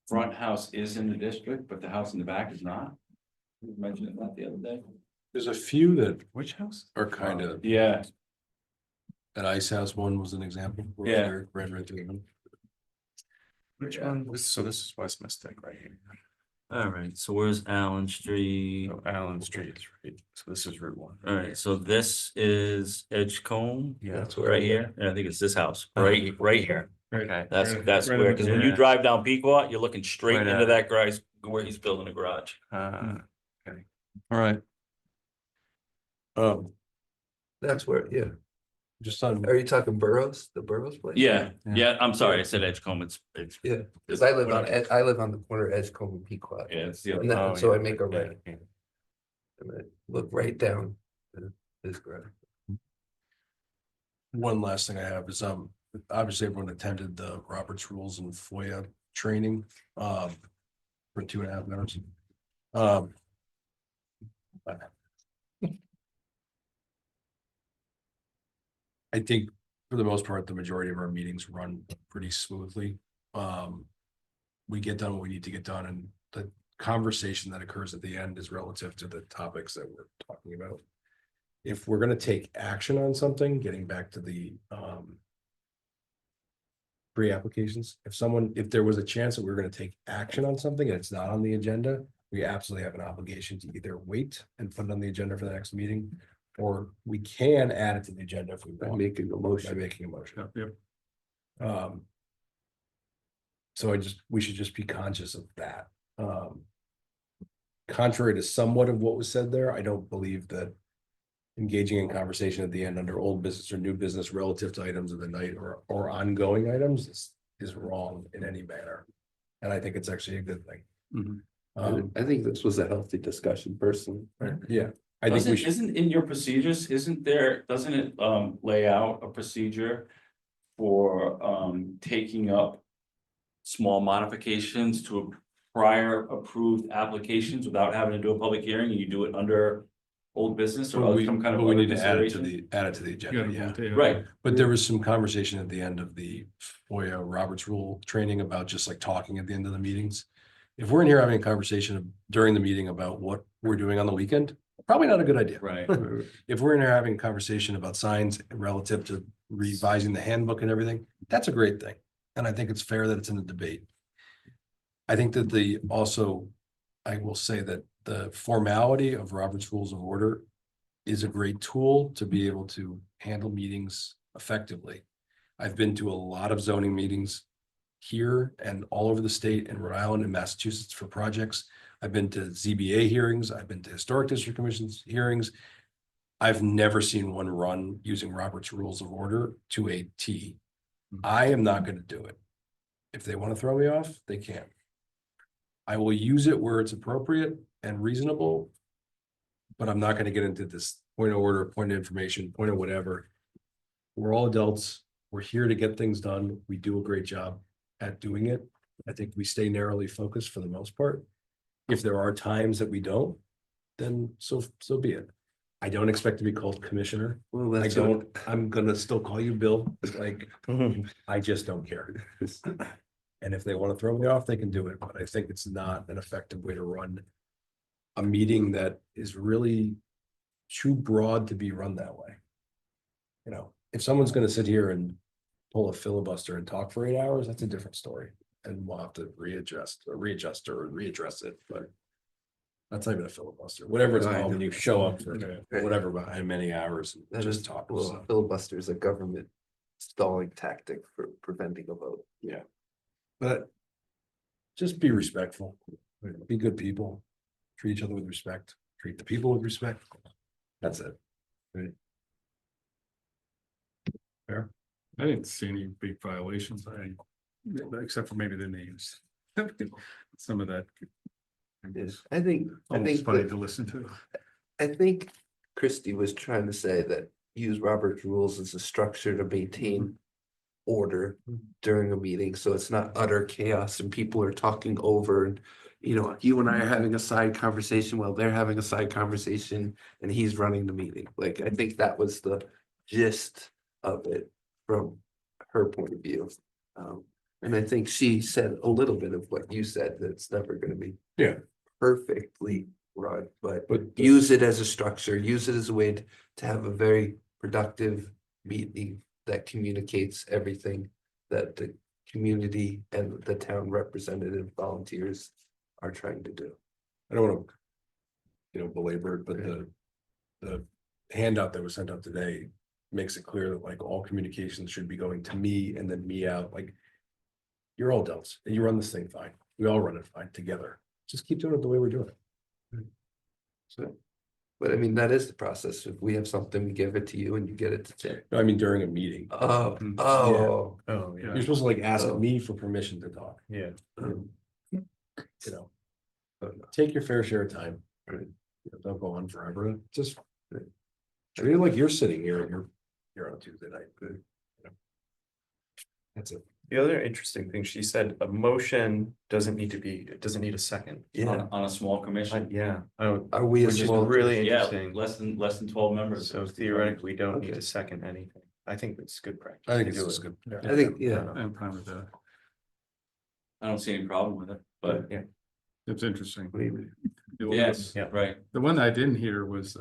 front house is in the district, but the house in the back is not. We mentioned that the other day.
There's a few that
Which house?
are kind of,
Yeah,
at Ice House one was an example. where
Yeah.
they're right through them.
Which one? So this is West Mystic right here.
All right, so where's Allen Street?
So Allen Street is right. So this is Route 1.
All right, so this is Edgecombe.
Yeah.
That's where
Right here, and I think it's this house, right here.
Okay.
That's
right
where,
in
because when you
between.
drive down Pequot, you're looking straight
Right at
into
it.
that garage where he's building a garage.
Okay.
All right.
That's where, yeah.
Just on,
Are you talking Burroughs, the Burroughs place?
Yeah,
Yeah.
yeah, I'm sorry, I said Edgecombe, it's.
Yeah, because I live on, I live on the corner of Edgecombe and Pequot.
yeah, it's the other.
And then,
Oh,
so I
yeah,
make a
yeah,
right,
yeah.
and I look right down to this garage.
one last thing I have is, obviously everyone attended the Robert's Rules and FOIA training, for 2.5 minutes. I think for the most part, the majority of our meetings run pretty smoothly. We get done what we need to get done, and the conversation that occurs at the end is relative to the topics that we're talking about. If we're gonna take action on something, getting back to the pre-applications, if there was a chance that we were gonna take action on something and it's not on the agenda, we absolutely have an obligation to either wait and put it on the agenda for the next meeting, or we can add it to the agenda if we
By
want.
making a
By
motion.
making a motion.
Yep.
So we should just be conscious of that. Contrary to somewhat of what was said there, I don't believe that engaging in conversation at the end under old business or new business relative to items of the night or ongoing items is wrong in any manner. And I think it's actually a good thing.
Mhm.
I think this was a healthy discussion personally.
Yeah, I think we should.
Isn't in your procedures, doesn't it lay out a procedure for taking up small modifications to prior approved applications without having to do a public hearing, and you do it under old business or
We
some kind of
but we
other
need to add it to
consideration?
the agenda, yeah.
Right,
But there was some conversation at the end of the FOIA Roberts Rule training about just like talking at the end of the meetings. If we're in here having a conversation during the meeting about what we're doing on the weekend, probably not a good idea.
right.
If we're in here having a conversation about signs relative to revising the handbook and everything, that's a great thing. And I think it's fair that it's in the debate. I think that I will say that the formality of Robert's Rules of Order is a great tool to be able to handle meetings effectively. I've been to a lot of zoning meetings here and all over the state in Rhode Island and Massachusetts for projects. I've been to ZBA hearings. I've been to Historic District Commission's hearings. I've never seen one run using Robert's Rules of Order to a T. I am not going to do it. If they want to throw me off, they can. I will use it where it's appropriate and reasonable, but I'm not going to get into this point of order, point of information, point of whatever. We're all adults. We're here to get things done. We do a great job at doing it. I think we stay narrowly focused for the most part. If there are times that we don't, then so be it. I don't expect to be called commissioner.
Well,
I
that's
don't, I'm gonna still call you Bill, like, I just don't care. And if they want to throw me off, they can do it, but I think it's not an effective way to run a meeting that is really too broad to be run that way. You know, if someone's gonna sit here and pull a filibuster and talk for 8 hours, that's a different story. And we'll have to readjust or readdress it, but that's not even a filibuster, whatever it's
No, I
called, when
know.
you show up for
Right.
whatever, behind many hours, and
That
just
is,
talk.
well,
So,
filibuster is a government stalling tactic for preventing a vote.
yeah. But just be respectful, be good people, treat each other with respect, treat the people with respect. That's it. Fair.
I didn't see any big violations, except for maybe the names. Some of that.
Yes, I think
Almost funny
that-
to listen to.
I think Christie was trying to say that use Robert's rules as a structure to maintain order during a meeting, so it's not utter chaos and people are talking over and you know, you and I are having a side conversation while they're having a side conversation and he's running the meeting. Like, I think that was the gist of it from her point of view. And I think she said a little bit of what you said, that it's never gonna be
Yeah.
perfectly run, but
But
use it as a structure, use it as a way to have a very productive meeting that communicates everything that the community and the town representative volunteers are trying to do.
I don't want to, belabor it, but the handout that was sent out today makes it clear that like all communications should be going to me and then me out, like you're all adults and you run this thing fine. We all run it fine together. Just keep doing it the way we're doing it.
So, but I mean, that is the process. If we have something, we give it to you and you get it to Tim.
No, I mean, during a meeting,
Oh,
Mm,
oh,
Oh, yeah.
you're supposed to like ask
Oh.
me for permission to talk,
Yeah.
you know. Take your fair share of time. Don't go on forever. Just treat it like you're sitting here and you're on a Tuesday night. That's it.
The other interesting thing, she said, a motion doesn't need to be, it doesn't need a second.
yeah.
On a small commission.
Yeah,
Are we a
which is
small?
really
Yeah,
interesting.
less than 12 members.
So theoretically, we don't need
Okay.
to second anything. I think it's good practice.
I think
to
it's
do
just
it.
good.
I think, yeah.
I'm fine with that.
I don't see any problem with it, but
Yeah.
It's interesting.
yes,
Yeah.
right.
The one I didn't hear was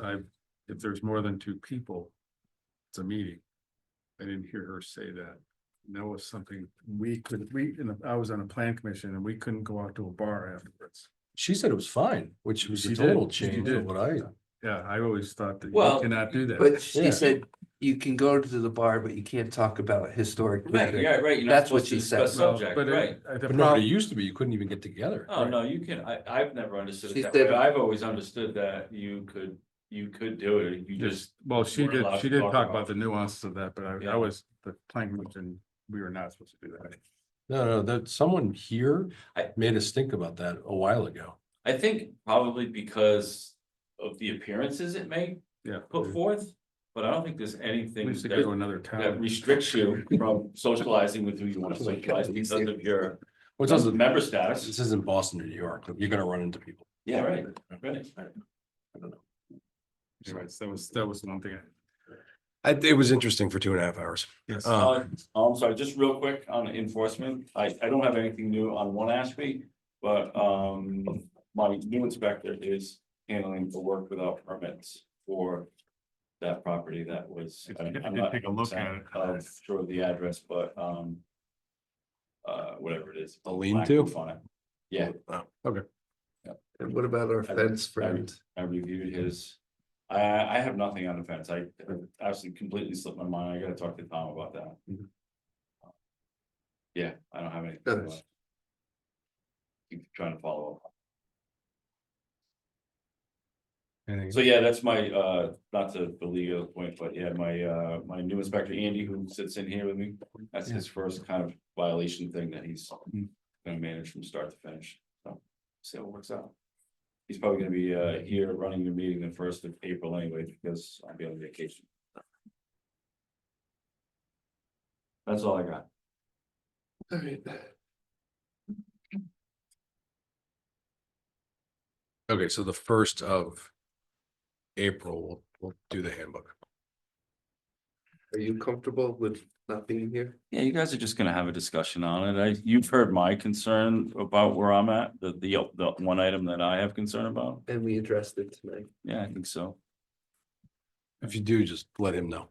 if there's more than two people, it's a meeting. I didn't hear her say that. And that was something I was on a plan commission and we couldn't go out to a bar afterwards.
She said it was fine, which was
She
a
did.
total
She
change
did.
of what I.
Yeah, I always thought that you
Well,
cannot do that.
But she
Yeah.
said you can go to the bar, but you can't talk about historic.
Right,
matter.
yeah, right. You're not
That's what
supposed to
she said.
discuss subject,
But
right?
the
But no,
problem,
it used to be, you couldn't even get together.
Oh, no, you can, I've never understood
She
it that
said-
way. I've always understood that you could do it. You just.
well, she
weren't allowed
did
to
talk about the nuances of that, but I
Yeah.
was the plan commission, we were not supposed to do that.
No, that someone here
I-
made us think about that a while ago.
I think probably because of the appearances it may
Yeah.
put forth, but I don't think there's
At
anything
least to go to
that
another
that
town.
restricts you from socializing with who you want to
Oh my
socialize
God,
because
you
of your
Which doesn't,
member
this
status.
isn't Boston or New York. You're gonna run into people.
Yeah, right, right.
I don't know.
Anyways, that was one thing.
It was interesting for 2.5 hours.
Yes.
I'm sorry, just real quick on enforcement. I don't have anything new on one Ashby, but my new inspector is handling the work without permits for that property that was.
I did take a look at it.
I'm sure of the address, but whatever it is.
A lean-to?
Black roof on it. Yeah.
And what about our fence friend?
I reviewed his. I have nothing on the fence. I actually completely slipped my mind. I gotta talk to Tom about that.
Mhm.
Yeah, I don't have anything.
Nice.
left. Keep trying to follow up. So yeah, that's my, not to belabor the point, but yeah, my new inspector Andy, who sits in here with me, that's his first kind of violation thing that he's gonna manage from start to finish. So, see how it works out. He's probably gonna be here running the meeting the 1st of April anyway, because I'll be on vacation. That's all I got.
All right.
Okay, so the 1st of April, we'll do the handbook.
Are you comfortable with not being here?
Yeah, you guys are just gonna have a discussion on it. You've heard my concern about where I'm at, the one item that I have concern about.
And we addressed it tonight.
Yeah, I think so.
If you do, just let him know.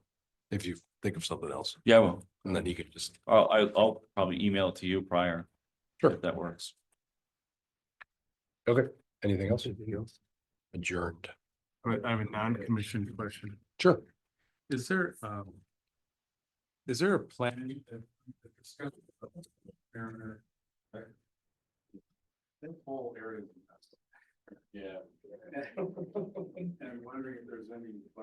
If you think of something else,
Yeah, well,
and then he can just,
I'll probably email it to you prior.
Sure.
If that works.
okay, anything else?
Anything else?
Adjourned.
But I have a non-commissioned question.
Sure.
Is there a plan? That whole area. Yeah. And I'm wondering if there's any.